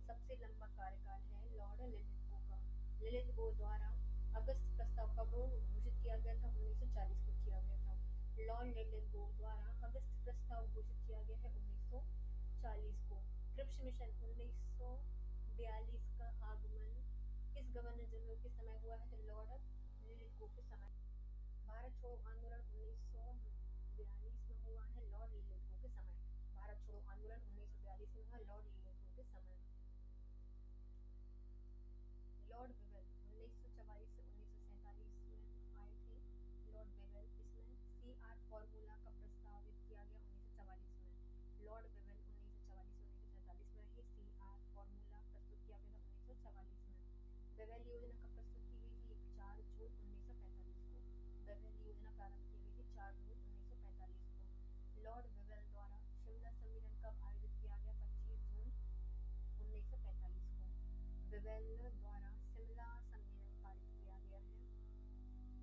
सबसे लंबा कार्यकाल है लॉर्ड लिलिथगो का। लिलिथगो द्वारा अगस्त प्रस्ताव कब घोषित किया गया था? 1940 को किया गया था। लॉर्ड लिलिथगो द्वारा अगस्त प्रस्ताव घोषित किया गया है 1940 को। क्रिप्स मिशन 1942 का आगमन किस गवर्नर जनरल के समय हुआ है? तो लॉर्ड लिलिथगो के समय। भारत छोड़ो आंदोलन 1942 में हुआ है लॉर्ड लिलिथगो के समय। भारत छोड़ो आंदोलन 1942 में हुआ लॉर्ड लिलिथगो के समय। लॉर्ड वेवेल 1944 से 1947 में आए थे लॉर्ड वेवेल। इसमें CR फॉर्मूला का प्रस्तावित किया गया 1944 में। लॉर्ड वेवेल 1944 से 1947 में रहे। CR फॉर्मूला प्रस्तुत किया गया था 1944 में। वेवेल योजना कब प्रस्तुत की गई थी? 4 जून 1945 को। वेवेल योजना प्रारंभ की गई थी 4 जून 1945 को। लॉर्ड वेवेल द्वारा शिमला सम्मेलन कब आयोजित किया गया? 25 जून 1945 को। वेवेल द्वारा शिमला सम्मेलन पारित किया गया है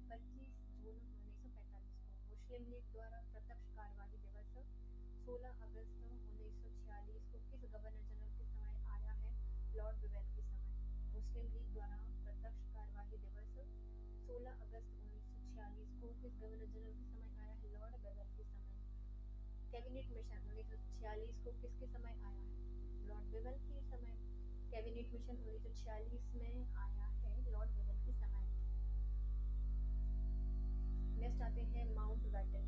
25 जून 1945 को। मुस्लिम लीग द्वारा प्रत्यक्ष कार्यवाही दिवस 16 अगस्त 1946 को किस गवर्नर जनरल के समय आया है? लॉर्ड वेवेल के समय। मुस्लिम लीग द्वारा प्रत्यक्ष कार्यवाही दिवस 16 अगस्त 1946 को किस गवर्नर जनरल के समय आया है? लॉर्ड वेवेल के समय। कैबिनेट मिशन 1946 को किसके समय आया है? लॉर्ड वेवेल के समय। कैबिनेट मिशन 1946 में आया है लॉर्ड वेवेल के समय। नेक्स्ट आते हैं माउंट बैटन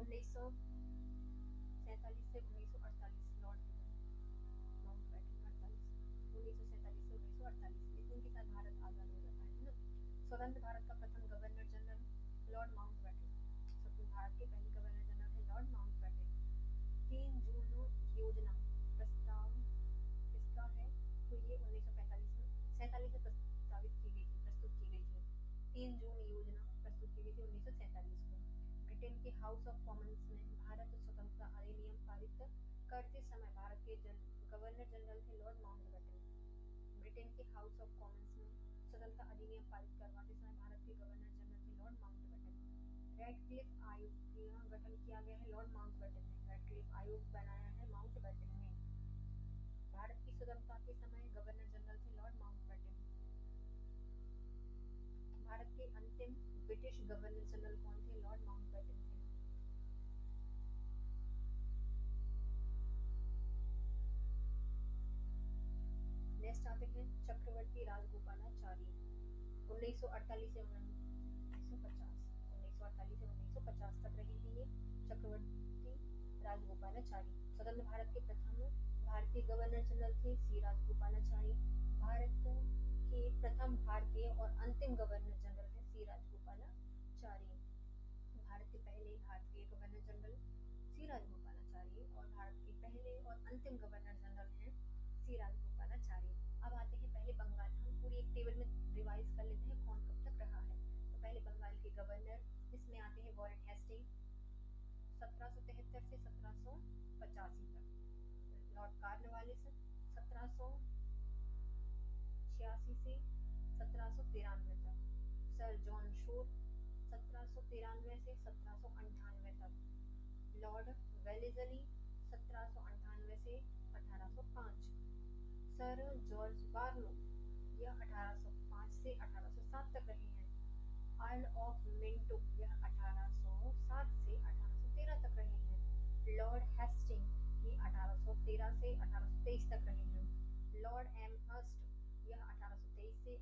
1947 से 1948 लॉर्ड वेवेल। माउंट बैटन 1947 से 1948 इसी के साथ भारत आजाद हो जाता है ना। स्वतंत्र भारत का प्रथम governor general Lord Mountbatten. स्वतंत्र भारत के पहले गवर्नर जनरल है लॉर्ड माउंट बैटन। 3 जून योजना प्रस्ताव किसका है? तो ये 1947 में प्रस्तावित की गई थी, प्रस्तुत की गई थी। 3 जून योजना प्रस्तुत की गई थी 1947 को। ब्रिटेन के हाउस ऑफ कॉमन्स में भारत स्वतंत्रता अधिनियम पारित करते समय भारत के गवर्नर जनरल थे लॉर्ड माउंटबेटन। ब्रिटेन के हाउस ऑफ कॉमन्स में स्वतंत्रता अधिनियम पारित करवाते समय भारत के गवर्नर जनरल थे लॉर्ड माउंटबेटन। रेडक्लिफ आयोग का गठन किया गया है लॉर्ड माउंटबेटन ने। रेडक्लिफ आयोग बनाया है माउंटबेटन ने। भारत की स्वतंत्रता के समय गवर्नर जनरल थे लॉर्ड माउंटबेटन। भारत के अंतिम ब्रिटिश गवर्नर जनरल कौन थे? लॉर्ड माउंटबेटन थे। नेक्स्ट आते हैं चक्रवर्ती राजगोपालाचारी 1948 से 1950। 1948 से 1950 तक रहे हैं ये चक्रवर्ती राजगोपालाचारी। स्वतंत्र भारत के प्रथम भारतीय गवर्नर जनरल थे सी राजगोपालाचारी। भारत के प्रथम भारतीय और अंतिम गवर्नर जनरल है सी राजगोपालाचारी। भारत के पहले भारतीय गवर्नर जनरल सी राजगोपालाचारी और भारत के पहले और अंतिम गवर्नर जनरल हैं सी राजगोपालाचारी। अब आते हैं पहले बंगाल। हम पूरी एक टेबल में रिवाइज कर लेते हैं कौन कब तक रहा है। तो पहले बंगाल के गवर्नर इसमें आते हैं वॉरेन हेस्टिंग 1773 से 1785 तक। लॉर्ड कॉर्नवालिस 1786 से 1793 तक। सर जॉन शोर 1793 से 1798 तक। लॉर्ड वेलेस्ली 1798 से 1805। सर जॉर्ज बार्लो यह 1805 से 1807 तक रहे हैं। अर्ल ऑफ मिंटो यह 1807 से 1813 तक रहे हैं। लॉर्ड हेस्टिंग ये 1813 से 1823 तक रहे हैं। लॉर्ड एमहर्स्ट यह 1823 से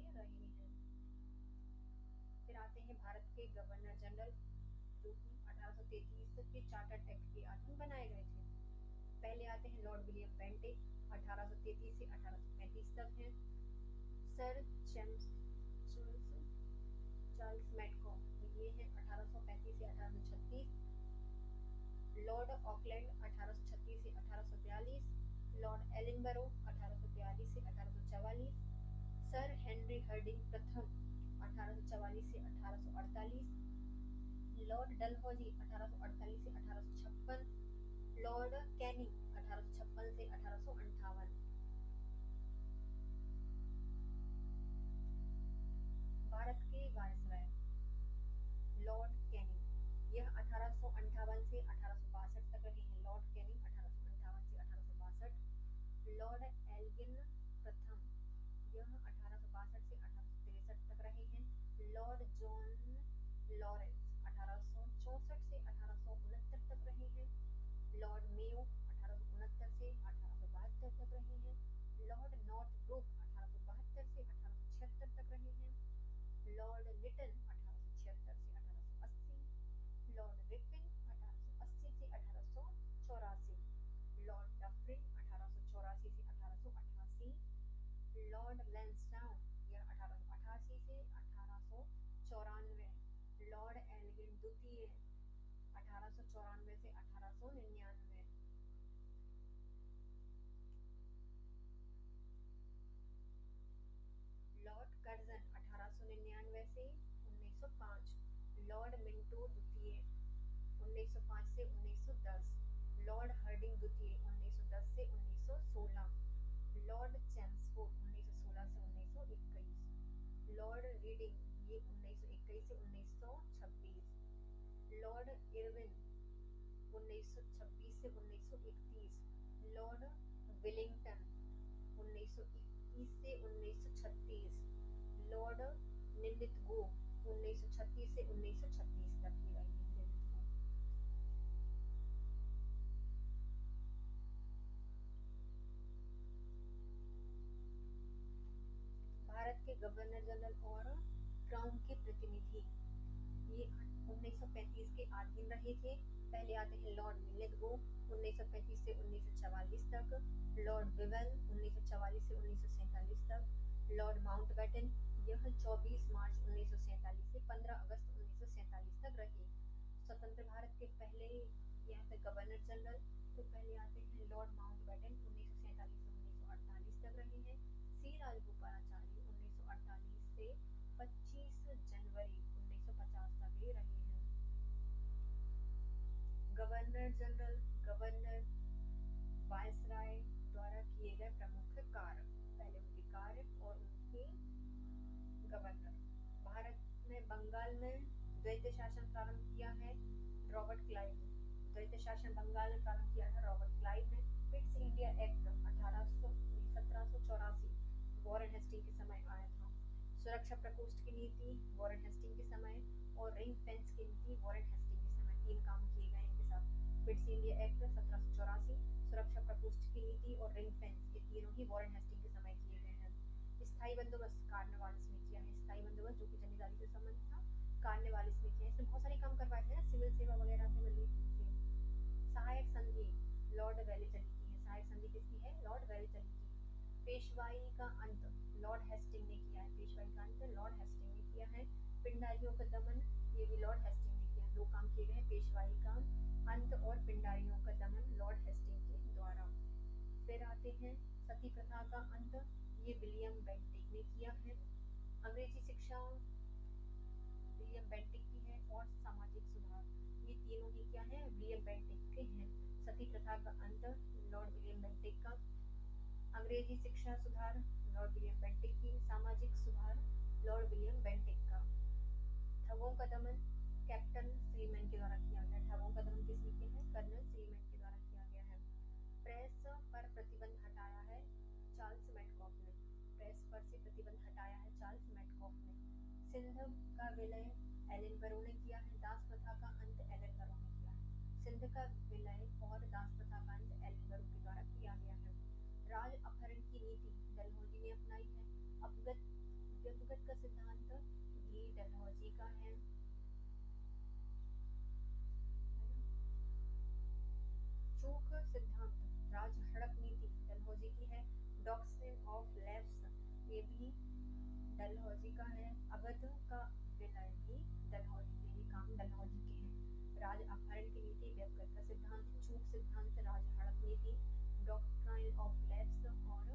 दे रहे हैं। फिर आते हैं भारत के गवर्नर जनरल, जो कि 1833 के चार्टर्ड एक्ट के अधीन बनाए गए थे। पहले आते हैं लॉर्ड विलियम बेंटिक, 1833 से 1835 तक हैं। सर चार्ल्स मैडकॉम, ये है 1835 से 1836। लॉर्ड ऑकलैंड 1836 से 1842। लॉर्ड एलिनबरो 1842 से 1844। सर हेनरी हर्डिंग प्रथम 1844 से 1848। लॉर्ड डलहौजी 1848 से 1856। लॉर्ड कैनिंग 1856 से 1858। भारत के वायसराय लॉर्ड कैनिंग, यह 1858 से 1862 तक रहे हैं। लॉर्ड कैनिंग 1858 से 1862। लॉर्ड एल्गिन प्रथम, यह 1862 से 1863 तक रहे हैं। लॉर्ड जॉन लॉरेंस 1864 से 1869 तक रहे हैं। लॉर्ड मेयो 1869 से 1872 तक रहे हैं। लॉर्ड नॉर्थब्रुक 1872 से 1876 तक रहे हैं। लॉर्ड लिटन 1876 से 1880। लॉर्ड रिपिन 1880 से 1884। लॉर्ड डफरिन 1884 से 1888। लॉर्ड लैंसडाउन, यह 1888 से 1894। लॉर्ड एल्गिन द्वितीय 1894 से 1899। लॉर्ड कर्जन 1899 से 1905। लॉर्ड मिंटो द्वितीय 1905 से 1910। लॉर्ड हर्डिंग द्वितीय 1910 से 1916। लॉर्ड चैम्सफोर्ड 1916 से 1921। लॉर्ड रीडिंग, ये 1921 से 1926। लॉर्ड इरविन 1926 से 1931। लॉर्ड विलिंगटन 1921 से 1936। लॉर्ड निलिथगो 1936 से 1936 तक ही रही है। भारत के गवर्नर जनरल और क्राउन के प्रतिनिधि, ये 1935 के अधीन रहे थे। पहले आते हैं लॉर्ड निलिथगो 1935 से 1944 तक। लॉर्ड बिवेल 1944 से 1947 तक। लॉर्ड माउंटबेटन, यह 24 मार्च 1947 से 15 अगस्त 1947 तक रहे। स्वतंत्र भारत के पहले यहाँ पे गवर्नर जनरल, तो पहले आते हैं लॉर्ड माउंटबेटन 1947 से 1948 तक रहे हैं। सी राजगोपालाचारी 1948 से 25 जनवरी 1950 तक ही रहे हैं। गवर्नर जनरल, गवर्नर, वायसराय द्वारा किए गए प्रमुख कार्य, पहले उनके कार्य और उनके गवर्नर। भारत में बंगाल में द्वैत शासन प्रारंभ किया है रॉबर्ट क्लाइव ने। द्वैत शासन बंगाल में प्रारंभ किया है रॉबर्ट क्लाइव ने। Pitt's India Act 1784 Warren Hasting के समय आया था। सुरक्षा प्रकोष्ठ की नीति वॉरेन हेस्टिंग के समय और रिंग फेंस की नीति वॉरेन हेस्टिंग के समय, 3 काम किए गए इनके साथ। पिट्स इंडिया एक्ट 1784, सुरक्षा प्रकोष्ठ की नीति और रिंग फेंस, ये तीनों ही वॉरेन हेस्टिंग के समय किए गए हैं। स्थायी बंदोबस्त कार्नवालिस में किया है। स्थायी बंदोबस्त जो कि जमींदारी से संबंधित था, कार्नवालिस में किया है। इसने बहुत सारे काम करवाए थे ना, सिविल सेवा वगैरह से रिलेटेड थे। सहायक संधि लॉर्ड वेलेस्ली की है। सहायक संधि किसकी है? लॉर्ड वेलेस्ली की। पेशवाई का अंत लॉर्ड हेस्टिंग ने किया है। पेशवाई का अंत लॉर्ड हेस्टिंग ने किया है। पिंडारियों का दमन, ये भी लॉर्ड हेस्टिंग ने किया है। 2 काम किए गए हैं, पेशवाई का अंत और पिंडारियों का दमन लॉर्ड हेस्टिंग के द्वारा। फिर आते हैं सती प्रथा का अंत, ये विलियम बेंटिक ने किया है। अंग्रेजी शिक्षा विलियम बेंटिक की है और सामाजिक सुधार, ये तीनों ही क्या है? विलियम बेंटिक के हैं। सती प्रथा का अंत लॉर्ड विलियम बेंटिक का। अंग्रेजी शिक्षा सुधार लॉर्ड विलियम बेंटिक की। सामाजिक सुधार लॉर्ड विलियम बेंटिक का। ठगों का दमन कैप्टन स्लीमैन के द्वारा किया गया। ठगों का दमन किसने किया है? कर्नल स्लीमैन के द्वारा किया गया है। प्रेस पर प्रतिबंध हटाया है चार्ल्स मैडकॉफ ने। प्रेस पर से प्रतिबंध हटाया है चार्ल्स मैडकॉफ ने। सिंध का विलय एलिनबरो ने किया है। दास प्रथा का अंत एलिनबरो ने किया है। सिंध का विलय और दास प्रथा का अंत एलिनबरो के द्वारा किया गया है। राज अपहरण की नीति डलहौजी ने अपनाई है। अपगत सिद्धांत ये डलहौजी का है। चूक सिद्धांत राज हड़प नीति डलहौजी की है। डॉक्ट्रिन ऑफ लेफ्स ये भी डलहौजी का है। अवध का विलय भी डलहौजी, ये काम डलहौजी के हैं। राज अपहरण की नीति वेबकर का सिद्धांत, चूक सिद्धांत, राज हड़प नीति, डॉक्ट्रिन ऑफ लेफ्स और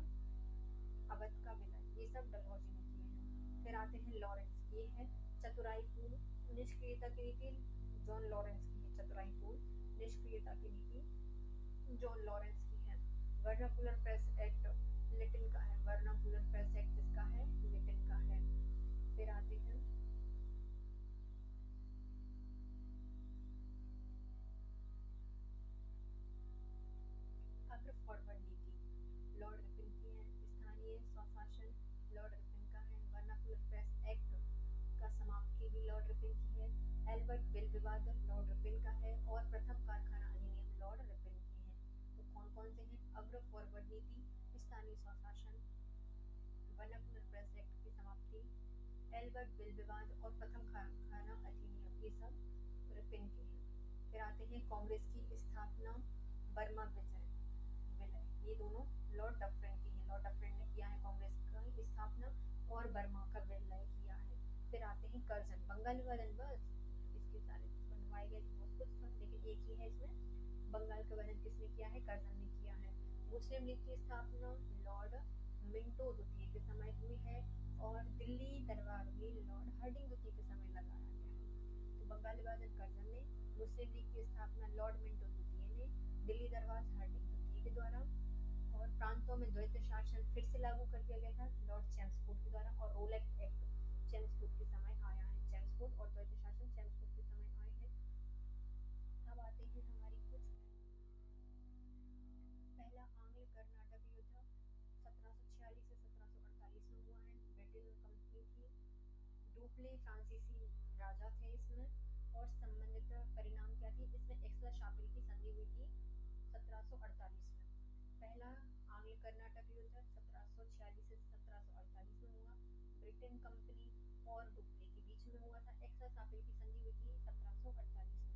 अवध का विलय, ये सब डलहौजी ने किए हैं। फिर आते हैं लॉरेंस, ये है चतुराईपूर्ण निष्क्रियता की नीति, जॉन लॉरेंस की है। चतुराईपूर्ण निष्क्रियता की नीति जॉन लॉरेंस की है। वर्नाकुलर प्रेस एक्ट लिटिन का है। वर्नाकुलर प्रेस एक्ट किसका है? लिटिन का है। फिर आते हैं अग्र फॉरवर्ड नीति, लॉर्ड रिपन की है। स्थानीय स्वशासन लॉर्ड रिपन का है। वर्नाकुलर प्रेस एक्ट का समाप्ति भी लॉर्ड रिपन की है। एल्बर्ट बिल विवाद लॉर्ड रिपन का है। और प्रथम कारखाना अधिनियम लॉर्ड रिपन के हैं। तो कौन कौन से हैं? अग्र फॉरवर्ड नीति, स्थानीय स्वशासन, वर्नाकुलर प्रेस एक्ट की समाप्ति, एल्बर्ट बिल विवाद और प्रथम कारखाना अधिनियम, ये सब रिपन के हैं। फिर आते हैं कांग्रेस की स्थापना, बर्मा विलय, ये दोनों लॉर्ड डफरिन की हैं। लॉर्ड डफरिन ने किया है कांग्रेस की स्थापना और बर्मा का विलय किया है। फिर आते हैं कर्जन, बंगाल विभाजन, बस इसके सारे बनवाए गए बहुत कुछ था, लेकिन एक ही है इसमें। बंगाल का विभाजन किसने किया है? कर्जन ने किया है। मुस्लिम लीग की स्थापना लॉर्ड मिंटो द्वितीय के समय हुई है और दिल्ली दरबार भी लॉर्ड हार्डिंग द्वितीय के समय लगाया गया है। तो बंगाल विभाजन कर्जन ने, मुस्लिम लीग की स्थापना लॉर्ड मिंटो द्वितीय ने, दिल्ली दरबार हार्डिंग द्वितीय के द्वारा, और प्रांतों में द्वैत शासन फिर से लागू कर दिया गया था लॉर्ड चेम्सफोर्ड के द्वारा। और रोलेट एक्ट चेम्सफोर्ड के समय आया है। चेम्सफोर्ड और द्वैत शासन चेम्सफोर्ड के समय आए हैं। अब आते हैं हमारी कुछ। पहला आंग्ल कर्नाटक युद्ध 1746 से 1748 में हुआ है। ब्रिटेन कंपनी थी। डुप्ले फ्रांसीसी राजा थे इसमें। और संबंधित परिणाम क्या थी? इसमें एक्सला शापिल की संधि हुई थी 1748 में। पहला आंग्ल कर्नाटक युद्ध 1746 से 1748 में हुआ। ब्रिटेन कंपनी और डुप्ले के बीच में हुआ था। एक्सला शापिल की संधि हुई थी 1748 में।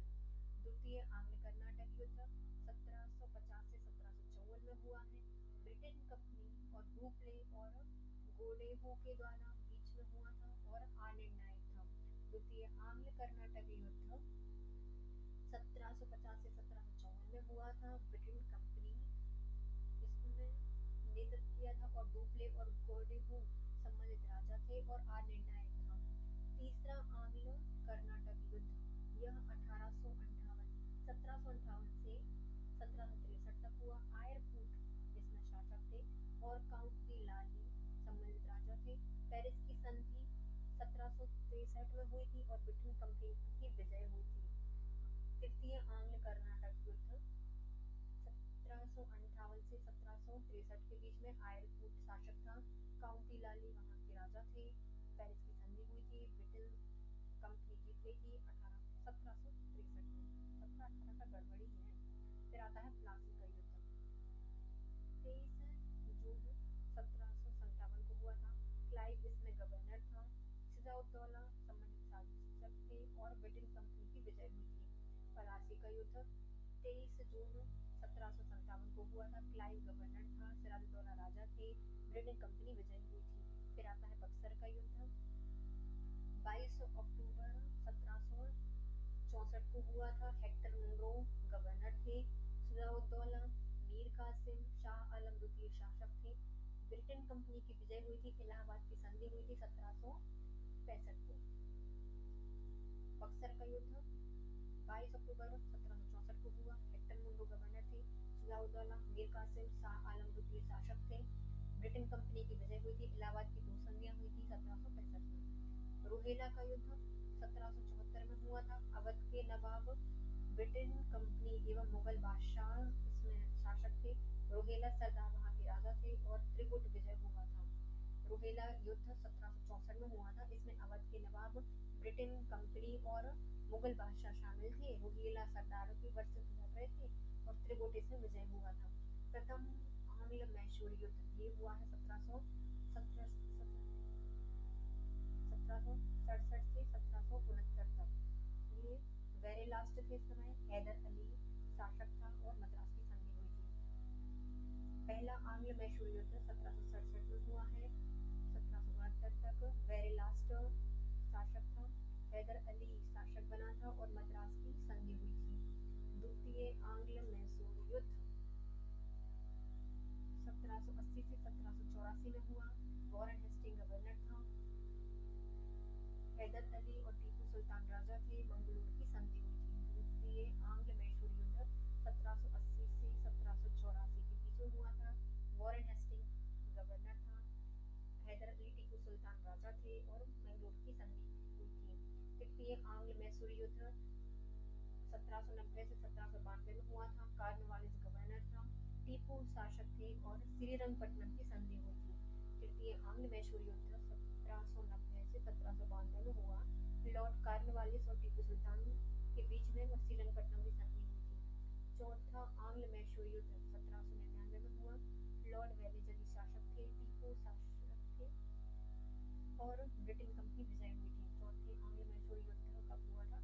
द्वितीय आंग्ल कर्नाटक युद्ध 1750 से 1754 में हुआ है। ब्रिटेन कंपनी और डुप्ले और गोडेहो के द्वारा बीच में हुआ था और अनिर्णायक था। द्वितीय आंग्ल कर्नाटक युद्ध 1750 से 1754 में हुआ था। ब्रिटेन कंपनी इसमें नेतृत्व किया था और डुप्ले और गोडेहो संबंधित राजा थे और अनिर्णायक था। तीसरा आंग्ल कर्नाटक युद्ध यह 1758 से 1763 तक हुआ। आयरकूट इसमें शासक थे और काउंट डी लाली संबंधित राजा थे। पेरिस की संधि 1763 में हुई थी और ब्रिटेन कंपनी की विजय हुई थी। तृतीय आंग्ल कर्नाटक युद्ध 1758 से 1763 के बीच में आयरकूट शासक था। काउंटी लाली वहां के राजा थे। पेरिस की संधि हुई थी। ब्रिटेन कंपनी जीत गई थी 1763 में। 1718 का गड़बड़ी है। फिर आता है प्लासी का युद्ध 23 जून 1757 को हुआ था। क्लाइव इसमें गवर्नर था। सिराउद्दौला संबंधित शासक थे और ब्रिटेन कंपनी की विजय हुई थी। प्लासी का युद्ध 23 जून 1757 को हुआ था। क्लाइव गवर्नर था। सिराजुद्दौला राजा थे। ब्रिटेन कंपनी विजय हुई थी। फिर आता है बक्सर का युद्ध 22 अक्टूबर 1764 को हुआ था। हेक्टर मुनरो गवर्नर थे। सिराजुद्दौला, मीर कासिम, शाह आलम द्वितीय शासक थे। ब्रिटेन कंपनी की विजय हुई थी। इलाहाबाद की संधि हुई थी 1765 को। बक्सर का युद्ध 22 अक्टूबर 1764 को हुआ। हेक्टर मुनरो गवर्नर थे। सिराजुद्दौला, मीर कासिम, शाह आलम द्वितीय शासक थे। ब्रिटेन कंपनी की विजय हुई थी। इलाहाबाद की 2 संधियां हुई थी 1765 में। रोहेला का युद्ध 1774 में हुआ था। अवध के नवाब ब्रिटेन कंपनी एवं मुगल बादशाह इसमें शासक थे। रोहेला सरदार वहां के राजा थे और त्रिकुट विजय हुआ था। रोहेला युद्ध 1764 में हुआ था। इसमें अवध के नवाब ब्रिटेन कंपनी और मुगल बादशाह शामिल थे। रोहेला सरदारों की वर्षित लड़ रहे थे और त्रिकुट इसमें विजय हुआ था। प्रथम आंग्ल मैसूर युद्ध ये हुआ है 1717 थे इस समय, हैदर अली शासक था और मद्रास की संधि हुई थी। पहला आंग्ल मैसूर युद्ध 1767 में हुआ है, 1769 तक वेरी लास्ट शासक था, हैदर अली शासक बना था और मद्रास की संधि हुई थी। द्वितीय आंग्ल मैसूर युद्ध 1780 से 1784 में हुआ, वॉरेन हेस्टिंग गवर्नर था, हैदर अली और टीपू सुल्तान राजा थे, मंगलूर की संधि हुई थी। द्वितीय आंग्ल मैसूर युद्ध 1780 से 1784 के बीच में हुआ था, वॉरेन हेस्टिंग गवर्नर था, हैदर अली टीपू सुल्तान राजा थे और मंगलूर की संधि हुई थी। तृतीय आंग्ल मैसूर युद्ध 1790 से 1792 में हुआ था, कार्नवालिस गवर्नर था, टीपू शासक थे और श्रीरंगपट्टनम की संधि हुई थी। तृतीय आंग्ल मैसूर युद्ध 1790 से 1792 में हुआ, लॉर्ड कार्नवालिस और टीपू सुल्तान के बीच में श्रीरंगपट्टनम की संधि हुई थी। चौथा आंग्ल मैसूर युद्ध 1799 में हुआ, लॉर्ड वेलेस्ली शासक थे, टीपू शासक थे और ब्रिटेन कंपनी विजय हुई थी। चौथे आंग्ल मैसूर युद्ध कब हुआ था?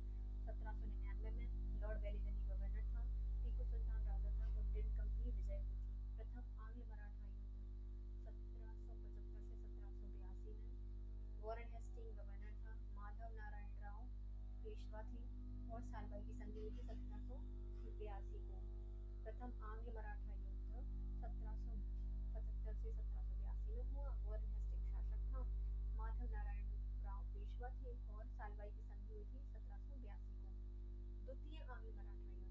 1799 में, लॉर्ड वेलेस्ली गवर्नर था, टीपू सुल्तान राजा था और ब्रिटेन कंपनी विजय हुई थी। प्रथम आंग्ल मराठा युद्ध 1775 से 1782 में, वॉरेन हेस्टिंग गवर्नर था, माधव नारायण राव पेशवा थे और सालबाई की संधि हुई थी 1782 को। प्रथम आंग्ल मराठा युद्ध 1775 से 1782 में हुआ, वॉरेन हेस्टिंग शासक था, माधव नारायण राव पेशवा थे और सालबाई की संधि हुई थी 1782 को। द्वितीय आंग्ल मराठा युद्ध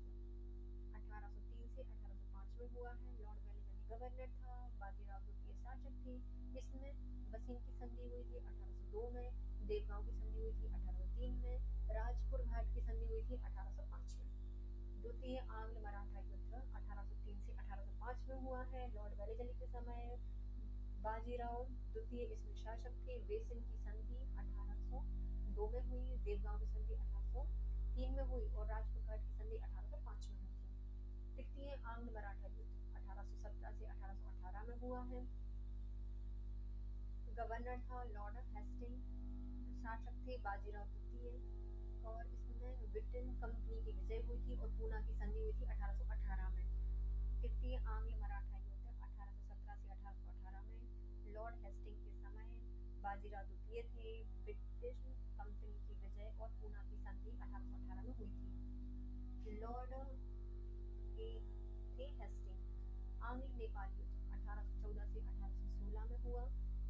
1803 से 1805 में हुआ है, लॉर्ड वेलेस्ली गवर्नर था, बाजीराव द्वितीय शासक थे, इसमें बसीन की संधि हुई थी 1802 में, देवगांव की संधि हुई थी 1803 में, राजपुर घाट की संधि हुई थी 1805 में। द्वितीय आंग्ल मराठा युद्ध 1803 से 1805 में हुआ है, लॉर्ड वेलेस्ली के समय बाजीराव द्वितीय इसमें शासक थे, बेसिन की संधि 1802 में हुई, देवगांव की संधि 1803 में हुई और राजपुर घाट की संधि 1805 में हुई थी। तृतीय आंग्ल मराठा युद्ध 1817 से 1818 में हुआ है, गवर्नर था लॉर्ड हेस्टिंग, शासक थे बाजीराव द्वितीय और इसमें ब्रिटेन कंपनी की विजय हुई थी और पूना की संधि हुई थी 1818 में। तृतीय आंग्ल मराठा युद्ध 1817 से 1818 में, लॉर्ड हेस्टिंग के समय बाजीराव द्वितीय थे, ब्रिटिश कंपनी की विजय और पूना की संधि 1818 में हुई थी। लॉर्ड थे हेस्टिंग। आंग्ल नेपाल युद्ध 1814 से 1816 में हुआ,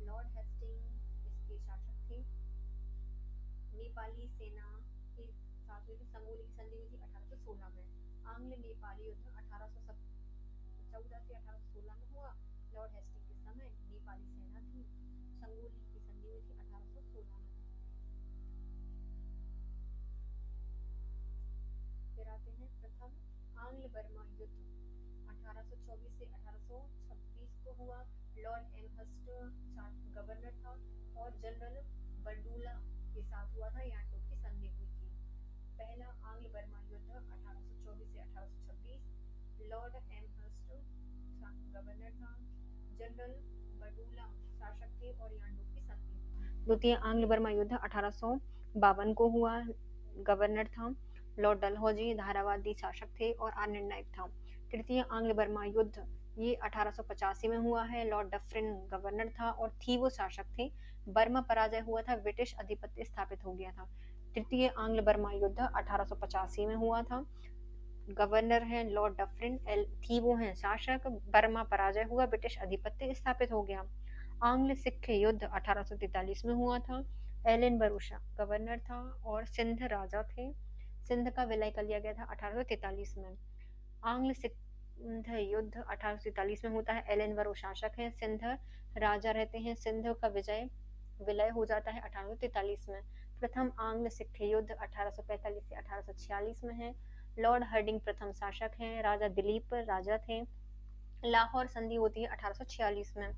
लॉर्ड हेस्टिंग इसके शासक थे, नेपाली सेना के साथ हुई थी, संगोली की संधि हुई थी 1816 में। आंग्ल नेपाली युद्ध 1814 से 1816 में हुआ, लॉर्ड हेस्टिंग के समय नेपाली सेना थी, संगोली की संधि हुई थी 1816 में। फिर आते हैं प्रथम आंग्ल बर्मा युद्ध 1824 से 1826 को हुआ, लॉर्ड एमहर्स्ट गवर्नर था और जनरल बरडूला के साथ हुआ था, यांटो की संधि हुई थी। पहला आंग्ल बर्मा युद्ध 1824 से 1826, लॉर्ड एमहर्स्ट गवर्नर था, जनरल बरडूला शासक थे और यांडो की संधि। द्वितीय आंग्ल बर्मा युद्ध 1852 को हुआ, गवर्नर था, लॉर्ड डलहौजी धारावादी शासक थे और अनिर्णायक था। तृतीय आंग्ल बर्मा युद्ध ये 1885 में हुआ है, लॉर्ड डफरिन गवर्नर था और थीवो शासक थे, बर्मा पराजय हुआ था, ब्रिटिश अधिपत्य स्थापित हो गया था। तृतीय आंग्ल बर्मा युद्ध 1885 में हुआ था, गवर्नर हैं लॉर्ड डफरिन, थीवो हैं शासक, बर्मा पराजय हुआ, ब्रिटिश अधिपत्य स्थापित हो गया। आंग्ल सिख युद्ध 1843 में हुआ था, एलन बरूशा गवर्नर था और सिंध राजा थे, सिंध का विलय कर लिया गया था 1843 में। आंग्ल सिंध युद्ध 1843 में होता है, एलन बरो शासक है, सिंध राजा रहते हैं, सिंध का विलय हो जाता है 1843 में। प्रथम आंग्ल सिख युद्ध 1845 से 1846 में है, लॉर्ड हर्डिंग प्रथम शासक हैं, राजा दिलीप राजा थे, लाहौर संधि होती है 1846 में।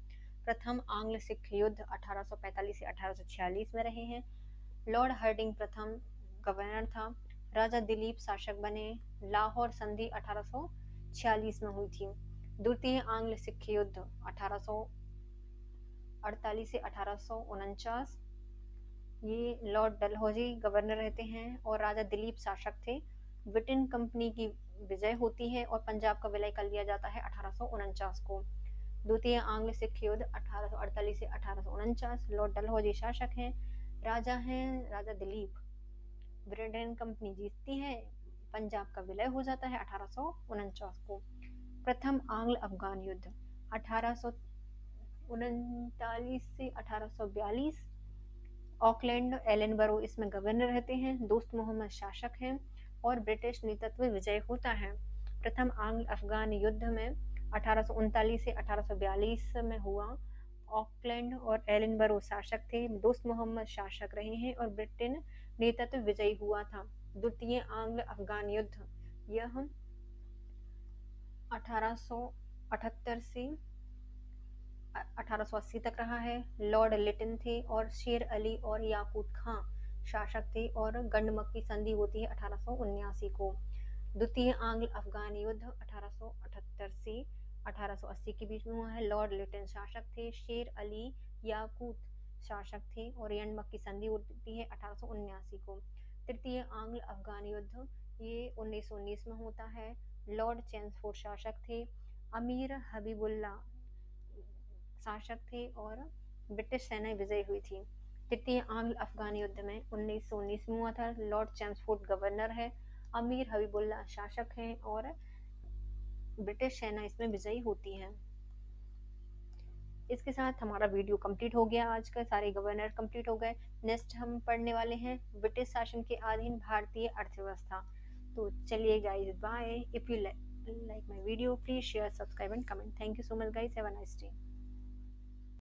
प्रथम आंग्ल सिख युद्ध 1845 से 1846 में रहे हैं, लॉर्ड हर्डिंग प्रथम गवर्नर था, राजा दिलीप शासक बने, लाहौर संधि 1846 में हुई थी। द्वितीय आंग्ल सिख युद्ध 1848 से 1849, ये लॉर्ड डलहौजी गवर्नर रहते हैं और राजा दिलीप शासक थे, ब्रिटेन कंपनी की विजय होती है और पंजाब का विलय कर लिया जाता है 1849 को। द्वितीय आंग्ल सिख युद्ध 1848 से 1849। लॉर्ड डलहौजी शासक हैं। राजा दिलीप। ब्रिटेन कंपनी जीतती है, पंजाब का विलय हो जाता है 1849 को। प्रथम आंग्ल अफगान युद्ध 1839 से 1842। ऑकलैंड एलनबरो इसमें गवर्नर रहते हैं। दोस्त मोहम्मद शासक हैं और ब्रिटिश नेतृत्व विजय होता है। प्रथम आंग्ल अफगान युद्ध में 1839 से 1842 में हुआ। ऑकलैंड और एलनबरो शासक थे। दोस्त मोहम्मद शासक रहे हैं और ब्रिटेन नेतृत्व विजयी हुआ था। द्वितीय आंग्ल अफगान युद्ध यह 1878 से 1880 तक रहा है। लॉर्ड लिटन थे और शेर अली और याकूत खां शासक थे और गंडमक्की संधि होती है 1879 को। द्वितीय आंग्ल अफगान युद्ध 1878 से 1880 के बीच में हुआ है। लॉर्ड लिटन शासक थे, शेर अली याकूत शासक थे और गंडमक्की संधि होती है 1879 को। तृतीय आंग्ल अफगान युद्ध ये 1919 में होता है। लॉर्ड चैम्सफोर्ड शासक थे। अमीर हबीबुल्ला शासक थे और ब्रिटिश सेना विजयी हुई थी। तृतीय आंग्ल अफगान युद्ध में 1919 में हुआ था। लॉर्ड चैम्सफोर्ड गवर्नर है। अमीर हबीबुल्ला शासक हैं और ब्रिटिश सेना इसमें विजयी होती है। इसके साथ हमारा वीडियो कंप्लीट हो गया। आज का सारे गवर्नर कंप्लीट हो गए। नेक्स्ट हम पढ़ने वाले हैं ब्रिटिश शासन के अधीन भारतीय अर्थव्यवस्था। तो चलिए guys, bye. If you like my video, please share, subscribe and comment. Thank you so much guys, have a nice day.